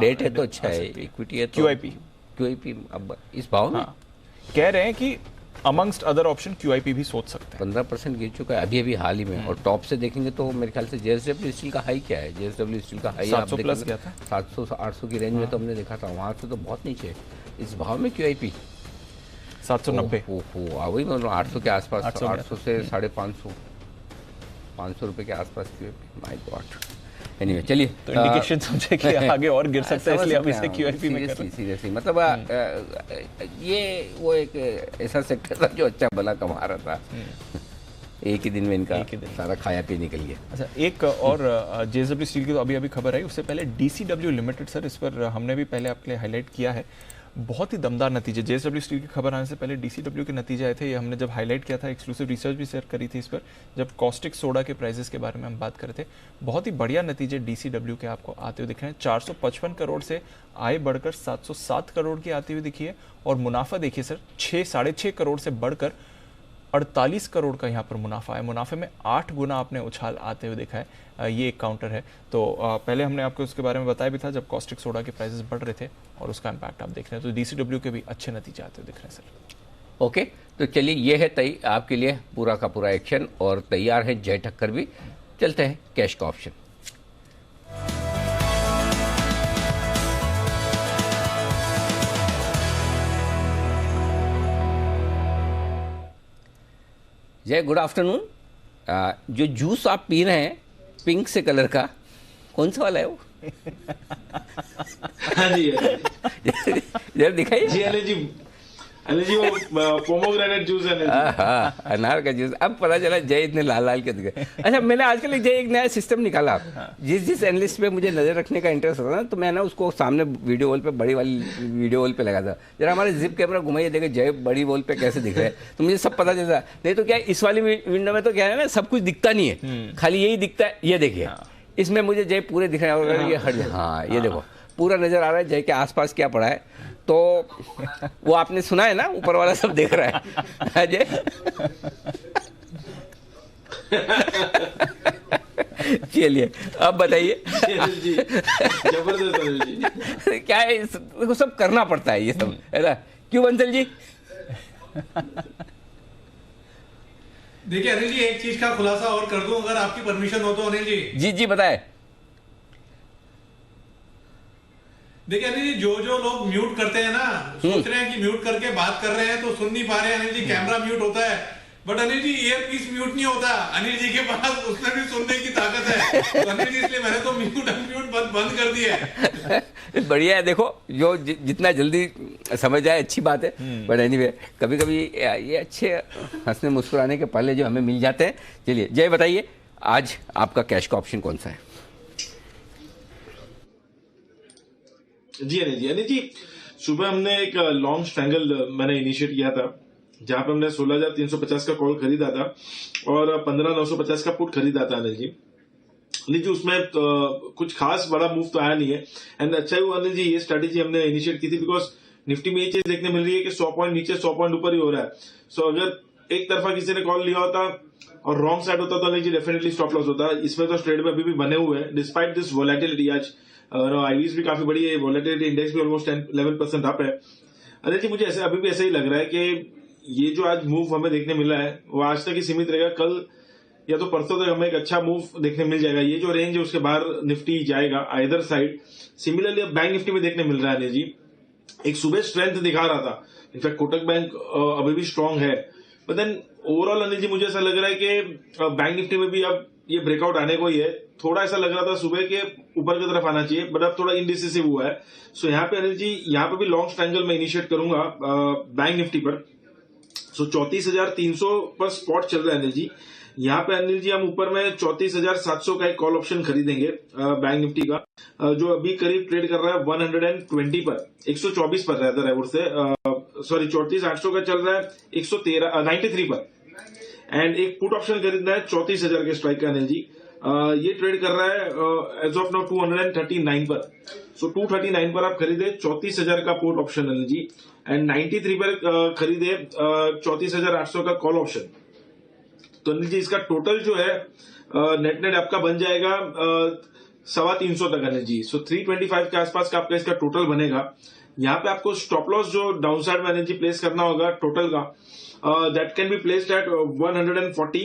A: डेट है तो अच्छा है, इक्विटी है तो QIP अब इस भाव में
B: कह रहे हैं कि अमंगस्ट अदर ऑप्शन QIP भी सोच सकते हैं।
A: 15% गिर चुका है अभी हाल ही में, और टॉप से देखेंगे तो मेरे ख्याल से जेएसडब्ल्यू स्टील का हाई क्या है? जेएसडब्ल्यू स्टील का हाई
B: 700 प्लस गया था,
A: 700-800 की रेंज में तो हमने देखा था, वहां से तो बहुत नीचे। इस भाव में QIP
B: 790,
A: वही मतलब 800 के आसपास, 800 से 550, 500 रुपए के आसपास QIP। माय गॉड, एनीवे चलिए,
B: तो इंडिकेशन समझे कि आगे और गिर सकता है, इसलिए हम इसे QIP में कर रहे हैं।
A: सीरियसली मतलब ये वो एक ऐसा सेक्टर था जो अच्छा भला कमा रहा था, एक ही दिन में इनका सारा खाया पी निकल गया।
B: अच्छा, एक और जेएसडब्ल्यू स्टील की तो अभी अभी खबर आई, उससे पहले DCW लिमिटेड सर, इस पर हमने भी पहले आपके लिए हाईलाइट किया है। बहुत ही दमदार नतीजे, जेएसडब्ल्यू स्टील की खबर आने से पहले DCW के नतीजे आए थे, ये हमने जब हाईलाइट किया था, एक्सक्लूसिव रिसर्च भी शेयर करी थी इस पर, जब कॉस्टिक सोडा के प्राइसेस के बारे में हम बात कर रहे थे। बहुत ही बढ़िया नतीजे DCW के आपको आते हुए दिख रहे हैं। 455 करोड़ से आय बढ़कर 707 करोड़ की आती हुई दिखी है, और मुनाफा देखिए सर, 6-6.5 करोड़ से बढ़कर 48 करोड़ का यहाँ पर मुनाफा है। मुनाफे में 8 गुना आपने उछाल आते हुए देखा है। ये एक काउंटर है। तो पहले हमने आपको उसके बारे में बताया भी था जब कॉस्टिक सोडा के प्राइसेस बढ़ रहे थे, और उसका इम्पैक्ट आप देख रहे हैं। तो DCW के भी अच्छे नतीजे आते हुए दिख रहे हैं सर।
A: ओके, तो चलिए, ये है आपके लिए पूरा का पूरा एक्शन, और तैयार है जय ठक्कर भी। चलते हैं कैश का ऑप्शन। जय, गुड आफ्टरनून। जो जूस आप पी रहे हैं पिंक से कलर का, कौन सा वाला है वो?
Q: हाँ जी,
A: जरा दिखाइए।
Q: जी अनिल जी वो पोमोग्रेनेट जूस है
A: अनार का जूस। अब पता चला जय इतने लाल लाल के दिखे। अच्छा, मैंने आजकल जय एक नया सिस्टम निकाला। जिस एनालिस्ट पे मुझे नजर रखने का इंटरेस्ट होता ना, तो मैं ना उसको सामने वीडियो वॉल पे, बड़ी वाली वीडियो वॉल पे लगा था, जरा हमारे जिप कैमरा घुमाइए, देखे जय बड़ी वॉल पे कैसे दिख रहा है, तो मुझे सब पता चलता। नहीं तो क्या इस वाली विंडो में तो क्या है ना, सब कुछ दिखता नहीं है, खाली यही दिखता है। ये देखिए, इसमें मुझे जय पूरे दिख रहे हैं, और ये हट, हाँ ये देखो पूरा नजर आ रहा है जय के आसपास क्या पड़ा है। तो वो आपने सुना है ना, ऊपर वाला सब देख रहा है जय। चलिए अब बताइए जबरदस्त क्या है, देखो सब करना पड़ता है ये सब, है ना, क्यों बंसल जी?
H: देखिए अनिल जी, एक चीज का खुलासा और कर दूं अगर आपकी परमिशन हो तो। अनिल जी
A: जी बताए।
H: देखिए अनिल जी, जो लोग म्यूट करते हैं ना, सोच रहे हैं कि म्यूट करके बात कर रहे हैं तो सुन नहीं पा रहे हैं। अनिल जी, कैमरा म्यूट होता है, but Anil ji earpiece mute नहीं होता। अनिल जी के पास उसमें भी सुनने की ताकत है, तो अनिल जी इसलिए मैंने तो म्यूट अनम्यूट बंद कर दिया है।
A: बढ़िया है, देखो जो जितना जल्दी समझ जाए अच्छी बात है। बट एनीवे, कभी कभी ये अच्छे हंसने मुस्कुराने के पल जो हमें मिल जाते हैं। चलिए जय बताइए, आज आपका कैश का ऑप्शन कौन सा है?
Q: जी अनिल जी, सुबह हमने एक लॉन्ग स्ट्रैंगल मैंने इनिशिएट किया था, जहां पे हमने 16,350 का कॉल खरीदा था और 15,950 का पुट खरीदा था। अनिल जी उसमें कुछ खास बड़ा मूव तो आया नहीं है। एंड अच्छा हुआ अनिल जी, ये स्ट्रेटेजी हमने इनिशिएट की थी, बिकॉज निफ्टी में ये चीज देखने मिल रही है कि 100 पॉइंट नीचे 100 पॉइंट ऊपर ही हो रहा है। सो अगर एक तरफा किसी ने कॉल लिया होता और रॉन्ग साइड होता तो Anil ji definitely stop loss होता। इसमें तो ट्रेड में अभी भी बने हुए हैं डिस्पाइट दिस वोलेटिलिटी। आज आईवीज भी काफी बड़ी है, वोलेटिलिटी इंडेक्स भी ऑलमोस्ट 11% अप है। अनिल जी मुझे अभी भी ऐसा ही लग रहा है कि ये जो आज मूव हमें देखने मिला है वो आज तक ही सीमित रहेगा। कल या तो परसों तक हमें एक अच्छा मूव देखने मिल जाएगा। ये जो रेंज है उसके बाहर निफ्टी जाएगा आइदर साइड। सिमिलरली अब बैंक निफ्टी में देखने मिल रहा है अनिल जी, एक सुबह स्ट्रेंथ दिखा रहा था। इनफैक्ट कोटक बैंक अभी भी स्ट्रांग है, but then overall Anil ji मुझे ऐसा लग रहा है कि बैंक निफ्टी में भी अब ये ब्रेकआउट आने को ही है। थोड़ा ऐसा लग रहा था सुबह के ऊपर की तरफ आना चाहिए, बट अब थोड़ा इनडिसिसिव हुआ है। सो यहाँ पे अनिल जी, यहाँ पे भी लॉन्ग स्ट्रैंगल में इनिशिएट करूंगा बैंक निफ्टी पर। सो 34,300 पर स्पॉट चल रहा है अनिल जी। यहाँ पे अनिल जी हम ऊपर में 34,700 का एक कॉल ऑप्शन खरीदेंगे बैंक निफ्टी का, जो अभी करीब ट्रेड कर रहा है 120 पर, 124 पर रहता है से सॉरी 34,800 का चल रहा है 93 पर। एंड एक पुट ऑप्शन खरीदना है 34,000 के स्ट्राइक का अनिल जी। ये ट्रेड कर रहा है एज ऑफ नाउ 239 पर। सो 239 पर आप खरीदे 34,000 का put option Anil ji, and 93 पर खरीदे 34,800 का कॉल ऑप्शन। तो अनिल जी इसका टोटल जो है नेट आपका बन जाएगा 350 तक अनिल जी। सो 325 के आसपास का आपका इसका टोटल बनेगा। यहाँ पे आपको स्टॉप लॉस जो डाउन साइड में अनिल जी प्लेस करना होगा टोटल का, that can be placed at 140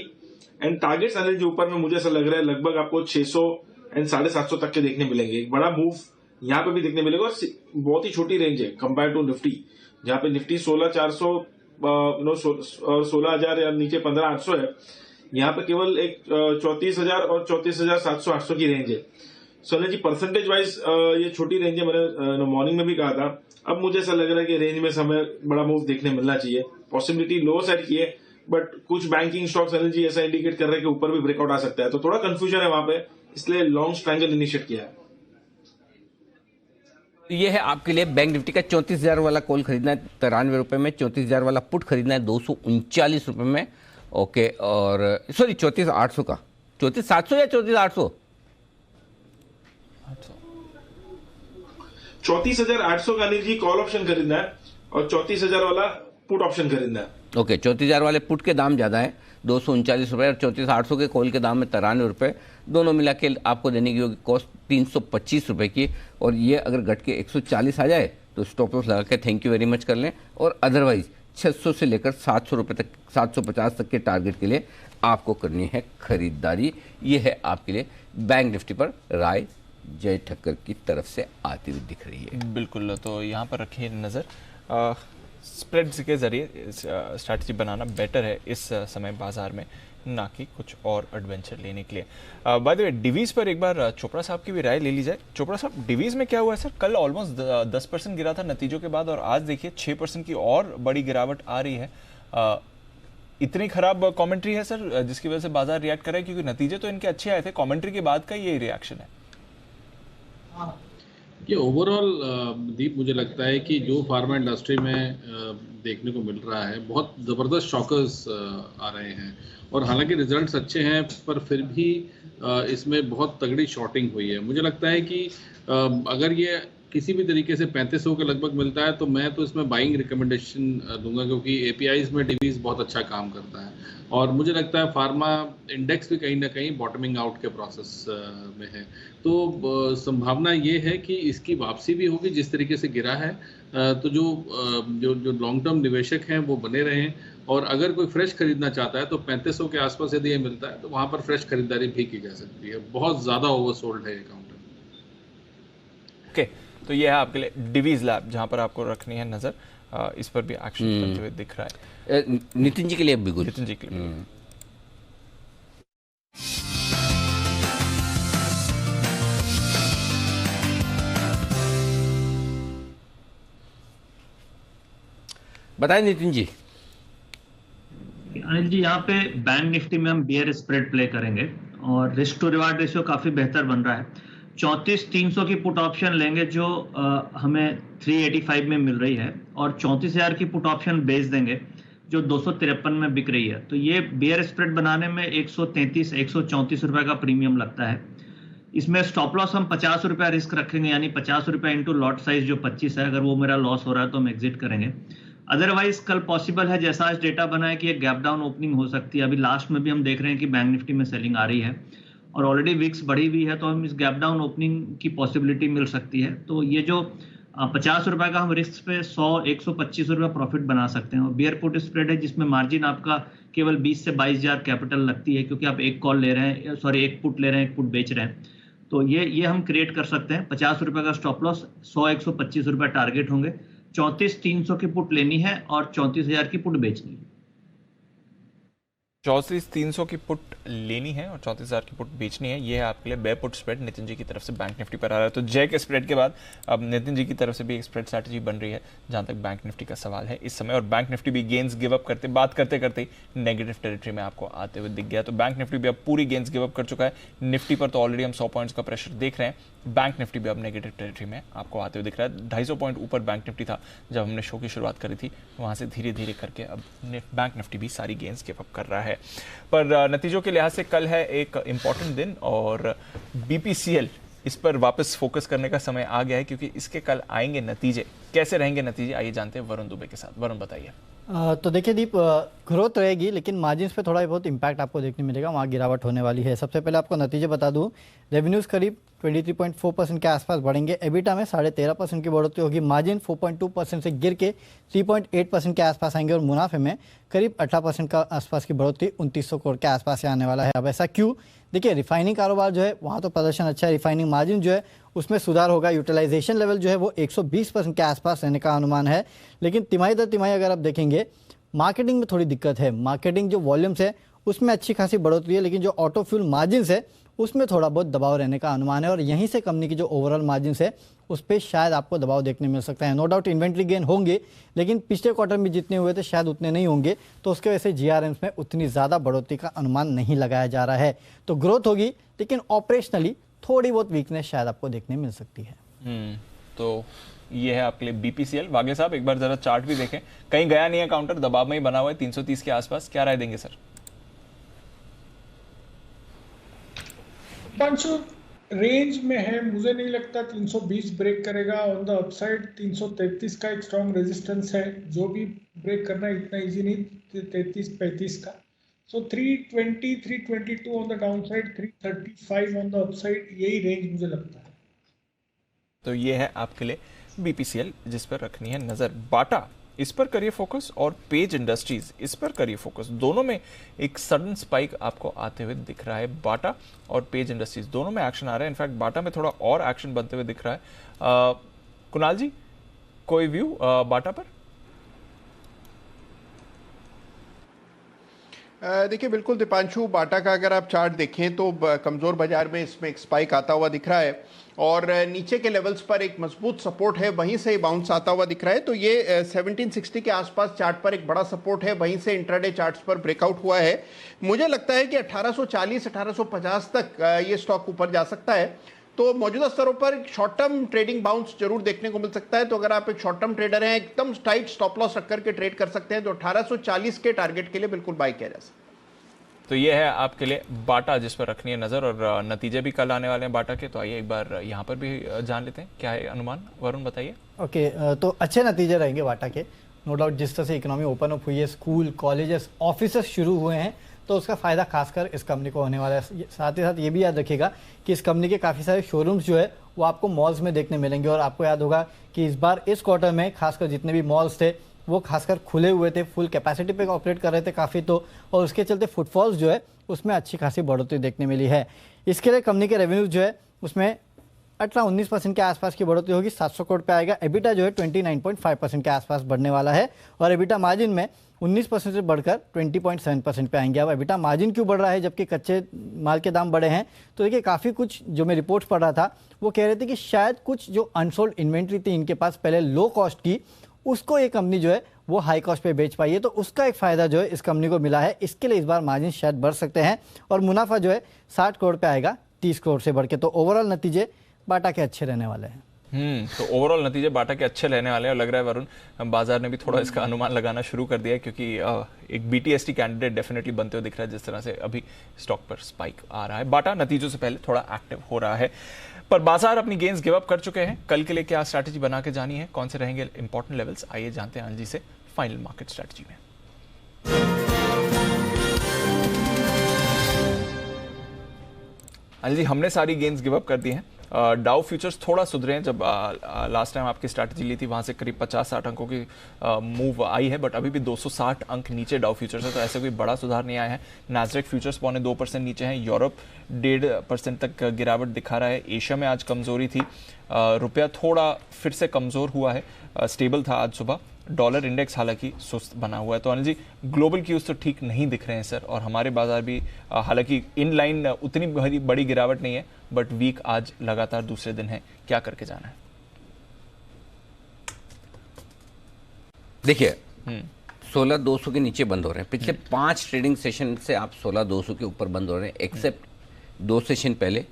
Q: and targets Anil ji ऊपर में मुझे ऐसा लग रहा है लगभग आपको 600 एंड 750 तक के देखने मिलेंगे। एक बड़ा मूव यहाँ पे भी देखने मिलेगा और बहुत ही छोटी रेंज है कंपेयर टू निफ्टी, जहाँ पे निफ्टी 16,400 और 16,000 या नीचे 15,800 है। यहाँ पे केवल एक 34,000 और 34,700 800 की रेंज है। सो अनिल जी परसेंटेज वाइज ये छोटी रेंज है, मैंने मॉर्निंग में भी कहा था। अब मुझे ऐसा लग रहा है कि रेंज में समय बड़ा मूव देखने मिलना चाहिए। पॉसिबिलिटी लो साइड की है, बट कुछ बैंकिंग स्टॉक्स अनिल जी ऐसा इंडिकेट कर रहे हैं कि ऊपर भी ब्रेकआउट आ सकता है, तो थोड़ा कंफ्यूजन है वहां पे, इसलिए लॉन्ग स्ट्रैंगल इनिशिएट किया है।
A: ये है आपके लिए बैंक निफ्टी का 34,000 वाला कॉल खरीदना है 93 रुपए में, 34,000 वाला पुट खरीदना है 239 रुपए में। ओके, और सॉरी 34,800 का, 34,700 या 34,800?
Q: 34,800 का अनिल जी कॉल ऑप्शन खरीदना है और 34,000 वाला पुट ऑप्शन खरीदना है।
A: ओके, 34,000 वाले पुट के दाम ज्यादा है 239 रुपए, और 34,800 के कॉल के दाम में 93 रुपए। दोनों मिला के आपको देने की होगी कॉस्ट 325 रुपए की। और ये अगर घट के 140 आ जाए तो स्टॉप लॉस लगा के थैंक यू वेरी मच कर लें। और अदरवाइज 600 से लेकर 700 रुपए तक, 750 तक के टारगेट के लिए आपको करनी है खरीदारी। ये है आपके लिए बैंक निफ्टी पर राय जय ठक्कर की तरफ से आती हुई दिख रही है।
B: बिल्कुल, तो यहाँ पर रखिए नज़र। स्प्रेड्स के जरिए स्ट्रैटेजी बनाना बेटर है इस समय बाजार में। ना कि कुछ और एडवेंचर लेने के लिए। बाय द वे, डिवीज पर एक बार चोपड़ा साहब की भी राय ले ली जाए। चोपड़ा साहब, डिवीज में क्या हुआ है सर? कल ऑलमोस्ट 10% गिरा था नतीजों के बाद और आज देखिए 6% की और बड़ी गिरावट आ रही है। इतनी खराब कमेंट्री है सर जिसकी वजह से बाजार रिएक्ट कर रहा है, क्योंकि नतीजे तो इनके अच्छे आए थे, कमेंट्री के बाद का ये रिएक्शन है।
J: ये ओवरऑल दीप, मुझे लगता है कि जो फार्मा इंडस्ट्री में देखने को मिल रहा है, बहुत ज़बरदस्त शॉकर्स आ रहे हैं। और हालांकि रिजल्ट्स अच्छे हैं पर फिर भी इसमें बहुत तगड़ी शॉर्टिंग हुई है। मुझे लगता है कि अगर ये किसी भी तरीके से 3500 के लगभग मिलता है तो मैं तो इसमें बाइंग रिकमेंडेशन दूंगा, क्योंकि एपीआईज में डिवीज बहुत अच्छा काम करता है। और मुझे लगता है फार्मा इंडेक्स भी कहीं ना कहीं बॉटमिंग आउट के प्रोसेस में है। तो संभावना ये है कि इसकी वापसी भी होगी जिस तरीके से गिरा है। तो जो लॉन्ग टर्म निवेशक हैं वो बने रहें, और अगर कोई फ्रेश खरीदना चाहता है तो 3500 के आसपास यदि ये मिलता है तो वहाँ पर फ्रेश खरीदारी भी की जा सकती है। बहुत ज़्यादा ओवरसोल्ड है ये काउंटर।
B: ओके, तो ये है आपके लिए डिवीज लैब, जहां पर आपको रखनी है नजर। इस पर भी एक्शन करते हुए दिख रहा है।
A: नितिन जी के लिए भी गुड।
B: नितिन जी के लिए
A: बताएं नितिन जी।
K: अनिल जी, यहाँ पे बैंक निफ्टी में हम बियर स्प्रेड प्ले करेंगे और रिस्क टू रिवार्ड रेशियो काफी बेहतर बन रहा है। 34,300 की पुट ऑप्शन लेंगे जो हमें 385 में मिल रही है, और 34,000 की पुट ऑप्शन बेच देंगे जो 253 में बिक रही है। तो ये बियर स्प्रेड बनाने में 134 रुपए का प्रीमियम लगता है। इसमें स्टॉप लॉस हम 50 रुपया रिस्क रखेंगे, यानी 50 रुपया इंटू लॉट साइज जो 25 है। अगर वो मेरा लॉस हो रहा है तो हम एग्जिट करेंगे। अदरवाइज कल पॉसिबल है, जैसा आज डेटा बना है, कि एक गैप डाउन ओपनिंग हो सकती है। अभी लास्ट में भी हम देख रहे हैं कि बैंक निफ्टी में सेलिंग आ रही है और ऑलरेडी विक्स बढ़ी हुई है, तो हम इस गैप डाउन ओपनिंग की पॉसिबिलिटी मिल सकती है। तो ये जो 50 रुपए का हम रिस्क पे 125 रुपये प्रॉफिट बना सकते हैं। और बियर पुट स्प्रेड है जिसमें मार्जिन आपका केवल 20 से 22,000 कैपिटल लगती है, क्योंकि आप एक कॉल ले रहे हैं, सॉरी एक पुट ले रहे हैं, एक पुट बेच रहे हैं। तो ये हम क्रिएट कर सकते हैं। 50 रुपए का स्टॉप लॉस, 125 रुपये टारगेट होंगे। 34,300 की पुट लेनी है और 34,000 की पुट बेचनी है।
B: 34,300 की पुट लेनी है और 34,000 की पुट बेचनी है। ये है आपके लिए बे पुट स्प्रेड नितिन जी की तरफ से बैंक निफ्टी पर आ रहा है। तो जय के स्प्रेड के बाद अब नितिन जी की तरफ से भी एक स्प्रेड स्ट्रैटेजी बन रही है जहां तक बैंक निफ्टी का सवाल है इस समय। और बैंक निफ्टी भी गेंस गिव अप करते बात करते करते नेगेटिव टेरिटरी में आपको आते हुए दिख गया। तो बैंक निफ्टी भी अब पूरी गेंस गिव अप कर चुका है। निफ्टी पर तो ऑलरेडी हम 100 पॉइंट्स का प्रेशर देख रहे हैं, बैंक निफ्टी भी अब नेगेटिव टेरिटरी में आपको आते हुए दिख रहा है। 250 पॉइंट ऊपर बैंक निफ्टी था जब हमने शो की शुरुआत करी थी, वहां से धीरे धीरे करके अब बैंक निफ्टी भी सारी गेंस गिव अप कर रहा है। पर नतीजों के लिहाज से कल है एक इंपॉर्टेंट दिन और बीपीसीएल, इस पर वापस फोकस करने का समय आ गया है, क्योंकि इसके कल आएंगे नतीजे। कैसे रहेंगे नतीजे, आइए जानते हैं वरुण दुबे के साथ। वरुण बताइए।
N: तो देखिए दीप, ग्रोथ रहेगी लेकिन मार्जिन्स पे थोड़ा बहुत इम्पैक्ट आपको देखने मिलेगा, वहाँ गिरावट होने वाली है। सबसे पहले आपको नतीजे बता दूं, रेवेन्यूज़ करीब 23.4% के आसपास बढ़ेंगे, एबिटा में 13.5% की बढ़ोतरी होगी, मार्जिन 4.2% से गिर के 3.8% के आसपास आएंगे और मुनाफे में करीब 18% का आसपास की बढ़ोतरी 2900 करोड़ के आसपास से आने वाला है। अब ऐसा क्यों? देखिए, रिफाइनिंग कारोबार जो है वहाँ तो प्रदर्शन अच्छा है, रिफाइनिंग मार्जिन जो है उसमें सुधार होगा, यूटिलाइजेशन लेवल जो है वो 120% के आसपास रहने का अनुमान है। लेकिन तिमाही दर तिमाही अगर आप देखेंगे, मार्केटिंग में थोड़ी दिक्कत है। मार्केटिंग जो वॉल्यूम्स है उसमें अच्छी खासी बढ़ोतरी है, लेकिन जो ऑटो फ्यूल मार्जिन्स है उसमें थोड़ा बहुत दबाव रहने का अनुमान है और यहीं से कंपनी की जो ओवरऑल मार्जिन्स है उस पर शायद आपको दबाव देखने मिल सकता है। नो डाउट इन्वेंट्री गेन होंगे, लेकिन पिछले क्वार्टर में जितने हुए थे शायद उतने नहीं होंगे, तो उसके वजह से जीआरएम्स में उतनी ज़्यादा बढ़ोतरी का अनुमान नहीं लगाया जा रहा है। तो ग्रोथ होगी लेकिन ऑपरेशनली थोड़ी बहुत वीकनेस शायद आपको देखने मिल सकती है।
B: तो ये है आपके लिए बीपीसीएल। वागे साहब एक बार जरा चार्ट भी देखें, कहीं गया नहीं है, काउंटर दबाव में ही बना हुआ है 330 के आसपास। क्या राय देंगे सर?
F: रेंज में है, मुझे नहीं लगता 320 ब्रेक करेगा। ऑन द अपसाइड 333 का एक स्ट्रॉन्ग रेजिस्टेंस है, जो भी ब्रेक करना इतना इजी नहीं, 33-35 का। सो 320, 322 on the down side, 335 on the upside, यही रेंज मुझे लगता है।
B: तो ये है आपके लिए बीपीसीएल जिस पर रखनी है नजर। बाटा, इस पर करिए फोकस, और पेज इंडस्ट्रीज, इस पर करिए फोकस। दोनों में एक सडन स्पाइक आपको आते हुए दिख रहा है। बाटा और पेज इंडस्ट्रीज दोनों में एक्शन आ रहा है। इनफैक्ट बाटा में थोड़ा और एक्शन बनते हुए दिख रहा है। कुणाल जी, कोई व्यू बाटा पर?
L: देखिए बिल्कुल दीपांशु, बाटा का अगर आप चार्ट देखें तो कमज़ोर बाजार में इसमें एक स्पाइक आता हुआ दिख रहा है और नीचे के लेवल्स पर एक मजबूत सपोर्ट है, वहीं से बाउंस आता हुआ दिख रहा है। तो ये 1760 के आसपास चार्ट पर एक बड़ा सपोर्ट है, वहीं से इंट्राडे चार्ट्स पर ब्रेकआउट हुआ है। मुझे लगता है कि 1840 1850 तक ये स्टॉक ऊपर जा सकता है। तो मौजूदा स्तरों पर शॉर्ट टर्म ट्रेडिंग बाउंस जरूर देखने को मिल सकता है। तो अगर आप एक शॉर्ट टर्म ट्रेडर हैं, एकदम टाइट स्टॉप लॉस रख करके ट्रेड कर सकते हैं, तो 1840 के टारगेट के लिए बिल्कुल बाय किया जा सकता है।
B: तो ये है आपके लिए बाटा, जिस पर रखनी है नजर, और नतीजे भी कल आने वाले हैं बाटा के। तो आइए एक बार यहाँ पर भी जान लेते हैं क्या है अनुमान। वरुण बताइए।
N: ओके, तो अच्छे नतीजे रहेंगे बाटा के, नो डाउट। जिस तरह से इकोनॉमी ओपन अप हुई है, स्कूल कॉलेजेस ऑफिस शुरू हुए हैं, तो उसका फ़ायदा खासकर इस कंपनी को होने वाला है। साथ ही साथ ये भी याद रखिएगा कि इस कंपनी के काफ़ी सारे शोरूम्स जो है वो आपको मॉल्स में देखने मिलेंगे। और आपको याद होगा कि इस बार इस क्वार्टर में खासकर जितने भी मॉल्स थे वो खासकर खुले हुए थे, फुल कैपेसिटी पे ऑपरेट कर रहे थे काफ़ी, तो और उसके चलते फुटफॉल्स जो है उसमें अच्छी खासी बढ़ोतरी देखने मिली है। इसके लिए कंपनी के रेवेन्यू जो है उसमें 18-19% के आसपास की बढ़ोतरी होगी, 700 करोड़ पे आएगा। एबिटा जो है 29.5% के आसपास बढ़ने वाला है और एबिटा मार्जिन में 19% से बढ़कर 20.7% पे आएंगे। अब एबिटा मार्जिन क्यों बढ़ रहा है जबकि कच्चे माल के दाम बढ़े हैं? तो देखिए काफ़ी कुछ जो मैं रिपोर्ट्स पढ़ रहा था वो कह रहे थे कि शायद कुछ जो अनसोल्ड इन्वेंट्री थी इनके पास पहले लो कॉस्ट की, उसको ये कंपनी जो है वो हाई कॉस्ट पे बेच पाई है। तो उसका एक फ़ायदा जो है इस कंपनी को मिला है। इसके लिए इस बार मार्जिन शायद बढ़ सकते हैं और मुनाफा जो है 60 करोड़ पे आएगा 30 करोड़ से बढ़ के। तो ओवरऑल नतीजे बाटा के अच्छे रहने वाले हैं।
B: तो ओवरऑल नतीजे बाटा के अच्छे रहने वाले हैं और लग रहा है वरुण बाजार ने भी थोड़ा इसका अनुमान लगाना शुरू कर दिया है, क्योंकि एक BTST कैंडिडेट डेफिनेटली बनते हुए दिख रहा है जिस तरह से अभी स्टॉक पर स्पाइक आ रहा है। बाटा नतीजों से पहले थोड़ा एक्टिव हो रहा है, पर बाजार अपनी गेंस गिव अप कर चुके हैं। कल के लिए क्या स्ट्रैटेजी बना के जानी है, कौन से रहेंगे इंपॉर्टेंट लेवल्स, आइए जानते हैं अनिल जी से फाइनल मार्केट स्ट्रैटेजी में। अनिल जी, हमने सारी गेंस गिव अप कर दी हैं। डाउ फ्यूचर्स थोड़ा सुधरे हैं। जब लास्ट टाइम आपकी स्ट्रैटेजी ली थी वहां से करीब 50-60 अंकों की मूव आई है, बट अभी भी 260 अंक नीचे डाउ फ्यूचर्स है, तो ऐसे कोई बड़ा सुधार नहीं आया है। नैस्डैक फ्यूचर्स 2% नीचे हैं, यूरोप 1.5% तक गिरावट दिखा रहा है। एशिया में आज कमजोरी थी, रुपया थोड़ा फिर से कमजोर हुआ है, स्टेबल था आज सुबह। डॉलर इंडेक्स हालांकि सुस्त बना हुआ है। तो अनिल जी, ग्लोबल क्यूज तो ठीक नहीं दिख रहे हैं सर, और हमारे बाजार भी हालांकि इन लाइन उतनी बड़ी गिरावट नहीं है, बट वीक आज लगातार दूसरे दिन है। क्या करके जाना है?
A: देखिए 16,200 के नीचे बंद हो रहे हैं। पिछले 5 ट्रेडिंग सेशन से आप 16,200 के ऊपर बंद हो रहे हैं, एक्सेप्ट 2 सेशन पहले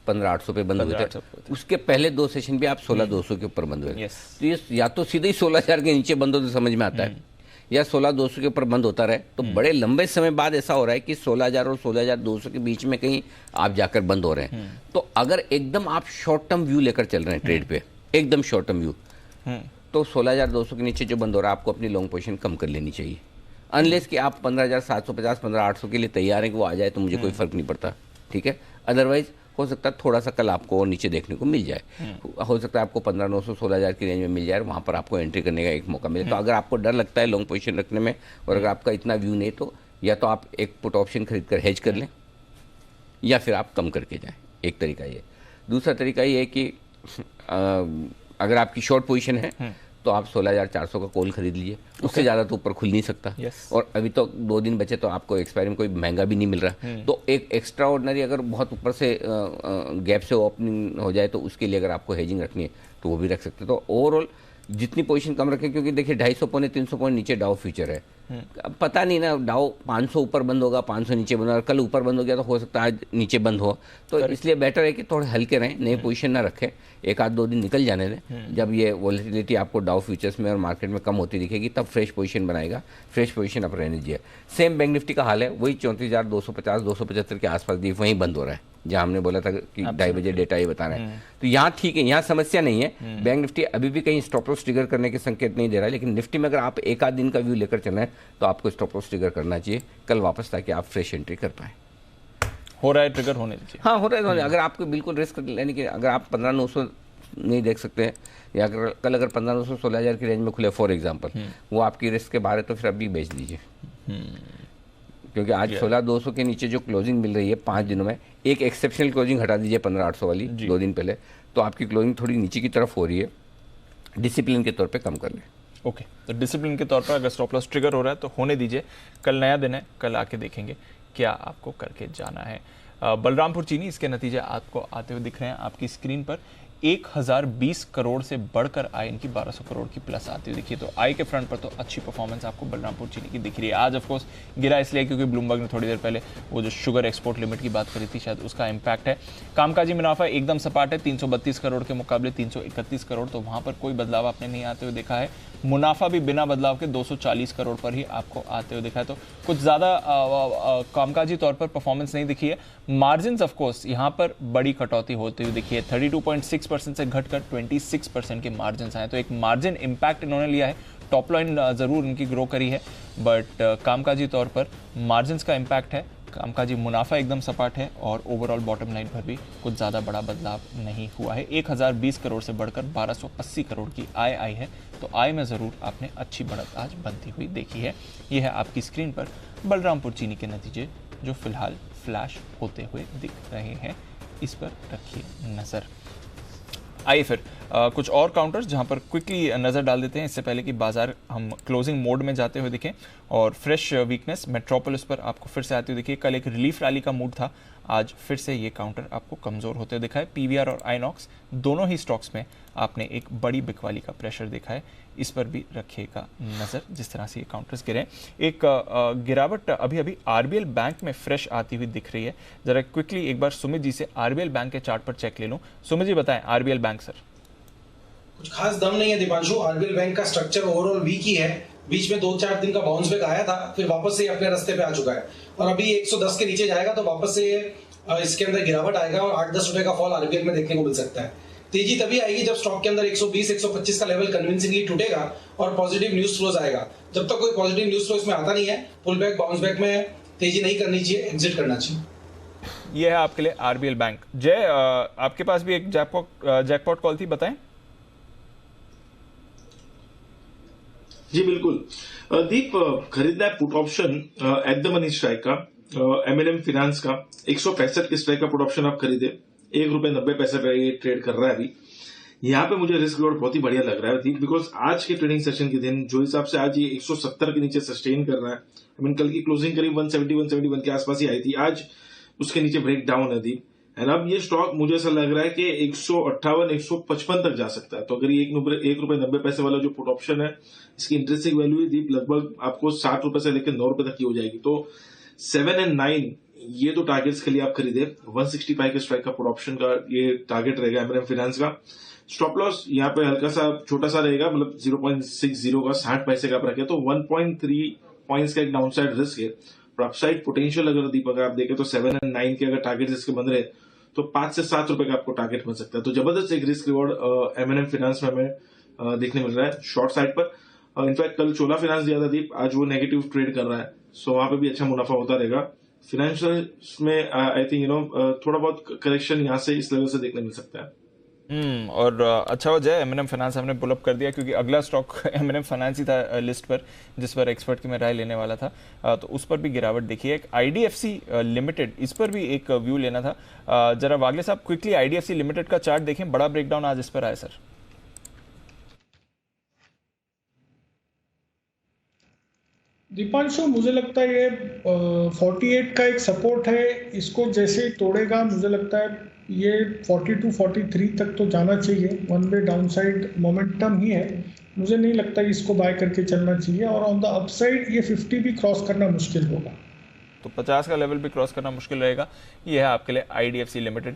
A: 15,800 पे बंद हुए थे। उसके पहले 2 सेशन भी आप 16,200 के ऊपर बंद हुए। तो ये या तो सीधे ही 16,000 के नीचे बंद हो तो समझ में आता है, या 16,200 के ऊपर बंद होता रहे। तो बड़े लंबे समय बाद ऐसा हो रहा है कि 16,000 और 16,200 के बीच में कहीं आप जाकर बंद हो रहे हैं। तो अगर एकदम आप शॉर्ट टर्म व्यू लेकर चल रहे हैं ट्रेड पे, एकदम शॉर्ट टर्म व्यू, तो 16,200 के नीचे जो बंद हो रहा है आपको अपनी लॉन्ग पोजीशन कम कर लेनी चाहिए। अनलेस कि आप 15,750 15,800 के लिए तैयार हैं कि वो आ जाए तो मुझे कोई फर्क नहीं पड़ता, ठीक है। अदरवाइज हो सकता है थोड़ा सा कल आपको और नीचे देखने को मिल जाए। हो सकता है आपको 15,900 16,000 की रेंज में मिल जाए, वहाँ पर आपको एंट्री करने का एक मौका मिले। तो अगर आपको डर लगता है लॉन्ग पोजीशन रखने में और अगर आपका इतना व्यू नहीं, तो या तो आप एक पुट ऑप्शन खरीद कर हेज कर लें या फिर आप कम करके जाएं। एक तरीका ये। दूसरा तरीका ये है कि अगर आपकी शॉर्ट पोजीशन है तो आप 16,400 का कॉल खरीद लीजिए, उससे ज़्यादा तो ऊपर खुल नहीं सकता। और अभी तो 2 दिन बचे तो आपको एक्सपायरी में कोई महंगा भी नहीं मिल रहा। तो एक एक्स्ट्रा ऑर्डिनरी अगर बहुत ऊपर से गैप से ओपनिंग हो जाए तो उसके लिए अगर आपको हेजिंग रखनी है तो वो भी रख सकते हैं। तो ओवरऑल जितनी पोजीशन कम रखें, क्योंकि देखिए 250 पौने 300 पॉइंट नीचे डाउ फ्यूचर है। अब पता नहीं ना, डाउ 500 ऊपर बंद होगा, 500 नीचे बंद होगा, कल ऊपर बंद हो गया तो हो सकता है आज नीचे बंद हो। तो इसलिए बेटर है कि थोड़े हल्के रहें, नए पोजीशन ना रखें, 1-2 दिन निकल जाने दें। जब ये वॉलेटिलिटी आपको डाउ फ्यूचर्स में और मार्केट में कम होती दिखेगी तब फ्रेश पोजीशन बनाएगा, फ्रेश पोजीशन अब रहने दीजिए। सेम बैंक निफ्टी का हाल है, वही 34,250 275 के आसपास दी वहीं बंद हो रहा है, जहां हमने बोला था कि 2:30 बजे डेटा ये बता रहे हैं। तो यहाँ ठीक है, यहाँ समस्या नहीं है। बैंक निफ्टी अभी भी कहीं स्टॉप लॉस ट्रिगर करने के संकेत नहीं दे रहा है, लेकिन निफ्टी में अगर आप 1-8 दिन का व्यू लेकर चलना है तो आपको स्टॉप लॉस ट्रिगर करना चाहिए कल वापस, ताकि आप फ्रेश एंट्री कर पाए।
B: हो रहा है ट्रिगर होने दीजिए।
A: हाँ, हो रहा है। अगर आपको बिल्कुल रिस्क लेने की, अगर आप 15,900 नहीं देख सकते हैं, या अगर कल अगर 15,900 16,000 की रेंज में खुले फॉर एग्जांपल, वो आपकी रिस्क के बाहर है तो फिर अभी बेच दीजिए। क्योंकि आज 16,200 के नीचे जो क्लोजिंग मिल रही है 5 दिनों में, एक एक्सेप्शनल क्लोजिंग हटा दीजिए 15,800 वाली 2 दिन पहले, तो आपकी क्लोजिंग थोड़ी नीचे की तरफ हो रही है। डिसिप्लिन के तौर पे कम कर लें।
B: ओके, तो डिसिप्लिन के तौर पर अगर स्टॉप लॉस ट्रिगर हो रहा है तो होने दीजिए। कल नया दिन है, कल आके देखेंगे क्या आपको करके जाना है। बलरामपुर चीनी, इसके नतीजे आपको आते हुए दिख रहे हैं आपकी स्क्रीन पर। 1020 करोड़ से बढ़कर आय इनकी 1200 करोड़ की प्लस आती हुई दिखी। तो आय के फ्रंट पर तो अच्छी परफॉर्मेंस आपको बलरामपुर चीनी की दिख रही है। आज ऑफ कोर्स गिरा इसलिए क्योंकि ब्लूमबर्ग ने थोड़ी देर पहले वो जो शुगर एक्सपोर्ट लिमिट की बात करी थी, शायद उसका इम्पैक्ट है। कामकाजी मुनाफा एकदम सपाट है, 332 करोड़ के मुकाबले 331 करोड़, तो वहां पर कोई बदलाव आपने नहीं आते हुए देखा है। मुनाफा भी बिना बदलाव के 240 करोड़ पर ही आपको आते हुए दिखा है। तो कुछ ज़्यादा कामकाजी तौर पर परफॉर्मेंस नहीं दिखी है। मार्जिन ऑफ कोर्स यहाँ पर बड़ी कटौती होती हुई दिखी है। 32.6% से घटकर 26% के मार्जिन आए, तो एक मार्जिन इम्पैक्ट इन्होंने लिया है। टॉप लाइन ज़रूर इनकी ग्रो करी है, बट कामकाजी तौर पर मार्जिन का इम्पैक्ट है। कामकाजी मुनाफा एकदम सपाट है और ओवरऑल बॉटम लाइन पर भी कुछ ज़्यादा बड़ा बदलाव नहीं हुआ है। 1020 करोड़ से बढ़कर 1280 करोड़ की आय आई है, तो आय में ज़रूर आपने अच्छी बढ़त आज बनती हुई देखी है। यह है आपकी स्क्रीन पर बलरामपुर चीनी के नतीजे जो फिलहाल फ्लैश होते हुए दिख रहे हैं, इस पर रखिए नज़र। आइए फिर कुछ और काउंटर्स जहां पर क्विकली नज़र डाल देते हैं, इससे पहले कि बाजार हम क्लोजिंग मोड में जाते हुए दिखें। और फ्रेश वीकनेस मेट्रोपोलिस पर आपको फिर से आती हुई दिखी। कल एक रिलीफ रैली का मूड था, आज फिर से ये काउंटर आपको कमज़ोर होते हुए दिखा है। पीवीआर और आइनॉक्स दोनों ही स्टॉक्स में आपने एक बड़ी बिकवाली का प्रेशर देखा है, इस पर भी रखिएगा नज़र जिस तरह से ये काउंटर्स गिरे। एक गिरावट अभी आरबीएल बैंक में फ्रेश आती हुई दिख रही है। जरा क्विकली एक बार सुमित जी से आरबीएल बैंक के चार्ट पर चेक ले लूँ। सुमित जी बताएं, आरबीएल बैंक सर।
G: कुछ खास दम नहीं है दीपांशु, आरबीएल बैंक का स्ट्रक्चर ओवरऑल वीक ही है। बीच में 2-4 दिन का बाउंस बैक आया था, फिर वापस से अपने रास्ते पे आ चुका है और अभी 110 के नीचे जाएगा तो वापस से इसके अंदर गिरावट आएगा और 8-10 रुपए का फॉल आरबीएल में देखने को मिल सकता है। तेजी तभी आएगी जब स्टॉक के अंदर 120-125 का लेवल कन्विंसिंगली टूटेगा और पॉजिटिव न्यूज फ्लोज आएगा। जब तक कोई पॉजिटिव न्यूज फ्लो इसमें आता नहीं है, पुल बैक बाउंस बैक में तेजी नहीं करनी चाहिए, एग्जिट करना चाहिए।
B: यह है आपके लिए आरबीएल बैंक। जय, आपके पास भी एक जैकपॉट कॉल थी, बताएं।
Q: जी बिल्कुल दीप, खरीदना है put option at the money strike का, एमएनएम फाइनेंस का 165 के स्ट्राइक का पुट ऑप्शन आप खरीदे, ₹1.90 पे ये ट्रेड कर रहा है अभी। यहाँ पे मुझे रिस्क रिवॉर्ड बहुत ही बढ़िया लग रहा है दीप, बिकॉज आज के ट्रेडिंग सेशन के दिन जो हिसाब से आज ये 170 के नीचे सस्टेन कर रहा है, आई मीन कल की क्लोजिंग करीब 170-171 के आसपास ही आई थी, आज उसके नीचे ब्रेक डाउन है दीप। एंड अब ये स्टॉक मुझे ऐसा लग रहा है कि 158-155 तक जा सकता है। तो अगर ये ₹1.90 वाला जो पुट ऑप्शन है, इसकी इंटरेस्टिंग वैल्यू दीप लगभग आपको 60 रुपए से लेकर 9 रुपए तक की हो जाएगी। तो 7 और 9 ये तो टारगेट्स के लिए आप खरीदे। 165 के स्ट्राइक का पुट ऑप्शन का ये टारगेट रहेगा एमएनएम फाइनेंस का। स्टॉप लॉस यहाँ पे हल्का सा छोटा सा रहेगा, मतलब 0.60 का 60 पैसे का आप रखे तो 1.3 पॉइंट्स का एक डाउनसाइड रिस्क है। और अपसाइड पोटेंशियल अगर दीपक आप देखें तो 7 और 9 के अगर टारगेट इसके बन रहे तो 5 से 7 रुपए का आपको टारगेट मिल सकता है। तो जबरदस्त एक रिस्क रिवॉर्ड एमएनएम फाइनेंस में हमें देखने मिल रहा है शॉर्ट साइड पर। इनफैक्ट कल चोला फाइनेंस दिया था दीप, आज वो नेगेटिव ट्रेड कर रहा है, सो वहां पे भी अच्छा मुनाफा होता रहेगा। फाइनेंशियल्स में आई थिंक थोड़ा बहुत करेक्शन यहाँ से इस लेवल से देखने मिल सकता है।
B: और अच्छा हो जाए एमएनएम फाइनेंस हमने पुल अप कर दिया, क्योंकि अगला स्टॉक एमएनएम फाइनेंस ही था लिस्ट पर, जिस पर एक्सपर्ट की मैं राय लेने वाला था। तो उस पर भी गिरावट देखिए। एक आईडीएफसी लिमिटेड, इस पर भी एक व्यू लेना था। जरा वागले साहब क्विकली आईडीएफसी लिमिटेड का चार्ट देखें, बड़ा ब्रेकडाउन आज इस पर आया सर।
F: दीपांशु, मुझे लगता है ये 48 का एक सपोर्ट है, इसको जैसे ही तोड़ेगा मुझे लगता है ये 42-43 तक तो जाना चाहिए। वन वे डाउनसाइड मोमेंटम ही है, मुझे नहीं लगता इसको बाय करके चलना चाहिए। और ऑन द अपसाइड ये 50 भी क्रॉस करना मुश्किल होगा,
B: तो 50 का लेवल भी क्रॉस करना मुश्किल रहेगा। ये है आपके लिए आईडीएफसी लिमिटेड।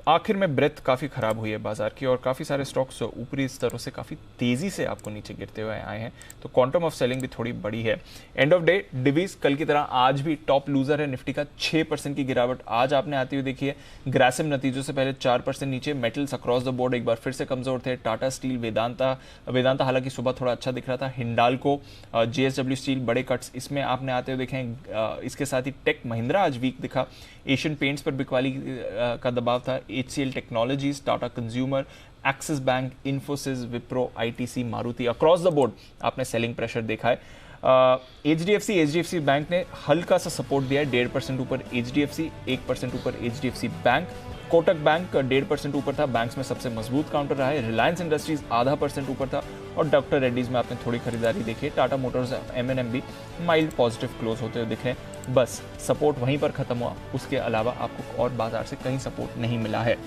B: आखिर में ब्रेथ काफ़ी ख़राब हुई है बाजार की और काफ़ी सारे स्टॉक्स ऊपरी स्तरों से काफ़ी तेज़ी से आपको नीचे गिरते हुए आए हैं, तो क्वांटम ऑफ सेलिंग भी थोड़ी बड़ी है। एंड ऑफ डे डिवीज कल की तरह आज भी टॉप लूजर है। निफ्टी का 6% की गिरावट आज आपने आती हुई देखी है। ग्रासिम नतीजों से पहले 4% नीचे। मेटल्स अक्रॉस द बोर्ड एक बार फिर से कमज़ोर थे। टाटा स्टील, वेदांता हालांकि सुबह थोड़ा अच्छा दिख रहा था। हिंडाल्को, JSW स्टील बड़े कट्स इसमें आपने आते हुए देखे हैं। इसके साथ ही टेक महिंद्रा आज वीक दिखा। एशियन पेंट्स पर बिकवाली का दबाव था। HCL technologies, Tata consumer, axis bank, Infosys, Wipro, ITC, Maruti across the board आपने सेलिंग प्रेशर देखा है। HDFC बैंक ने हल्का सा सपोर्ट दिया है, 1.5% ऊपर HDFC, 1% ऊपर HDFC बैंक। कोटक बैंक 1.5% ऊपर था, बैंक्स में सबसे मजबूत काउंटर रहा है। रिलायंस इंडस्ट्रीज 0.5% ऊपर था और डॉक्टर रेड्डीज में आपने थोड़ी खरीदारी देखी। टाटा मोटर्स M&M भी माइल्ड पॉजिटिव क्लोज होते हुए दिख रहे हैं। बस सपोर्ट वहीं पर खत्म हुआ, उसके अलावा आपको और बाजार से कहीं सपोर्ट नहीं मिला है।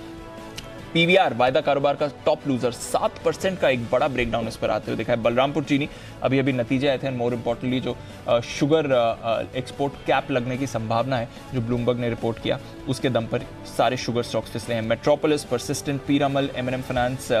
B: PVR वायदा कारोबार का टॉप लूजर, 7% का एक बड़ा ब्रेकडाउन इस पर आते हुए दिखा है। बलरामपुर चीनी अभी नतीजे आए थे, मोर इम्पोर्टेंटली जो शुगर एक्सपोर्ट कैप लगने की संभावना है जो ब्लूमबर्ग ने रिपोर्ट किया, उसके दम पर सारे शुगर स्टॉक्स फिसले हैं। Metropolis, persistent, Piramal, M&M finance,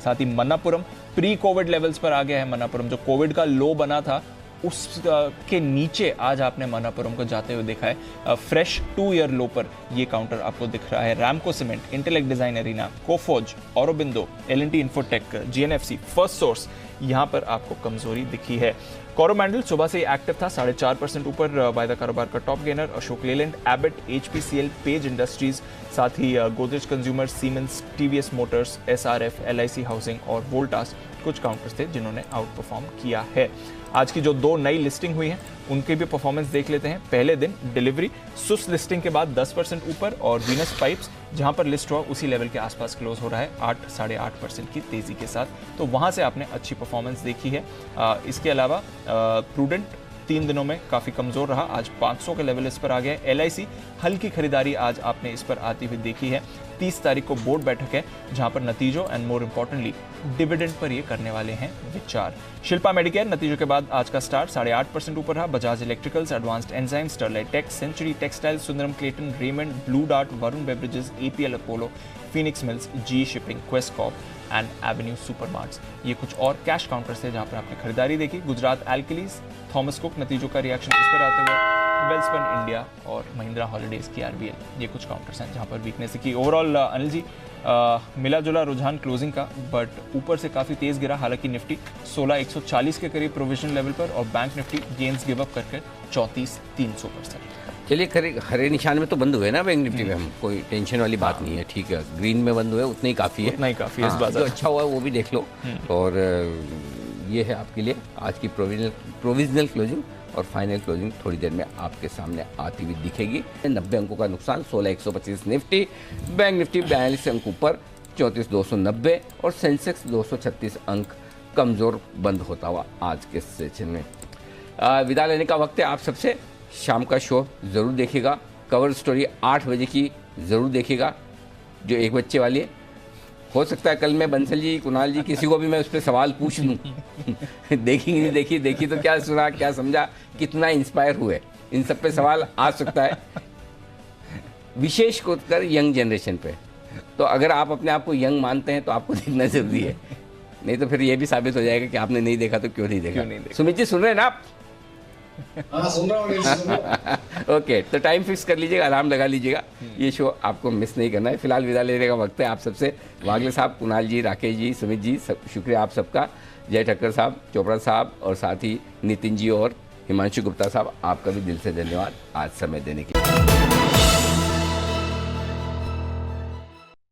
B: साथ ही मन्नापुरम प्री कोविड लेवल्स पर आ गया है। मन्नापुरम जो कोविड का लो बना था उसके नीचे आज आपने मन्नापुरम को जाते हुए देखा है। फ्रेश 2 ईयर लो पर ये काउंटर आपको दिख रहा है। Ramco Cement, Intellect Design Arena, Coforge, Aurobindo, L&T Infotech, GNFC, First Source, यहाँ पर आपको कमजोरी दिखी है। कोरोमंडल सुबह से एक्टिव था, 4.5% ऊपर वायदा कारोबार का top gainer. Ashok Leyland, Abbott, HPCL, Page Industries, साथ ही Godrej Consumer, Siemens, TVS Motors, SRF, LIC Housing और वोल्टास कुछ काउंटर्स थे जिन्होंने आउट परफॉर्म किया है। आज की जो 2 नई लिस्टिंग हुई हैं उनके भी परफॉर्मेंस देख लेते हैं। पहले दिन डिलीवरी सुस लिस्टिंग के बाद 10% ऊपर और वीनस पाइप्स जहां पर लिस्ट हुआ उसी लेवल के आसपास क्लोज हो रहा है 8-8.5% की तेजी के साथ, तो वहां से आपने अच्छी परफॉर्मेंस देखी है। इसके अलावा प्रूडेंट 3 दिनों में काफ़ी कमज़ोर रहा, आज 500 के लेवल इस पर आ गया। LIC हल्की खरीदारी आज आपने इस पर आती हुई देखी है। 30 तारीख को बोर्ड बैठक है जहां पर नतीजों and more importantly dividend per ये करने वाले हैं विचार। शिल्पा मेडिकेयर नतीजों के बाद आज का स्टार 8.5% ऊपर रहा। Bajaj Electricals, Advanced Enzyme, Sterlite Tech, Century Textile, Sundaram Clayton, Raymond, Blue Dart, Varun Beverages, APL Apollo, Phoenix Mills, GE Shipping, Quest Corp and Avenue Supermarts. ये कुछ और कैश काउंटर्स थे जहां पर आपने खरीदारी देखी। गुजरात एल्कलीज, थॉमस कुक नतीजों का रिएक्शन इस पर आते हुए, वेल्सपन इंडिया और महिंद्रा हॉलिडेज की RBL, ये कुछ काउंटर्स हैं जहां पर वीकनेस की। ओवरऑल अनिल जी मिला जुला रुझान क्लोजिंग का, बट ऊपर से काफ़ी तेज गिरा। हालांकि निफ्टी 16,140 के करीब प्रोविजन लेवल पर और bank Nifty gains give up करके 34,300%।
A: चलिए हरे निशान में तो बंद हुए ना बैंक निफ्टी में, हम कोई टेंशन वाली बात नहीं है, ठीक है। ग्रीन में बंद हुए उतना ही काफ़ी है,
B: उतना ही काफ़ी है। इस बात
A: जो अच्छा हुआ है वो भी देख लो। और ये है आपके लिए आज की प्रोविजनल क्लोजिंग और फाइनल क्लोजिंग थोड़ी देर में आपके सामने आती हुई दिखेगी। 90 अंकों का नुकसान, 16,125 निफ्टी, बैंक निफ्टी 42 अंक ऊपर 34,290 और सेंसेक्स 236 अंक कमज़ोर बंद होता हुआ आज के सेशन में। विदा लेने का वक्त है आप सबसे। शाम का शो ज़रूर देखिएगा, कवर स्टोरी 8 बजे की ज़रूर देखिएगा जो 1 बच्चे वाली है। हो सकता है कल मैं बंसल जी, कुणाल जी, किसी को भी मैं उस पर सवाल पूछ लूँ देखी नहीं देखी तो क्या सुना, क्या समझा, कितना इंस्पायर हुए, इन सब पे सवाल आ सकता है, विशेष कर यंग जनरेशन पे। तो अगर आप अपने आप को यंग मानते हैं तो आपको देखना जरूरी है, नहीं तो फिर ये भी साबित हो जाएगा कि आपने नहीं देखा तो क्यों नहीं देखा। सुमित जी सुन रहे हैं ना आप?
G: हाँ, सुन रहा हूँ।
A: ओके, तो टाइम फिक्स कर लीजिएगा, अलार्म लगा लीजिएगा, ये शो आपको मिस नहीं करना है। फिलहाल विदा लेने का वक्त है आप सबसे। वागले साहब, कुणाल जी, राकेश जी, सुमित जी, सब शुक्रिया आप सबका। जय ठक्कर साहब, चोपड़ा साहब और साथ ही नितिन जी और हिमांशु गुप्ता साहब, आपका भी दिल से धन्यवाद आज समय देने के लिए।